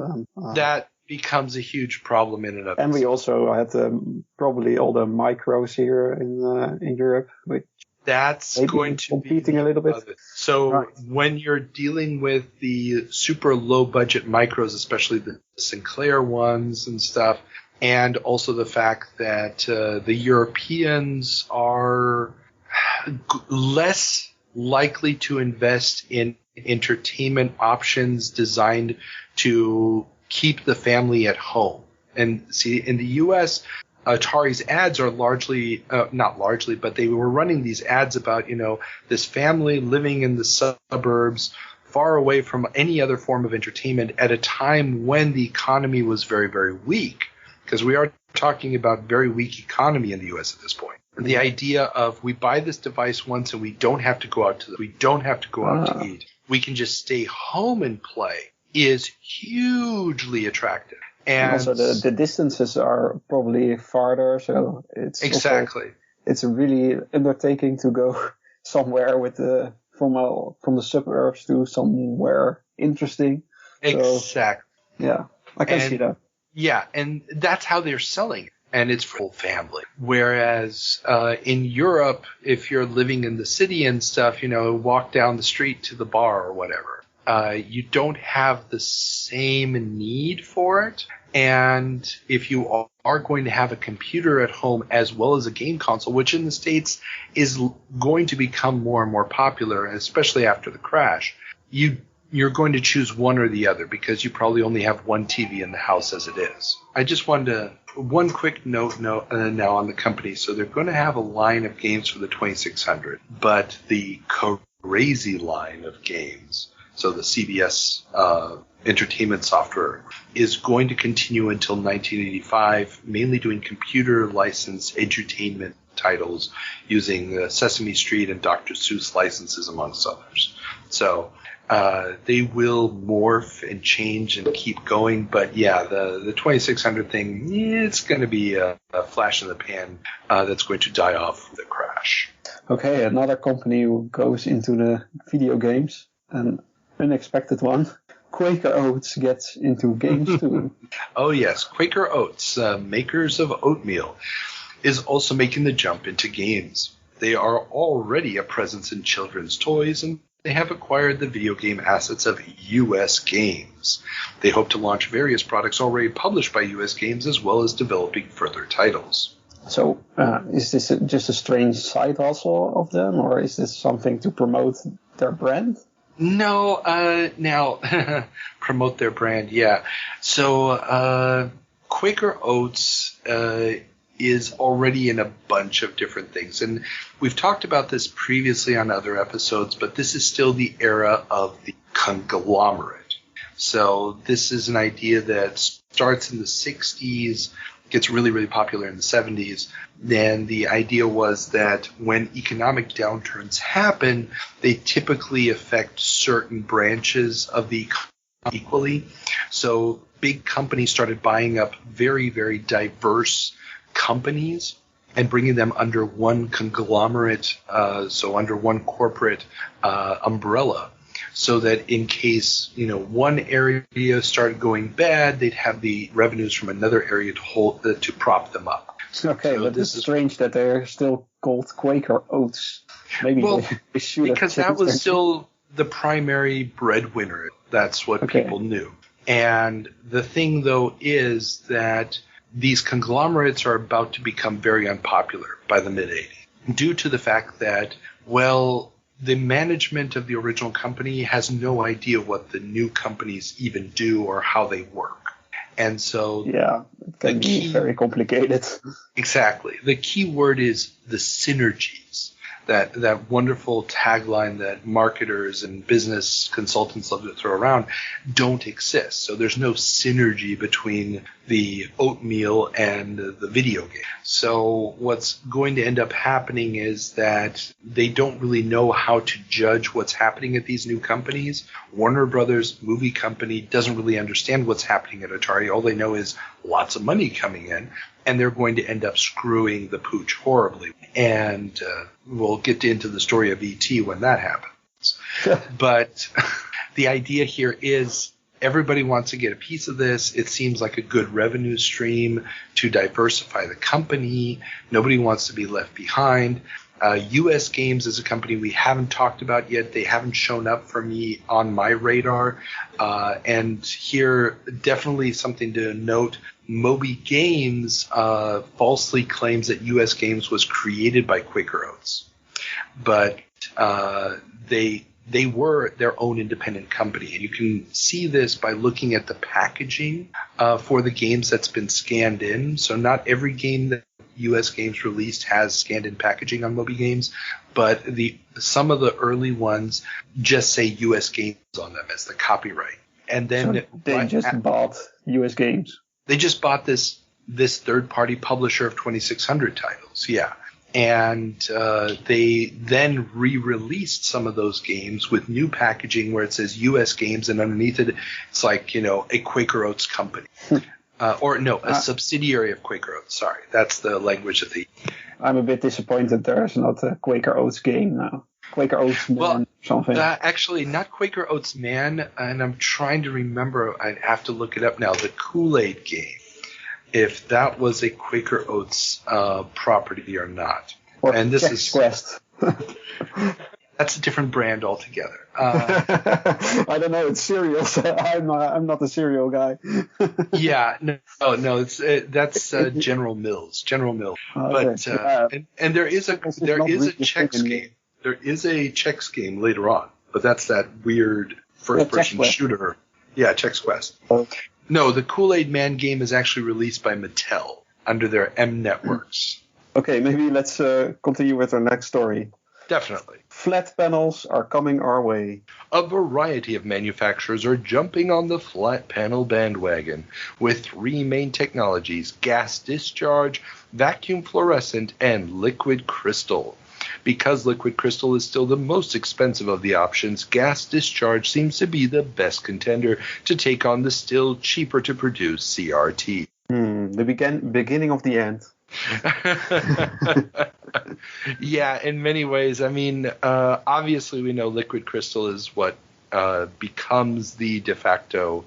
That becomes a huge problem in and of itself. And we also had probably all the micros here in Europe, which that's going to competing a little bit. So when you're dealing with the super low budget micros, especially the Sinclair ones and stuff, and also the fact that the Europeans are less likely to invest in entertainment options designed to keep the family at home. And see, in the U.S., Atari's ads are largely, not largely, but they were running these ads about, this family living in the suburbs far away from any other form of entertainment at a time when the economy was very, very weak. Because we are talking about very weak economy in the U.S. at this point. The idea of we buy this device once and we don't have to go out to eat. We can just stay home and play is hugely attractive. And also the distances are probably farther, so it's it's a really undertaking to go somewhere with from the suburbs to somewhere interesting. Exactly. So, I can see that. Yeah, and that's how they're selling it. And it's for full family. Whereas in Europe, if you're living in the city and stuff, walk down the street to the bar or whatever, you don't have the same need for it. And if you are going to have a computer at home as well as a game console, which in the States is going to become more and more popular, especially after the crash, you're going to choose one or the other because you probably only have one TV in the house as it is. I just wanted to one quick note now on the company. So they're going to have a line of games for the 2600, but the crazy line of games, so the CBS entertainment software, is going to continue until 1985, mainly doing computer licensed edutainment titles using Sesame Street and Dr. Seuss licenses, amongst others. So they will morph and change and keep going, but the 2600 thing, it's going to be a flash in the pan that's going to die off with a crash. Okay, another company who goes into the video games, an unexpected one. Quaker Oats gets into games too. Oh yes, Quaker Oats, makers of oatmeal, is also making the jump into games. They are already a presence in children's toys and they have acquired the video game assets of US Games. They hope to launch various products already published by US Games as well as developing further titles. So, is this just a strange side hustle of them, or is this something to promote their brand? No, now, promote their brand, yeah. So, Quaker Oats is already in a bunch of different things. And we've talked about this previously on other episodes, but this is still the era of the conglomerate. So this is an idea that starts in the 60s, gets really, really popular in the 70s. Then the idea was that when economic downturns happen, they typically affect certain branches of the economy equally. So big companies started buying up very, very diverse companies and bringing them under one conglomerate, so under one corporate umbrella, so that in case one area started going bad, they'd have the revenues from another area to prop them up. Okay, so but it's strange that they're still called Quaker Oats. Maybe they should have, because that was still the primary breadwinner. That's what people knew. And the thing, though, is that these conglomerates are about to become very unpopular by the mid-'80s due to the fact that, the management of the original company has no idea what the new companies even do or how they work. And so it can be very complicated. Exactly. The key word is the synergies. That wonderful tagline that marketers and business consultants love to throw around don't exist. So there's no synergy between the oatmeal and the video game. So what's going to end up happening is that they don't really know how to judge what's happening at these new companies. Warner Brothers movie company doesn't really understand what's happening at Atari. All they know is lots of money coming in, and they're going to end up screwing the pooch horribly. And we'll get into the story of E.T. when that happens. But the idea here is everybody wants to get a piece of this. It seems like a good revenue stream to diversify the company. Nobody wants to be left behind. US Games is a company we haven't talked about yet. They haven't shown up for me on my radar. And here, definitely something to note. Moby Games falsely claims that US Games was created by Quaker Oats. But they were their own independent company. And you can see this by looking at the packaging for the games that's been scanned in. So not every game that US Games released has scanned in packaging on Moby Games, but some of the early ones just say US Games on them as the copyright. And then so they just bought US Games. They just bought this third-party publisher of 2600 titles, yeah. And they then re-released some of those games with new packaging where it says US Games, and underneath it, it's like, a Quaker Oats company. A subsidiary of Quaker Oats. Sorry, that's the language of the... I'm a bit disappointed there is not a Quaker Oats game now. Quaker Oats Man something. Actually, not Quaker Oats Man, and I'm trying to remember, I'd have to look it up now, the Kool-Aid game, if that was a Quaker Oats property or not. Or and this Chex Quest. That's a different brand altogether. I don't know. It's cereals. I'm not a cereal guy. Yeah, no. That's General Mills. General Mills. But and there is a Chex game. There is a Chex game later on, but that's that weird first-person shooter. Yeah, Chex Quest. Okay. No, the Kool-Aid Man game is actually released by Mattel under their M Networks. Okay, maybe let's continue with our next story. Definitely. Flat panels are coming our way. A variety of manufacturers are jumping on the flat panel bandwagon with three main technologies: gas discharge, vacuum fluorescent, and liquid crystal. Because liquid crystal is still the most expensive of the options, gas discharge seems to be the best contender to take on the still cheaper to produce CRT. The beginning of the end. Yeah, in many ways. I mean, obviously we know liquid crystal is what becomes the de facto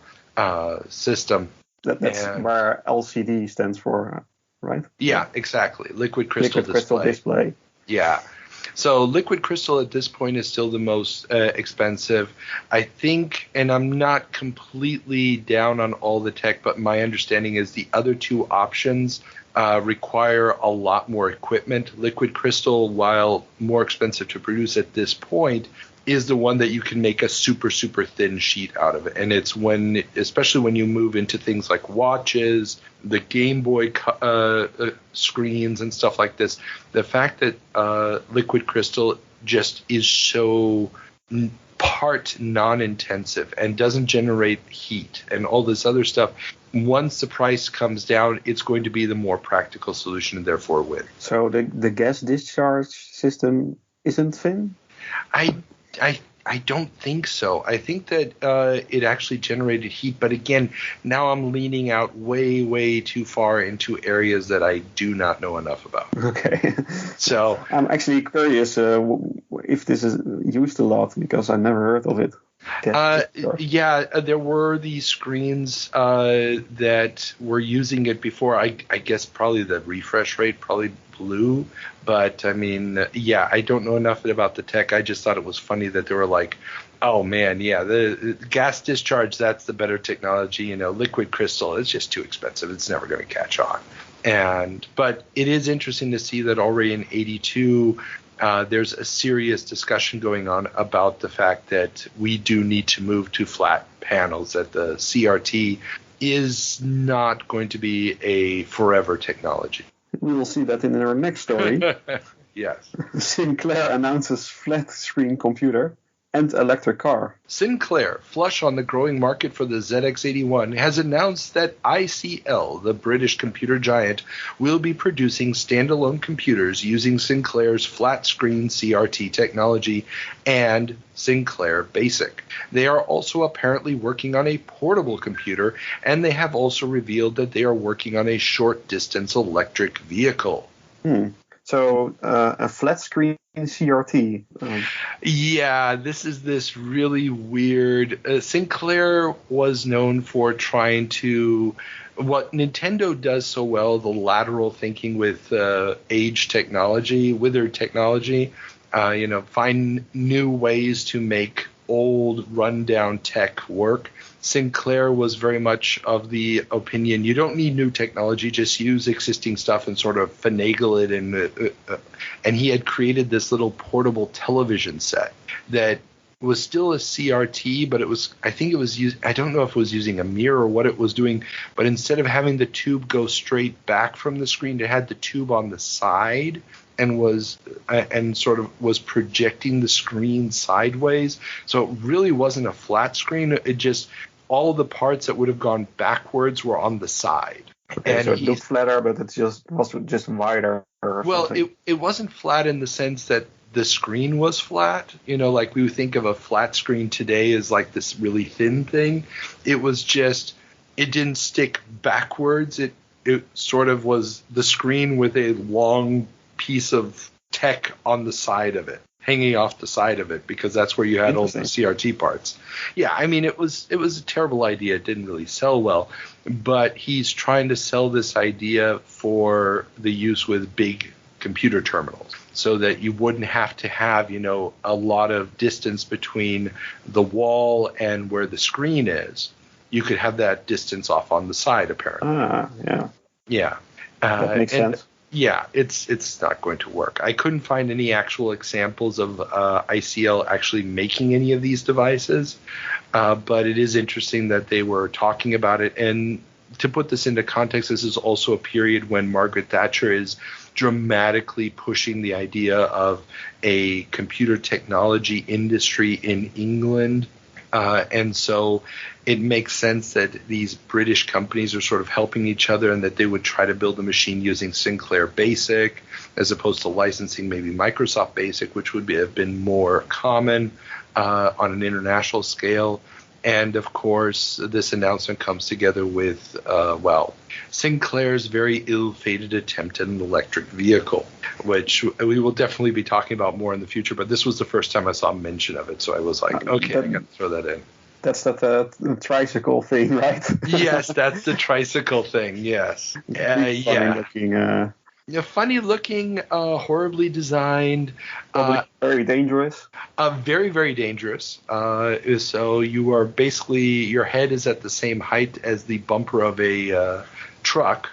system. That's where LCD stands for, right? Yeah, exactly. Liquid crystal display. Yeah. So liquid crystal at this point is still the most expensive. I think, and I'm not completely down on all the tech, but my understanding is the other two options require a lot more equipment. Liquid crystal, while more expensive to produce at this point, is the one that you can make a super, super thin sheet out of it. And it's especially when you move into things like watches, the Game Boy screens and stuff like this, the fact that liquid crystal just is so part non-intensive and doesn't generate heat and all this other stuff, once the price comes down, it's going to be the more practical solution and therefore win. So the gas discharge system isn't thin? I don't think so. I think that it actually generated heat, but again, now I'm leaning out way, way too far into areas that I do not know enough about. Okay. So I'm actually curious if this is used a lot, because I never heard of it. Yeah, there were these screens that were using it before. I guess probably the refresh rate probably blew. But, I mean, yeah, I don't know enough about the tech. I just thought it was funny that they were like, oh, man, yeah, the gas discharge, that's the better technology. Liquid crystal, it's just too expensive. It's never going to catch on. But it is interesting to see that already in 82, there's a serious discussion going on about the fact that we do need to move to flat panels, that the CRT is not going to be a forever technology. We will see that in our next story. Yes. Sinclair announces flat screen computer and electric car. Sinclair, flush on the growing market for the ZX81, has announced that ICL, the British computer giant, will be producing standalone computers using Sinclair's flat-screen CRT technology and Sinclair Basic. They are also apparently working on a portable computer, and they have also revealed that they are working on a short-distance electric vehicle. So a flat-screen CRT. Yeah, this is this really weird. Sinclair was known for trying to, what Nintendo does so well, the lateral thinking with age technology, withered technology. Find new ways to make old rundown tech work. Sinclair was very much of the opinion you don't need new technology, just use existing stuff and sort of finagle it. And he had created this little portable television set that was still a CRT, but I don't know if it was using a mirror or what it was doing, but instead of having the tube go straight back from the screen, it had the tube on the side and was projecting the screen sideways. So it really wasn't a flat screen. It just, all the parts that would have gone backwards were on the side. Okay, and so it looked flatter, but it was just wider. Well, it wasn't flat in the sense that the screen was flat. Like we would think of a flat screen today as like this really thin thing. It was just, it didn't stick backwards. It sort of was the screen with a long piece of tech on the side of it, hanging off the side of it, because that's where you had all the CRT parts. Yeah, I mean, it was a terrible idea. It didn't really sell well, but he's trying to sell this idea for the use with big computer terminals, so that you wouldn't have to have, a lot of distance between the wall and where the screen is. You could have that distance off on the side, apparently. Yeah. Yeah. That makes sense. Yeah, it's not going to work. I couldn't find any actual examples of ICL actually making any of these devices, but it is interesting that they were talking about it. And to put this into context, this is also a period when Margaret Thatcher is dramatically pushing the idea of a computer technology industry in England. And so it makes sense that these British companies are sort of helping each other, and that they would try to build a machine using Sinclair Basic as opposed to licensing maybe Microsoft Basic, which would have been more common on an international scale. And, of course, this announcement comes together with, Sinclair's very ill-fated attempt at an electric vehicle, which we will definitely be talking about more in the future. But this was the first time I saw mention of it, so I was like, okay, I got to throw that in. That's the tricycle thing, right? Yes, that's the tricycle thing, yes. Looking funny looking, horribly designed. Very dangerous. Very, very dangerous. So you are basically, your head is at the same height as the bumper of a truck.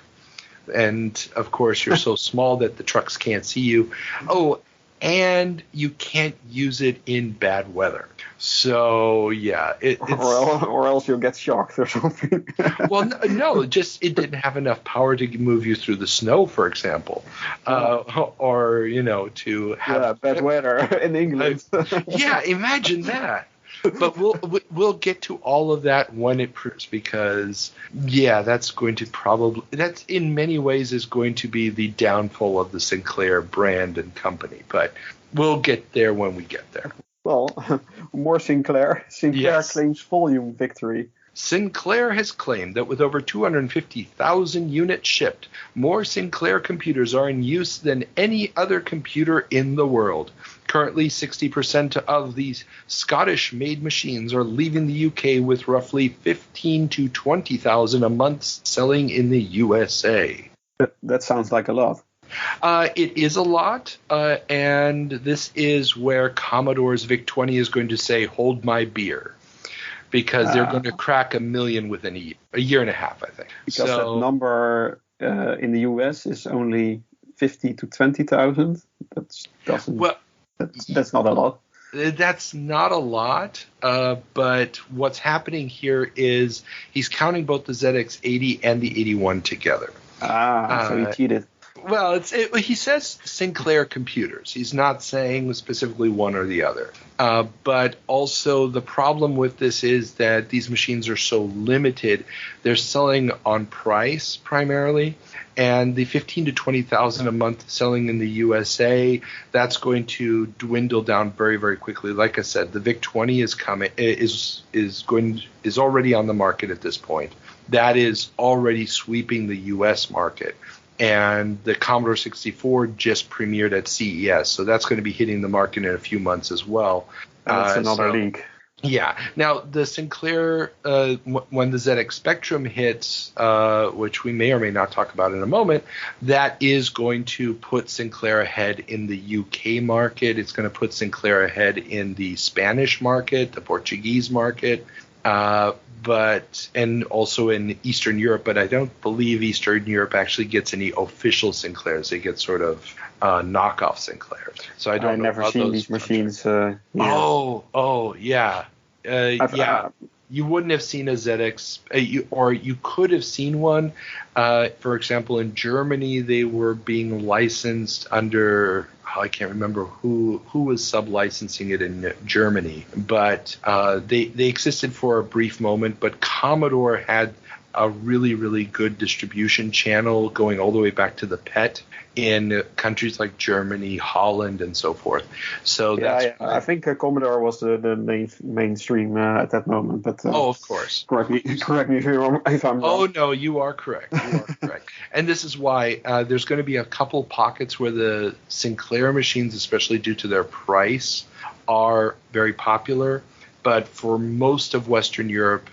And, of course, you're so small that the trucks can't see you. Oh, and you can't use it in bad weather. So, yeah. Or else you'll get shocked or something. Well, no, just it didn't have enough power to move you through the snow, for example. Or, to have... Yeah, bad weather in England. Yeah, imagine that. But we'll get to all of that when it proves, because that's going to that's in many ways is going to be the downfall of the Sinclair brand and company. But we'll get there when we get there. Well, more Sinclair. Sinclair claims volume victory. Sinclair has claimed that with over 250,000 units shipped, more Sinclair computers are in use than any other computer in the world. Currently, 60% of these Scottish-made machines are leaving the UK, with roughly 15 to 20,000 a month selling in the USA. That sounds like a lot. It is a lot, and this is where Commodore's VIC-20 is going to say, hold my beer. Because they're going to crack 1 million within a year and a half, I think. Because that number in the US is only 50 to 20,000. That's not a lot. That's not a lot, but what's happening here is he's counting both the ZX80 and the 81 together. So he cheated. Well, he says Sinclair computers. He's not saying specifically one or the other. But also the problem with this is that these machines are so limited. They're selling on price primarily. And the 15 to 20,000 a month selling in the USA, that's going to dwindle down very, very quickly. Like I said, the VIC-20 is already on the market at this point. That is already sweeping the US market. And the Commodore 64 just premiered at CES, so that's going to be hitting the market in a few months as well. That's another league. Yeah. Now, the Sinclair, when the ZX Spectrum hits, which we may or may not talk about in a moment, that is going to put Sinclair ahead in the UK market. It's going to put Sinclair ahead in the Spanish market, the Portuguese market. And also in Eastern Europe, but I don't believe Eastern Europe actually gets any official Sinclairs. They get sort of knockoff Sinclairs. So I don't know. I've never seen these machines. Yeah. You wouldn't have seen a ZX, or you could have seen one. For example, in Germany, they were being licensed under. I can't remember who was sub-licensing it in Germany, but they existed for a brief moment. But Commodore had a really, really good distribution channel going all the way back to the PET in countries like Germany, Holland, and so forth. So I think Commodore was the mainstream at that moment. But of course, correct me if I'm wrong. Oh no, you are correct. And this is why there's going to be a couple pockets where the Sinclair machines, especially due to their price, are very popular. But for most of Western Europe,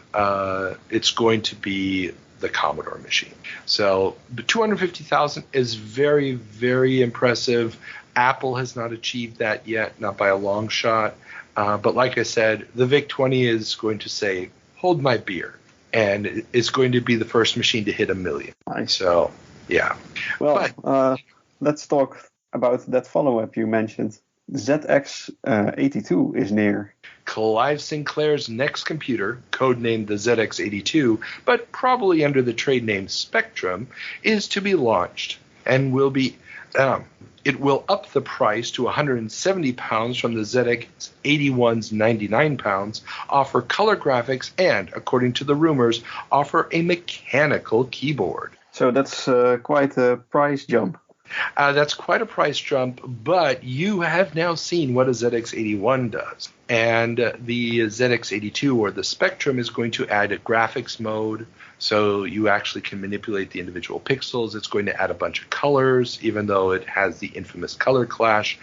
it's going to be the Commodore machine. So the 250,000 is very, very impressive. Apple has not achieved that yet, not by a long shot. But like I said, the VIC-20 is going to say, hold my beer. And it's going to be the first machine to hit 1 million. Nice. So, yeah. Well, let's talk about that follow-up you mentioned. ZX82 is near. Clive Sinclair's next computer, codenamed the ZX82, but probably under the trade name Spectrum, is to be launched and will be. It will up the price to £170 from the ZX81's £99, offer color graphics, and, according to the rumors, offer a mechanical keyboard. So that's quite a price jump. That's quite a price jump, but you have now seen what a ZX81 does. And the ZX82 or the Spectrum is going to add a graphics mode, so you actually can manipulate the individual pixels. It's going to add a bunch of colors, even though it has the infamous color clash.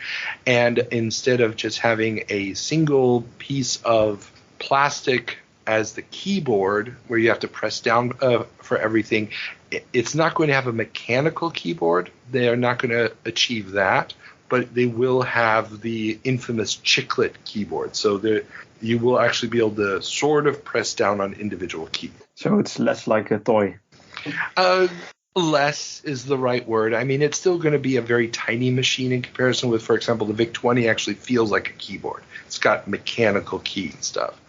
And instead of just having a single piece of plastic as the keyboard, where you have to press down for everything. It's not going to have a mechanical keyboard. They are not going to achieve that, but they will have the infamous chiclet keyboard. So you will actually be able to sort of press down on individual keys. So it's less like a toy. Less is the right word. I mean, it's still going to be a very tiny machine in comparison with, for example, the VIC-20 actually feels like a keyboard. It's got mechanical key stuff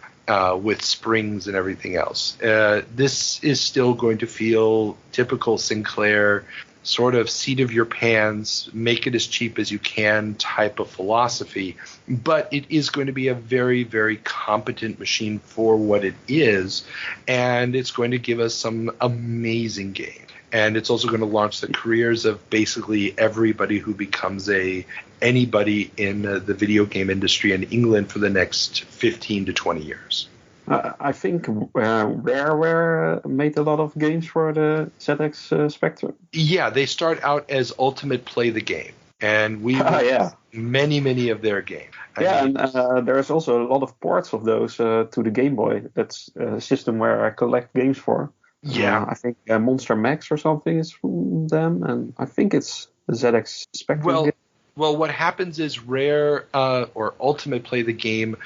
with springs and everything else. This is still going to feel typical Sinclair, sort of seat of your pants, make it as cheap as you can type of philosophy. But it is going to be a very, very competent machine for what it is, and it's going to give us some amazing games. And it's also going to launch the careers of basically everybody who becomes anybody in the video game industry in England for the next 15 to 20 years. I think Rareware made a lot of games for the ZX Spectrum. Yeah, they start out as Ultimate Play the Game. And we many of their games. And there's also a lot of ports of those to the Game Boy. That's a system where I collect games for. Yeah. I think Monster Max or something is from them, and I think it's the ZX Spectrum game. Well, what happens is Rare or Ultimate Play the Game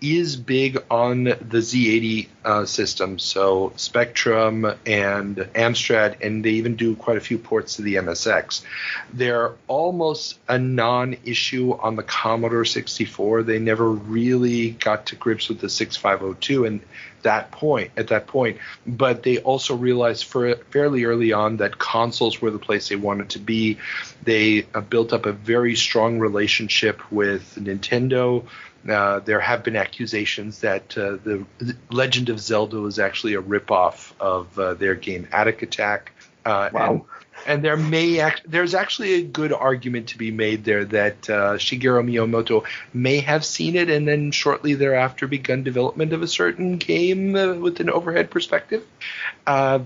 is big on the Z80 system, so Spectrum and Amstrad, and they even do quite a few ports to the MSX. They're almost a non-issue on the Commodore 64. They never really got to grips with the 6502 at that point, but they also realized fairly early on that consoles were the place they wanted to be. They built up a very strong relationship with Nintendo. There have been accusations that the Legend of Zelda was actually a ripoff of their game Attic Attack. Wow. And there's actually a good argument to be made there that Shigeru Miyamoto may have seen it and then shortly thereafter begun development of a certain game with an overhead perspective. Rare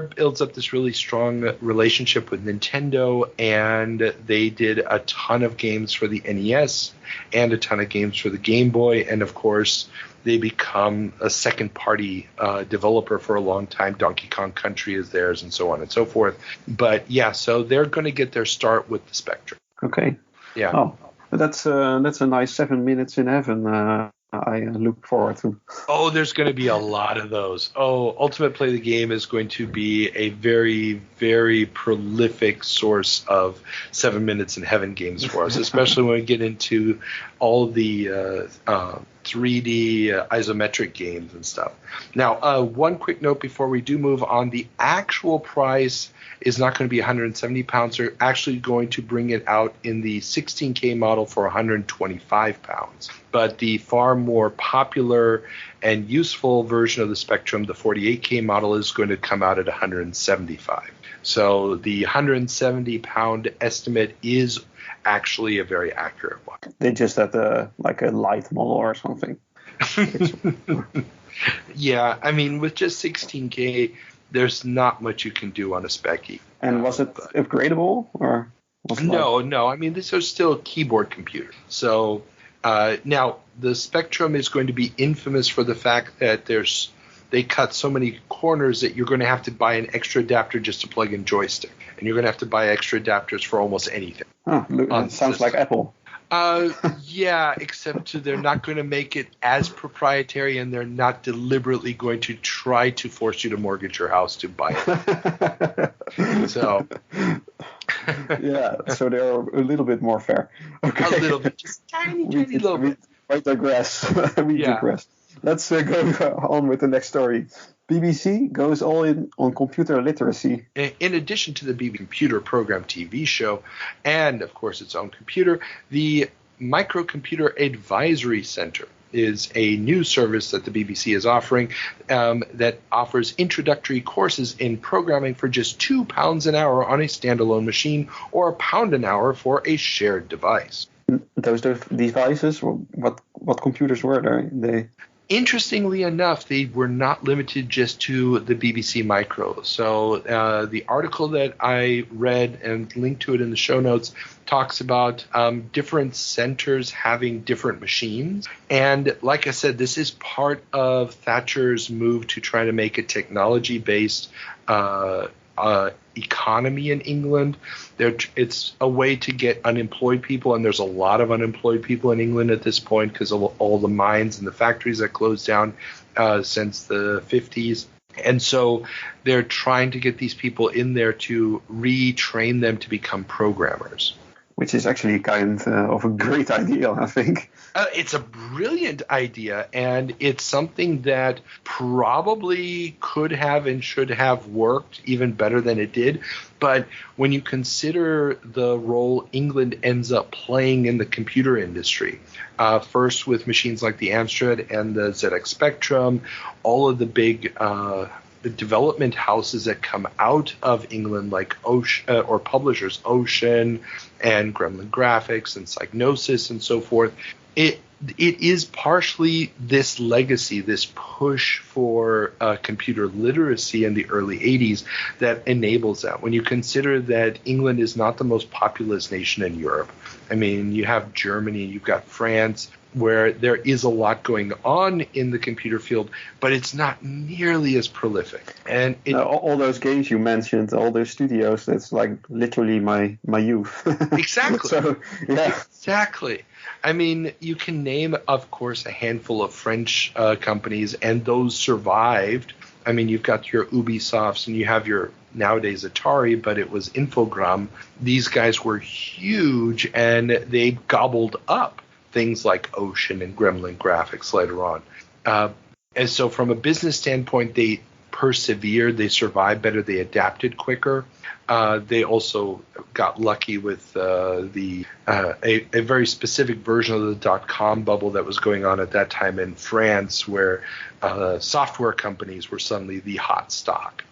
builds up this really strong relationship with Nintendo, and they did a ton of games for the NES and a ton of games for the Game Boy, and of course they become a second-party developer for a long time. Donkey Kong Country is theirs, and so on and so forth. But yeah, so they're going to get their start with the Spectrum. Okay. Yeah. Oh, that's a nice 7 minutes in heaven. I look forward to. Oh, there's going to be a lot of those. Oh, Ultimate Play the Game is going to be a very, very prolific source of 7 minutes in heaven games for us, especially when we get into all the 3D isometric games and stuff. Now, one quick note before we do move on. The actual price is not going to be 170 pounds. They're actually going to bring it out in the 16K model for 125 pounds. But the far more popular and useful version of the Spectrum, the 48K model, is going to come out at 175. So the 170-pound estimate is actually a very accurate one. They just had like a light model or something. Yeah, I mean, with just 16K, there's not much you can do on a Spec-E. And was it upgradable? Or No. I mean, these are still keyboard computers. So now the Spectrum is going to be infamous for the fact that they cut so many corners that you're going to have to buy an extra adapter just to plug in joystick. And you're going to have to buy extra adapters for almost anything. Oh, that sounds like Apple. Yeah, except they're not going to make it as proprietary, and they're not deliberately going to try to force you to mortgage your house to buy it. So, yeah, so they're a little bit more fair. Okay. A little bit, just tiny little bit. We digress. Digress. Let's go on with the next story. BBC goes all in on computer literacy. In addition to the BBC Computer Program TV show and, of course, its own computer, the Microcomputer Advisory Center is a new service that the BBC is offering that offers introductory courses in programming for just £2 an hour on a standalone machine or £1 an hour for a shared device. Those devices, what computers were there? interestingly enough, they were not limited just to the BBC Micro. So the article that I read and linked to it in the show notes talks about different centers having different machines. And like I said, this is part of Thatcher's move to try to make a technology-based economy in England. It's a way to get unemployed people, and there's a lot of unemployed people in England at this point because of all the mines and the factories that closed down since the 50s. And so they're trying to get these people in there to retrain them to become programmers. Which is actually kind of a great idea, I think. It's a brilliant idea, and it's something that probably could have and should have worked even better than it did. But when you consider the role England ends up playing in the computer industry, first with machines like the Amstrad and the ZX Spectrum, all of the big the development houses that come out of England, like or publishers, Ocean and Gremlin Graphics and Psygnosis and so forth, it is partially this legacy, this push for computer literacy in the early 80s that enables that. When you consider that England is not the most populous nation in Europe, I mean, you have Germany, you've got France, where there is a lot going on in the computer field, but it's not nearly as prolific. And all those games you mentioned, all those studios, that's like literally my youth. Exactly. So, yeah. Exactly. I mean, you can name, of course, a handful of French companies, and those survived. I mean, you've got your Ubisofts and you have your nowadays Atari, but it was Infogrames. These guys were huge, and they gobbled up things like Ocean and Gremlin Graphics later on. And so from a business standpoint, they persevered, they survived better, they adapted quicker. They also got lucky with a very specific version of the dot-com bubble that was going on at that time in France, where software companies were suddenly the hot stock.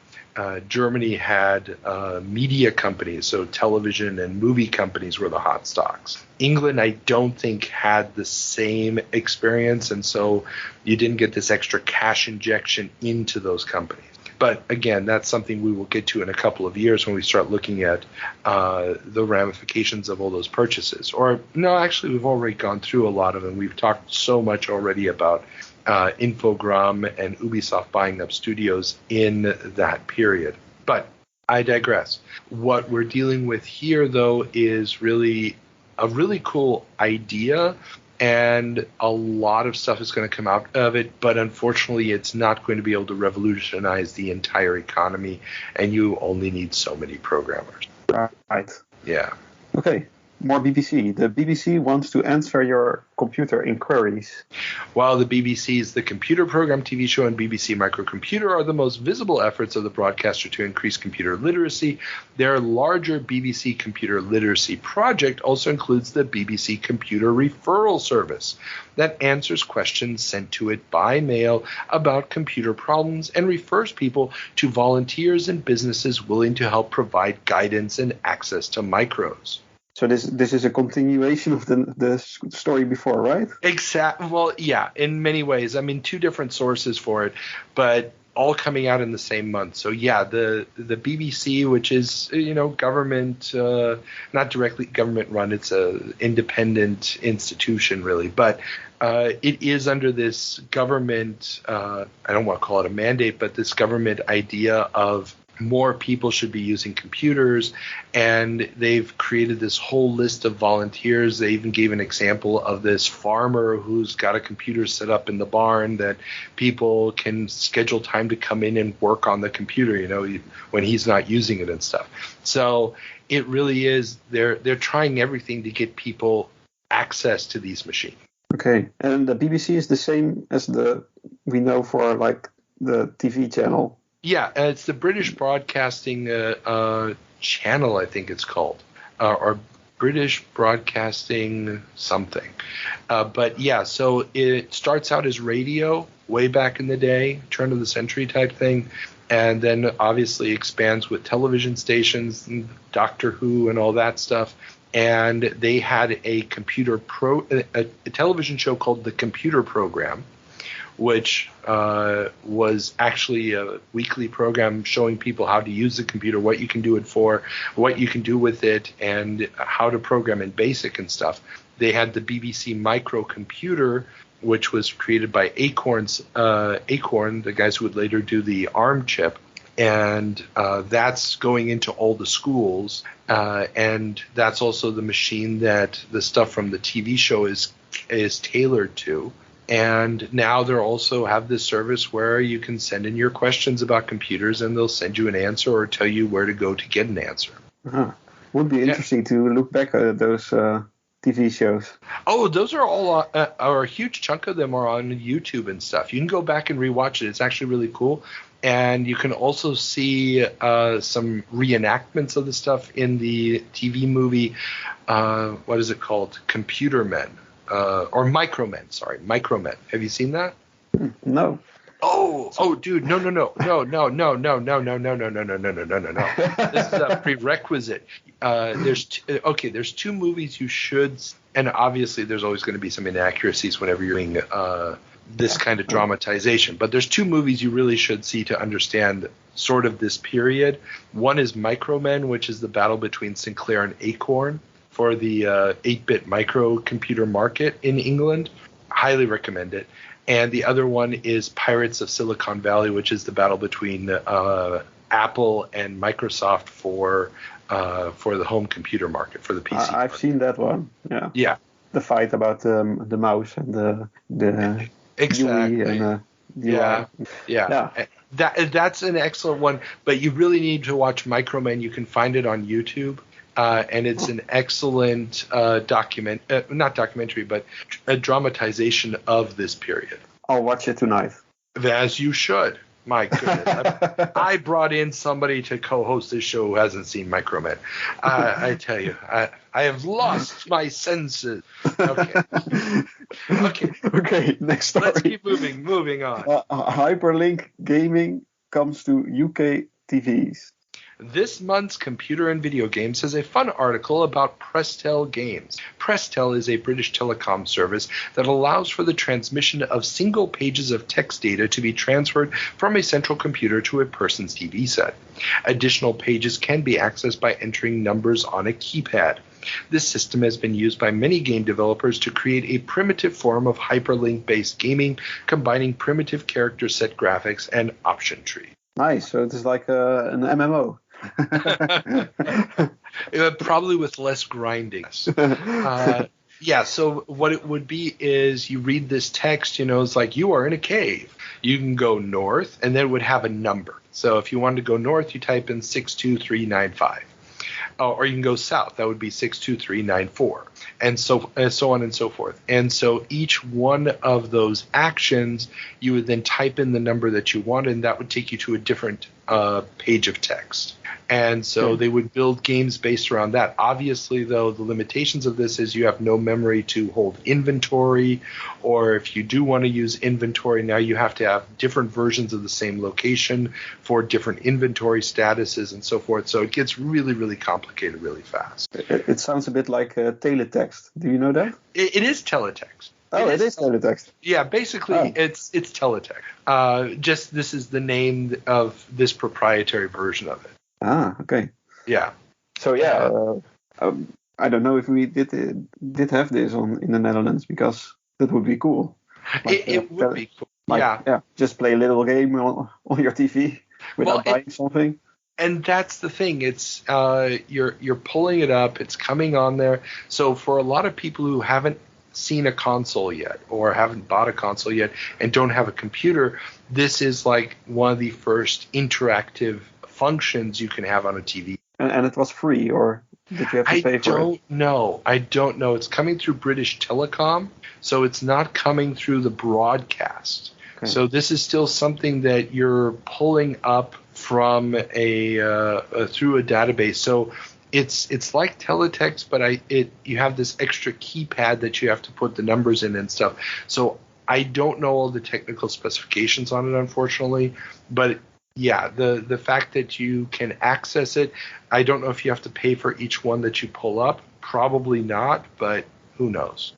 Germany had media companies, so television and movie companies were the hot stocks. England, I don't think, had the same experience, and so you didn't get this extra cash injection into those companies. But again, that's something we will get to in a couple of years when we start looking at the ramifications of all those purchases. Or no, actually, we've already gone through a lot of them. We've talked so much already about Infogrames and Ubisoft buying up studios in that period. But I digress. What we're dealing with here, though, is really a really cool idea, and a lot of stuff is going to come out of it, but unfortunately it's not going to be able to revolutionize the entire economy, and you only need so many programmers. Right. Yeah. Okay. More BBC. The BBC wants to answer your computer inquiries. While the BBC's The Computer Program TV show and BBC Microcomputer are the most visible efforts of the broadcaster to increase computer literacy, their larger BBC Computer Literacy project also includes the BBC Computer Referral Service that answers questions sent to it by mail about computer problems and refers people to volunteers and businesses willing to help provide guidance and access to micros. So this is a continuation of the story before, right? Exactly. Well, yeah, in many ways. I mean, two different sources for it, but all coming out in the same month. So yeah, the BBC, which is, government, not directly government run, it's a independent institution really, but it is under this government, I don't want to call it a mandate, but this government idea of more people should be using computers, and they've created this whole list of volunteers. They even gave an example of this farmer who's got a computer set up in the barn that people can schedule time to come in and work on the computer, when he's not using it and stuff. So it really is, they're trying everything to get people access to these machines. Okay, and the BBC is the same as we know for like the TV channel. Yeah, it's the British Broadcasting Channel, I think it's called, or British Broadcasting something. But yeah, so it starts out as radio way back in the day, turn of the century type thing, and then obviously expands with television stations, and Doctor Who and all that stuff. And they had a television show called The Computer Program, which was actually a weekly program showing people how to use the computer, what you can do it for, what you can do with it, and how to program in BASIC and stuff. They had the BBC microcomputer, which was created by Acorn, the guys who would later do the ARM chip. And that's going into all the schools, and that's also the machine that the stuff from the TV show is tailored to. And now they also have this service where you can send in your questions about computers, and they'll send you an answer or tell you where to go to get an answer. Would be interesting to look back at those TV shows. Oh, those are all, or a huge chunk of them are on YouTube and stuff. You can go back and rewatch it. It's actually really cool. And you can also see some reenactments of the stuff in the TV movie, what is it called? Computer Men, or Micromen, sorry, Micromen. Have you seen that? No. Oh, dude, no. This is a prerequisite. There's two movies you should, and obviously there's always going to be some inaccuracies whenever you're doing this kind of dramatization. But there's two movies you really should see to understand sort of this period. One is Micromen, which is the battle between Sinclair and Acorn for the 8-bit microcomputer market in England. Highly recommend it. And the other one is Pirates of Silicon Valley, which is the battle between Apple and Microsoft for the home computer market, for the PC. I've seen that one. Yeah. Yeah. The fight about the mouse and the exactly. UI and yeah. That's an excellent one, but you really need to watch Micromen. You can find it on YouTube. And it's an excellent not documentary, but a dramatization of this period. I'll watch it tonight. As you should. My goodness. I brought in somebody to co-host this show who hasn't seen Micromen. I tell you, I have lost my senses. Okay. Okay, next story. Let's keep moving on. Hyperlink Gaming comes to UK TVs. This month's Computer and Video Games has a fun article about Prestel Games. Prestel is a British telecom service that allows for the transmission of single pages of text data to be transferred from a central computer to a person's TV set. Additional pages can be accessed by entering numbers on a keypad. This system has been used by many game developers to create a primitive form of hyperlink-based gaming, combining primitive character set graphics and option tree. Nice, so it is like an MMO. Probably with less grinding. So what it would be is you read this text, it's like you are in a cave. You can go north, and then it would have a number. So if you wanted to go north, you type in 62395. Or you can go south. That would be 62394, and so on and so forth. And so each one of those actions, you would then type in the number that you wanted, and that would take you to a different page of text. And so they would build games based around that. Obviously, though, the limitations of this is you have no memory to hold inventory, or if you do want to use inventory, now you have to have different versions of the same location for different inventory statuses and so forth. So it gets really, really complicated really fast. It sounds a bit like teletext. Do you know that? It is teletext. It is teletext. Yeah, basically it's teletext. Just this is the name of this proprietary version of it. Ah, okay. Yeah. So I don't know if we did have this in the Netherlands, because that would be cool. Like, it would be cool. Yeah. Just play a little game on your TV without buying something. And that's the thing. It's you're pulling it up. It's coming on there. So for a lot of people who haven't seen a console yet or haven't bought a console yet and don't have a computer, this is like one of the first interactive functions you can have on a TV. And it was free, or did you have to pay for it? I don't know. It's coming through British Telecom, so it's not coming through the broadcast. Okay. So this is still something that you're pulling up from through a database. So it's like teletext, but you have this extra keypad that you have to put the numbers in and stuff. So I don't know all the technical specifications on it, unfortunately, but yeah, the fact that you can access it, I don't know if you have to pay for each one that you pull up. Probably not, but Who knows?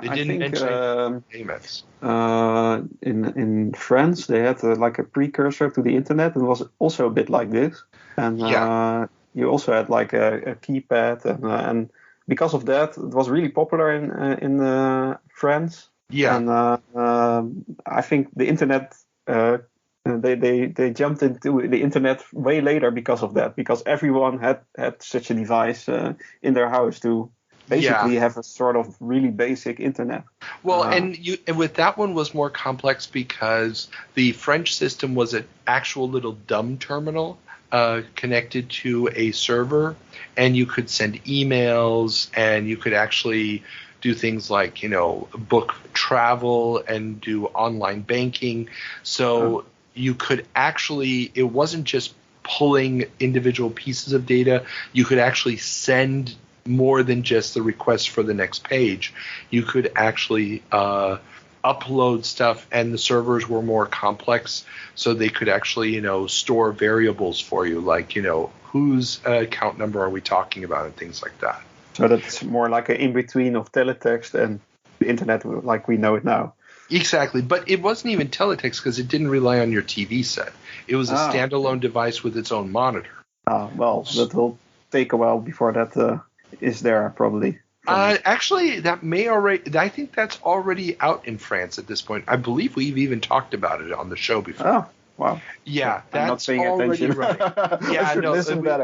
They didn't mention payments. In France, they had like a precursor to the internet. It was also a bit like this, and you also had like a keypad, and because of that, it was really popular in France. Yeah, and I think the internet. They jumped into the internet way later because of that, because everyone had such a device in their house to basically have a sort of really basic internet. Well, and with that one was more complex because the French system was an actual little dumb terminal connected to a server, and you could send emails, and you could actually do things like, book travel and do online banking. So you could actually, it wasn't just pulling individual pieces of data. You could actually send more than just the request for the next page. You could actually upload stuff, and the servers were more complex, so they could actually, store variables for you, like, whose account number are we talking about, and things like that. So that's more like an in-between of teletext and the internet like we know it now. Exactly, but it wasn't even teletext because it didn't rely on your TV set. It was a standalone device with its own monitor. Well, that will take a while before that is there, probably. Actually, that may already. I think that's already out in France at this point. I believe we've even talked about it on the show before. Oh, wow. Yeah, I'm that's not paying already attention. running. Yeah, no,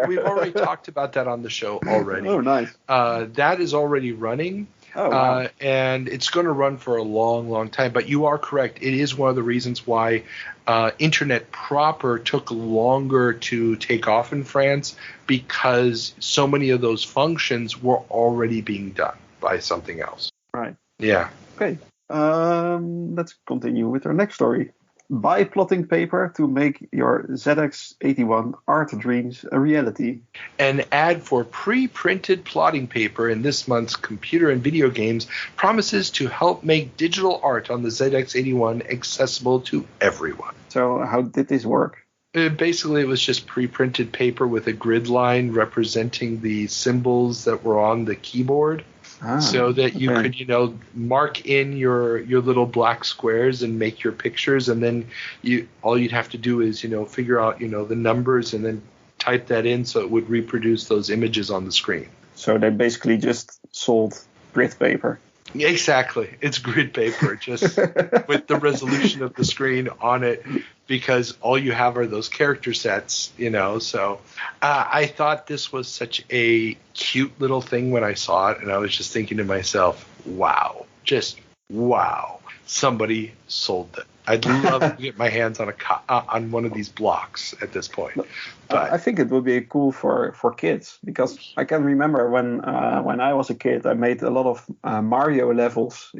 we've already talked about that on the show already. Oh, nice. That is already running. Oh, wow. And it's going to run for a long, long time. But you are correct. It is one of the reasons why internet proper took longer to take off in France, because so many of those functions were already being done by something else. Right. Yeah. Okay. Let's continue with our next story. Buy plotting paper to make your ZX81 art dreams a reality. An ad for pre-printed plotting paper in this month's Computer and Video Games promises to help make digital art on the ZX81 accessible to everyone. So how did this work? Basically, it was just pre-printed paper with a grid line representing the symbols that were on the keyboard. So that you could, mark in your little black squares and make your pictures, and then all you'd have to do is, figure out, the numbers and then type that in so it would reproduce those images on the screen. So they basically just sold grid paper. Exactly. It's grid paper, just with the resolution of the screen on it, because all you have are those character sets, So I thought this was such a cute little thing when I saw it, and I was just thinking to myself, wow, just wow, somebody sold it. I'd love to get my hands on one of these blocks at this point. But I think it would be cool for kids, because I can remember when I was a kid, I made a lot of Mario levels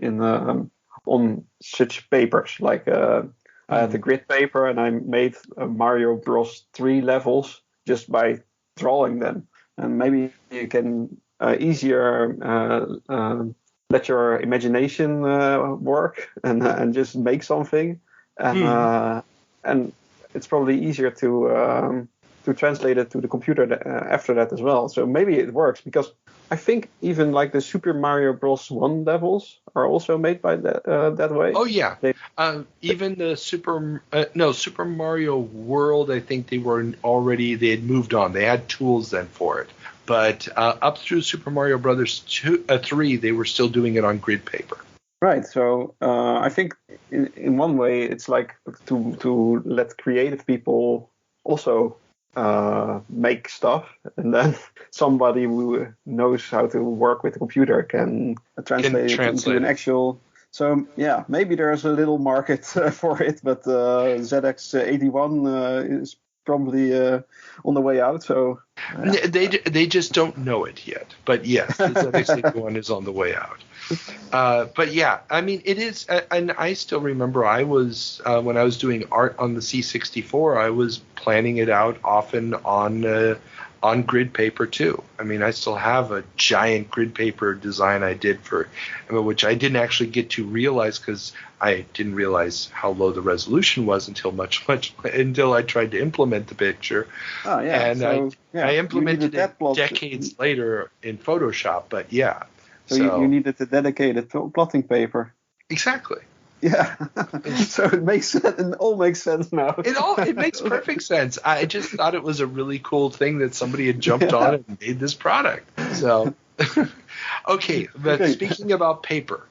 on such papers. Like I had the grid paper, and I made Mario Bros. 3 levels just by drawing them. And maybe you can easier let your imagination work and just make something, and it's probably easier to translate it to the computer after that as well. So maybe it works, because I think even like the Super Mario Bros. 1 levels are also made by that way. Oh yeah, even the Super Mario World, I think they had moved on. They had tools then for it. But up through Super Mario Brothers 3, they were still doing it on grid paper. Right. So I think in one way it's like to let creative people also make stuff, and then somebody who knows how to work with the computer can translate it into an actual. So yeah, maybe there's a little market for it, but ZX81 is probably on the way out. So they just don't know it yet. But yes, the ZX81 is on the way out. But yeah, I mean, it is, and I still remember I was when I was doing art on the C64, I was planning it out often on grid paper too. I mean, I still have a giant grid paper design I did which I didn't actually get to realize because I didn't realize how low the resolution was until until I tried to implement the picture. Oh yeah, and I implemented it decades later in Photoshop. But yeah, So you needed a dedicated plotting paper. Exactly. Yeah. So it all makes sense now. It makes perfect sense. I just thought it was a really cool thing that somebody had jumped on and made this product. So, okay, but speaking about paper.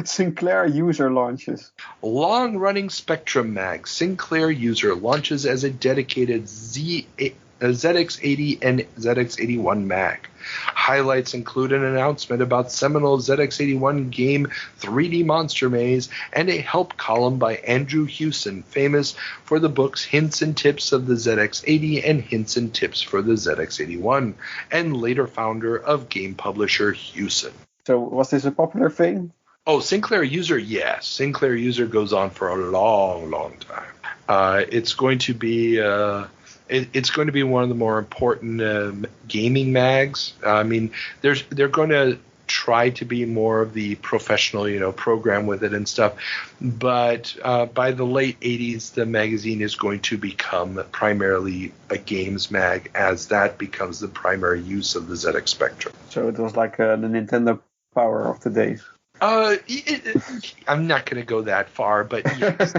Sinclair user launches. Long-running Spectrum mag. Sinclair user launches as a dedicated ZX80 and ZX81 mag. Highlights include an announcement about seminal ZX81 game 3D Monster Maze and a help column by Andrew Hewson, famous for the books Hints and Tips of the ZX80 and Hints and Tips for the ZX81, and later founder of game publisher Hewson. So was this a popular thing? Oh, Sinclair user, yes. Sinclair user goes on for a long, long time. It's going to be one of the more important gaming mags. I mean, they're going to try to be more of the professional, program with it and stuff. But by the late 80s, the magazine is going to become primarily a games mag, as that becomes the primary use of the ZX Spectrum. So it was like the Nintendo Power of the days. I'm not going to go that far, but yes,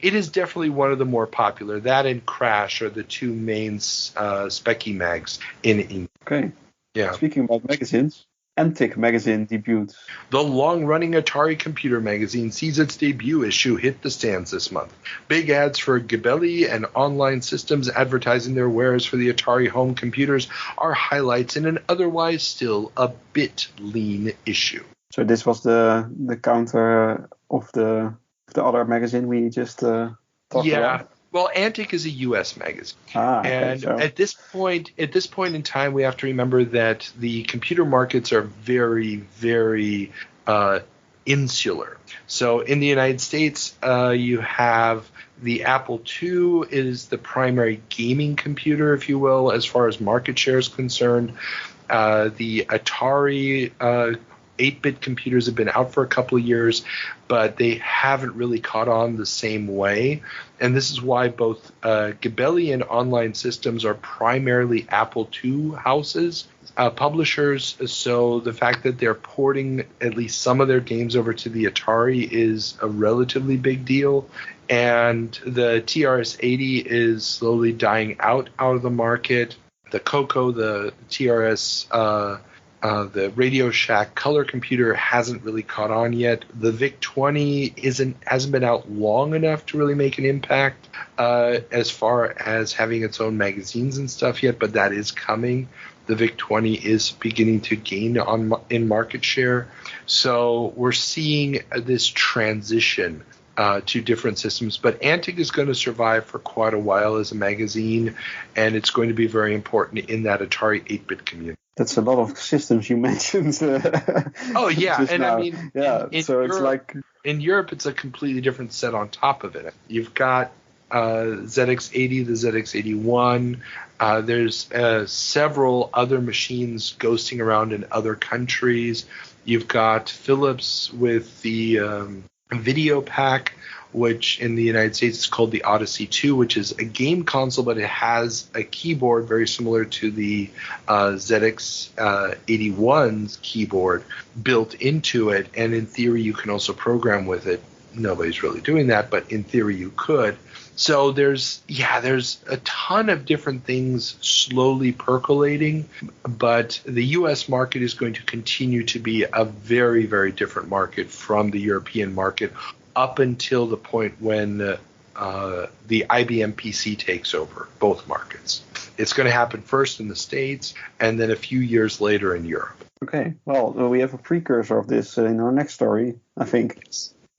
it is definitely one of the more popular. That and Crash are the two main specky mags in England. Okay. Yeah. Speaking about magazines, Antic magazine debuted. The long-running Atari computer magazine sees its debut issue hit the stands this month. Big ads for Gabelli and online systems advertising their wares for the Atari home computers are highlights in an otherwise still a bit lean issue. So this was the counter of the other magazine we just talked about? Well, Antic is a U.S. magazine. So. At this point in time, we have to remember that the computer markets are very, very insular. So in the United States, you have the Apple II is the primary gaming computer, if you will, as far as market share is concerned. The Atari 8-bit computers have been out for a couple of years, but they haven't really caught on the same way. And this is why both Gabelli and Online Systems are primarily Apple II houses, publishers. So the fact that they're porting at least some of their games over to the Atari is a relatively big deal. And the TRS-80 is slowly dying out of the market. The Coco, the TRS... the Radio Shack color computer hasn't really caught on yet. The VIC-20 hasn't been out long enough to really make an impact as far as having its own magazines and stuff yet, but that is coming. The VIC-20 is beginning to gain in market share. So we're seeing this transition to different systems. But Antic is going to survive for quite a while as a magazine, and it's going to be very important in that Atari 8-bit community. That's a lot of systems you mentioned. Oh yeah, and now. I mean, in Europe, it's a completely different set on top of it. You've got ZX80, the ZX81. There's several other machines ghosting around in other countries. You've got Philips with the Video Pack, which in the United States is called the Odyssey 2, which is a game console, but it has a keyboard very similar to the ZX81's keyboard built into it. And in theory, you can also program with it. Nobody's really doing that, but in theory, you could. So there's a ton of different things slowly percolating, but the U.S. market is going to continue to be a very, very different market from the European market up until the point when the IBM PC takes over both markets. It's going to happen first in the States and then a few years later in Europe. Okay, well, we have a precursor of this in our next story, I think.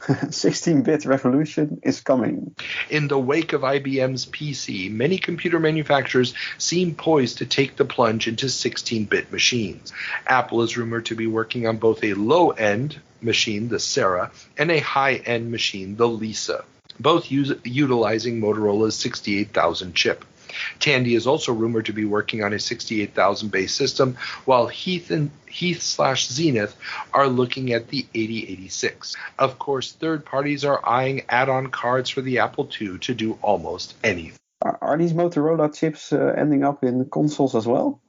16-bit revolution is coming. In the wake of IBM's PC, many computer manufacturers seem poised to take the plunge into 16-bit machines. Apple is rumored to be working on both a low-end machine, the Sarah, and a high-end machine, the Lisa, both utilizing Motorola's 68,000 chip. Tandy is also rumored to be working on a 68,000 base system, while Heath/Zenith are looking at the 8086. Of course, third parties are eyeing add-on cards for the Apple II to do almost anything. Are these Motorola chips ending up in consoles as well?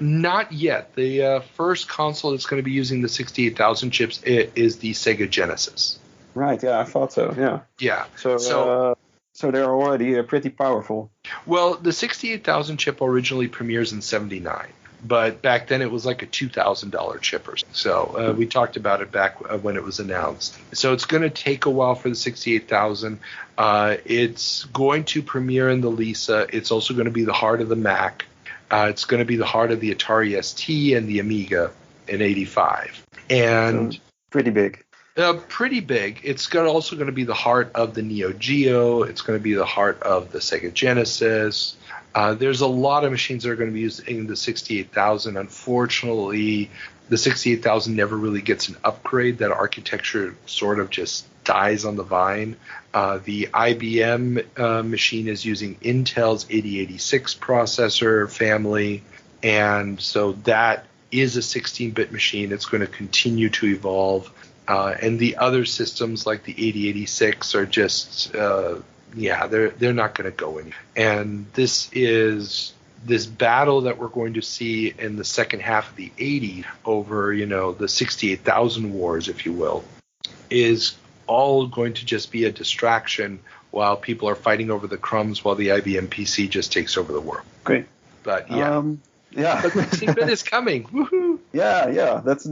Not yet. The first console that's going to be using the 68,000 chips is the Sega Genesis. Right, yeah, I thought so, yeah. Yeah. So they're already pretty powerful. Well, the 68,000 chip originally premieres in 79. But back then it was like a $2,000 chip or something. So we talked about it back when it was announced. So it's going to take a while for the 68,000. It's going to premiere in the Lisa. It's also going to be the heart of the Mac. It's going to be the heart of the Atari ST and the Amiga in 85. And so pretty big. Pretty big. It's also going to be the heart of the Neo Geo. It's going to be the heart of the Sega Genesis. There's a lot of machines that are going to be using the 68,000. Unfortunately, the 68,000 never really gets an upgrade. That architecture sort of just dies on the vine. The IBM machine is using Intel's 8086 processor family, and so that is a 16-bit machine. It's going to continue to evolve. And the other systems like the 8086 are just they're not going to go anywhere. And this battle that we're going to see in the second half of the 80s over, the 68,000 wars, if you will, is all going to just be a distraction while people are fighting over the crumbs while the IBM PC just takes over the world. Great. But yeah. Yeah, but 16-bit is coming. Woohoo! Yeah. That's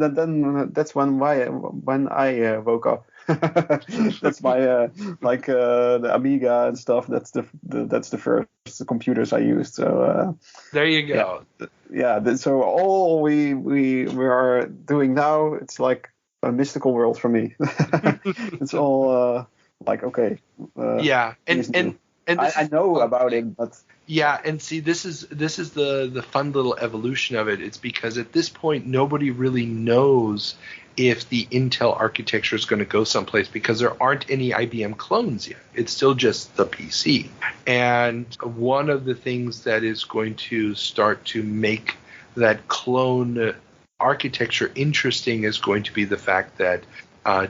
when I woke up. That's my the Amiga and stuff. That's the first computers I used. So there you go. Yeah. So all we are doing now, it's like a mystical world for me. It's all okay. And I know about it, but. Yeah, and see, this is the fun little evolution of it. It's because at this point nobody really knows if the Intel architecture is going to go someplace because there aren't any IBM clones yet. It's still just the PC. And one of the things that is going to start to make that clone architecture interesting is going to be the fact that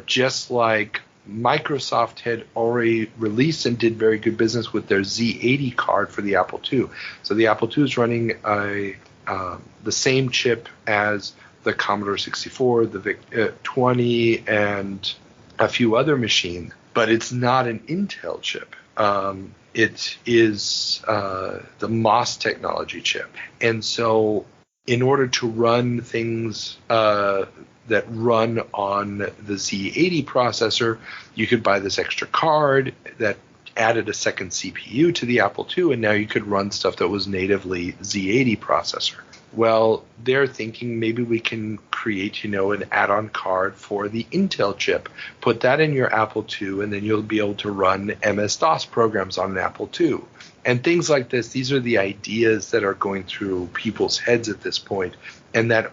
just like Microsoft had already released and did very good business with their Z80 card for the Apple II. So the Apple II is running the same chip as the Commodore 64, the VIC-20, and a few other machines, but it's not an Intel chip. It is the MOS technology chip. And so in order to run things that run on the Z80 processor, you could buy this extra card that added a second CPU to the Apple II, and now you could run stuff that was natively Z80 processor. Well, they're thinking maybe we can create, an add-on card for the Intel chip. Put that in your Apple II, and then you'll be able to run MS-DOS programs on an Apple II. And things like this, these are the ideas that are going through people's heads at this point. And that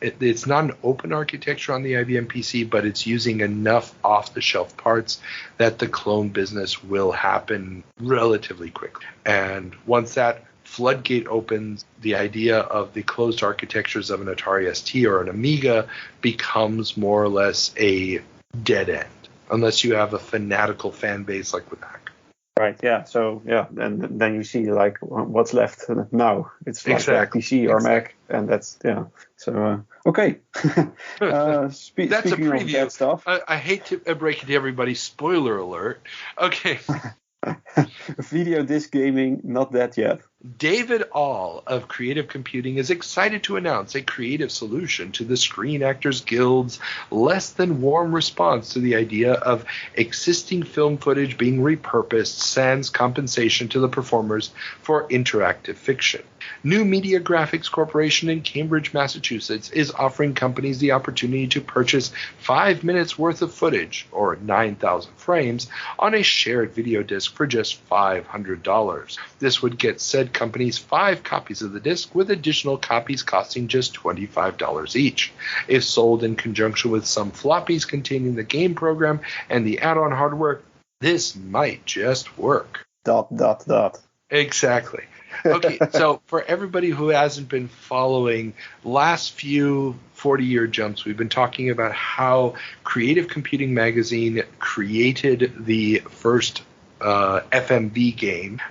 it's not an open architecture on the IBM PC, but it's using enough off-the-shelf parts that the clone business will happen relatively quickly. And once that floodgate opens, the idea of the closed architectures of an Atari ST or an Amiga becomes more or less a dead end, unless you have a fanatical fan base like with Mac. Right, yeah. So, and then you see, what's left now. It's like exactly. PC or Mac, and that's, So, okay. That's speaking a preview. Of that stuff. I hate to break it to everybody. Spoiler alert. Okay. Video disc gaming, not that yet. David All of Creative Computing is excited to announce a creative solution to the Screen Actors Guild's less than warm response to the idea of existing film footage being repurposed sans compensation to the performers for interactive fiction. New Media Graphics Corporation in Cambridge, Massachusetts is offering companies the opportunity to purchase 5 minutes worth of footage, or 9,000 frames, on a shared video disc for just $500. This would get said companies 5 copies of the disc, with additional copies costing just $25 each. If sold in conjunction with some floppies containing the game program and the add-on hardware, this might just work. ... Exactly. Okay, so for everybody who hasn't been following last few 40-year jumps, we've been talking about how Creative Computing Magazine created the first FMV game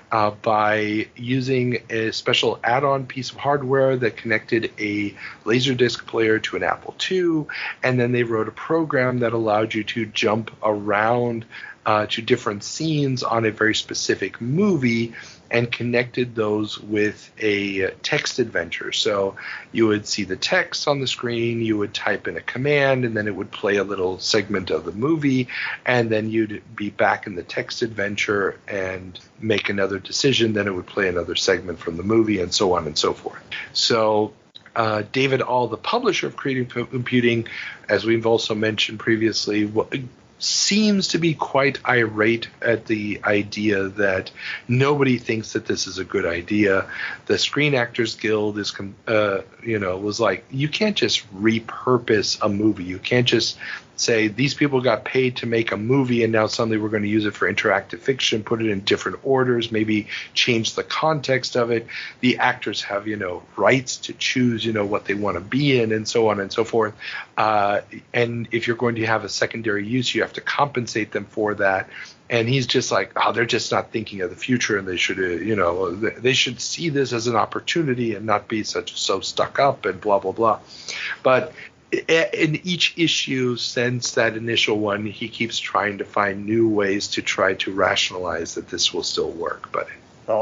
by using a special add-on piece of hardware that connected a Laserdisc player to an Apple II, and then they wrote a program that allowed you to jump around to different scenes on a very specific movie and connected those with a text adventure. So you would see the text on the screen, you would type in a command, and then it would play a little segment of the movie, and then you'd be back in the text adventure and make another decision, then it would play another segment from the movie, and so on and so forth. So David All, the publisher of Creative Computing, as we've also mentioned previously, seems to be quite irate at the idea that nobody thinks that this is a good idea. The Screen Actors Guild is, was like, you can't just repurpose a movie. You can't just say these people got paid to make a movie and now suddenly we're going to use it for interactive fiction, put it in different orders, maybe change the context of it. The actors have, rights to choose, what they want to be in, and so on and so forth. And if you're going to have a secondary use, you have to compensate them for that. And he's just like, they're just not thinking of the future, and they should, they should see this as an opportunity and not be so stuck up and blah, blah, blah. But in each issue since that initial one, he keeps trying to find new ways to try to rationalize that this will still work. But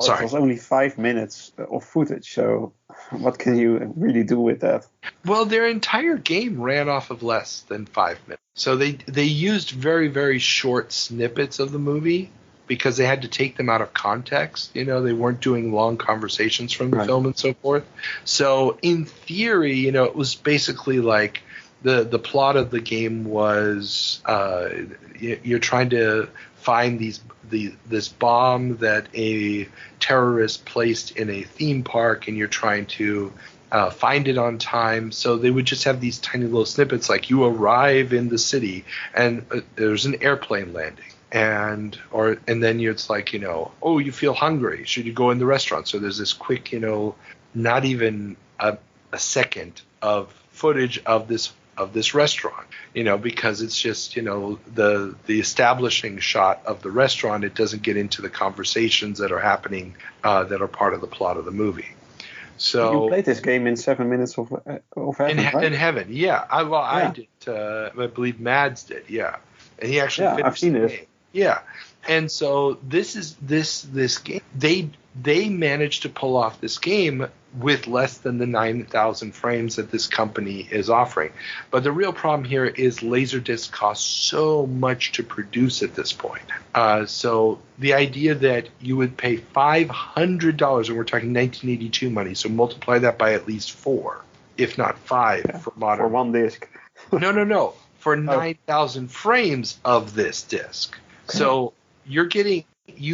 sorry. It was only 5 minutes of footage, so what can you really do with that? Well, their entire game ran off of less than 5 minutes. So they used very, very short snippets of the movie because they had to take them out of context. They weren't doing long conversations from the film and so forth. So in theory, it was basically like the plot of the game was you're trying to find this bomb that a terrorist placed in a theme park, and you're trying to find it on time. So they would just have these tiny little snippets like you arrive in the city and there's an airplane landing. And then it's like, you feel hungry. Should you go in the restaurant? So there's this quick, not even a second of footage of this restaurant, because it's just, the establishing shot of the restaurant. It doesn't get into the conversations that are happening that are part of the plot of the movie. So you played this game in 7 minutes of heaven, right? In heaven, yeah. I did. I believe Mads did, yeah. And he actually finished I've seen the it. game. Yeah, and so this game. They managed to pull off this game with less than the 9,000 frames that this company is offering. But the real problem here is Laserdisc costs so much to produce at this point. So the idea that you would pay $500, and we're talking 1982 money, so multiply that by at least 4, if not 5, for modern. For one disc. No. For 9,000 frames of this disc. So you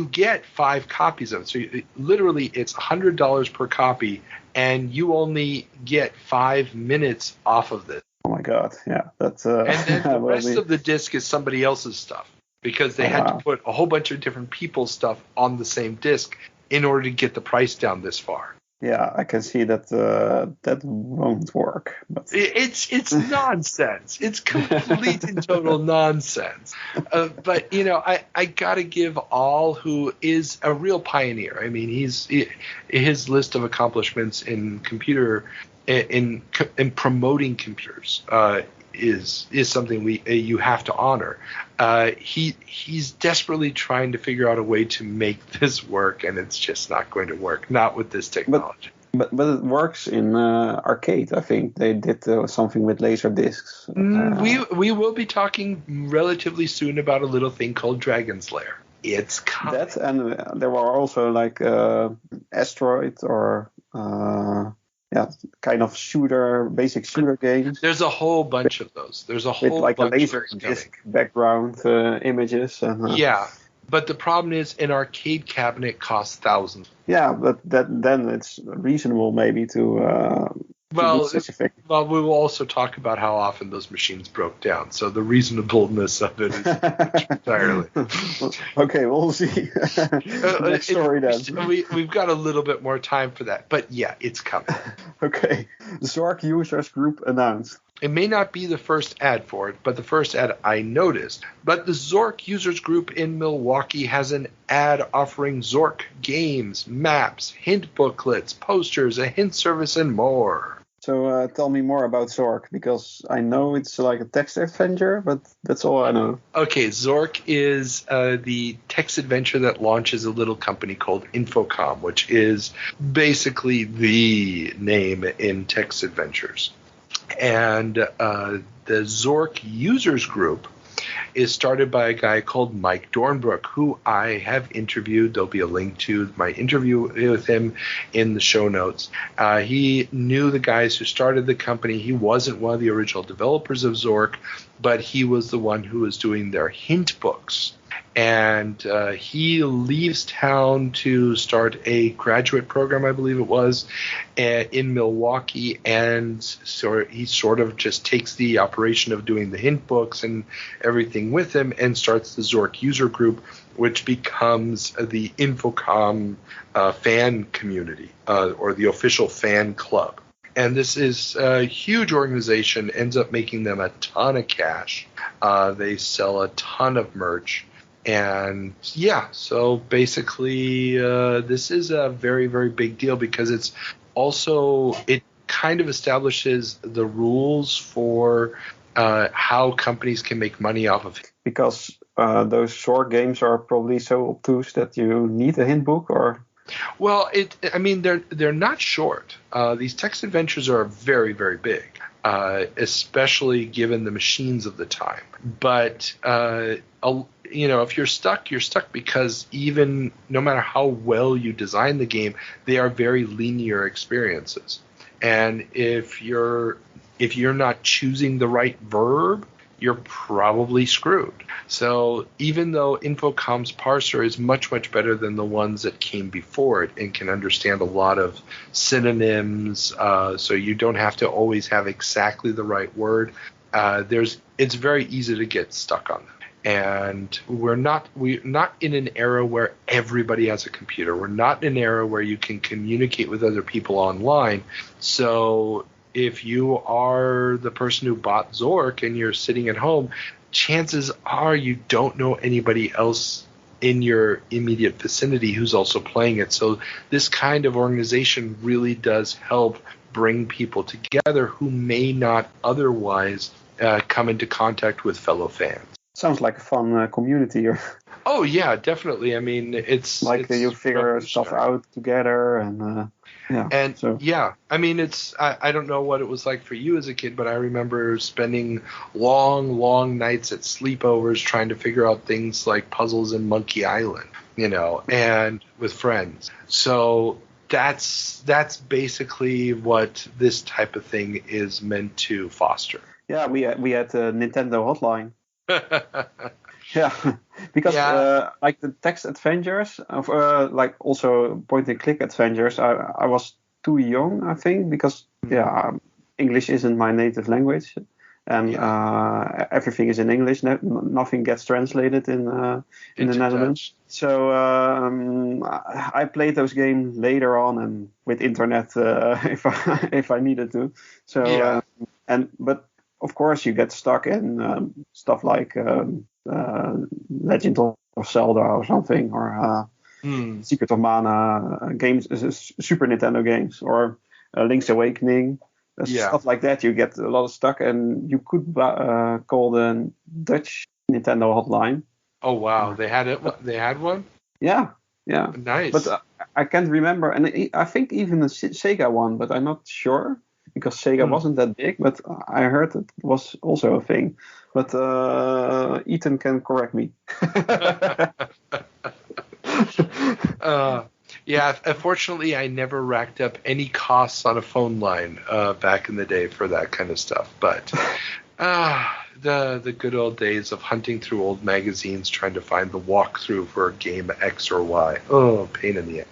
get 5 copies of it. So literally it's $100 per copy, and you only get 5 minutes off of this. Oh my God, yeah. That's and then the rest of the disc is somebody else's stuff, because they had to put a whole bunch of different people's stuff on the same disc in order to get the price down this far. Yeah, I can see that that won't work. But it's nonsense. It's complete and total nonsense. But I gotta give All, who is a real pioneer. I mean, his list of accomplishments in promoting computers is something you have to honor. He's desperately trying to figure out a way to make this work, and it's just not going to work. Not with this technology. But it works in arcade. I think they did something with laser discs. We will be talking relatively soon about a little thing called Dragon's Lair. It's coming. That, and there were also like Asteroid or kind of basic shooter games. There's a whole bunch of those. There's a whole with like bunch a laser of disc background images. And, yeah, but the problem is an arcade cabinet costs thousands. Yeah, but then it's reasonable maybe to Well, we will also talk about how often those machines broke down. So the reasonableness of it is entirely. Okay, we'll see. Next story then. We've got a little bit more time for that. But yeah, it's coming. Okay. The Zork Users Group announced. It may not be the first ad for it, but the first ad I noticed. But the Zork users group in Milwaukee has an ad offering Zork games, maps, hint booklets, posters, a hint service, and more. So tell me more about Zork, because I know it's like a text adventure, but that's all I know. Okay, Zork is the text adventure that launches a little company called Infocom, which is basically the name in text adventures. And the Zork users group is started by a guy called Mike Dornbrook, who I have interviewed. There'll be a link to my interview with him in the show notes. He knew the guys who started the company. He wasn't one of the original developers of Zork, but he was the one who was doing their hint books. And he leaves town to start a graduate program, I believe it was, in Milwaukee. And so he sort of just takes the operation of doing the hint books and everything with him and starts the Zork user group, which becomes the Infocom fan community or the official fan club. And this is a huge organization, ends up making them a ton of cash. They sell a ton of merch. And yeah, so basically this is a very, very big deal because it's also, it kind of establishes the rules for how companies can make money off of it. Because those short games are probably so obtuse that you need a hint book, or? Well, they're not short. These text adventures are very, very big, especially given the machines of the time. But if you're stuck because even no matter how well you design the game, they are very linear experiences. And if you're not choosing the right verb, you're probably screwed. So even though Infocom's parser is much, much better than the ones that came before it and can understand a lot of synonyms, so you don't have to always have exactly the right word, it's very easy to get stuck on them. And we're not in an era where everybody has a computer. We're not in an era where you can communicate with other people online. So if you are the person who bought Zork and you're sitting at home, chances are you don't know anybody else in your immediate vicinity who's also playing it. So this kind of organization really does help bring people together who may not otherwise come into contact with fellow fans. Sounds like a fun community. Oh yeah, definitely. I mean, it's you figure stuff out together, and I mean, I don't know what it was like for you as a kid, but I remember spending long nights at sleepovers trying to figure out things like puzzles in Monkey Island, and with friends. So that's basically what this type of thing is meant to foster. Yeah, we had a Nintendo hotline. Yeah, because like the text adventures, like also point and click adventures, I was too young, I think, because English isn't my native language, and everything is in English. Nothing gets translated in the Netherlands. Dutch. So I played those games later on and with internet if I needed to. So but of course you get stuck in stuff like Legend of Zelda or something, or Secret of Mana games, Super Nintendo games, or Link's Awakening. Stuff like that, you get a lot of stuck, and you could call the Dutch Nintendo hotline. Oh wow, they had it. They had one. Yeah. Nice. But I can't remember, and I think even the Sega one, but I'm not sure because Sega wasn't that big. But I heard it was also a thing. But Ethan can correct me. Yeah, unfortunately, I never racked up any costs on a phone line back in the day for that kind of stuff. But the good old days of hunting through old magazines trying to find the walkthrough for game X or Y. Oh, pain in the ass.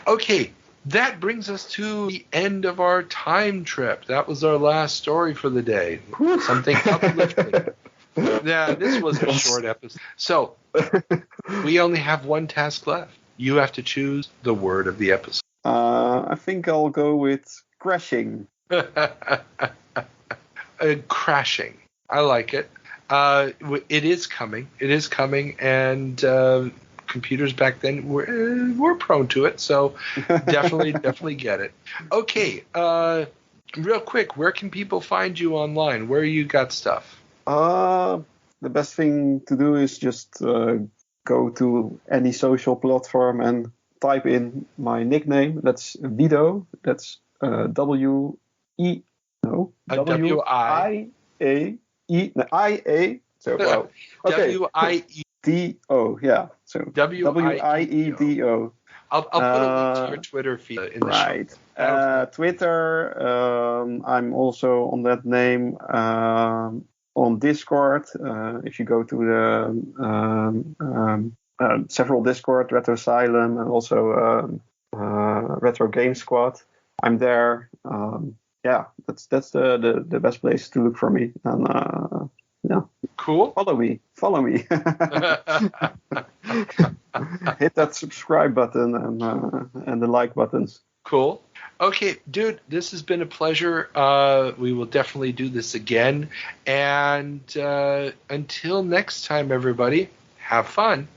Okay, that brings us to the end of our time trip. That was our last story for the day. Something uplifting. Yeah, this was a short episode. So, we only have one task left. You have to choose the word of the episode. I think I'll go with crashing. crashing. I like it. It is coming. It is coming, and computers back then were prone to it. So definitely get it. Okay. Real quick, where can people find you online? Where you got stuff? The best thing to do is just go to any social platform and type in my nickname. That's Wido. That's W-I-A-E. So, well, okay. W-I-E-D-O, yeah. So W-I-E-D-O. I'll put a link to your Twitter feed in the show. Right. Twitter, I'm also on that name. On Discord, if you go to the several Discord, Retro Asylum, and also Retro Game Squad, I'm there. That's the best place to look for me. And yeah, cool. Follow me. Hit that subscribe button and the like buttons. Cool. Okay, dude, this has been a pleasure. We will definitely do this again. And until next time, everybody, have fun.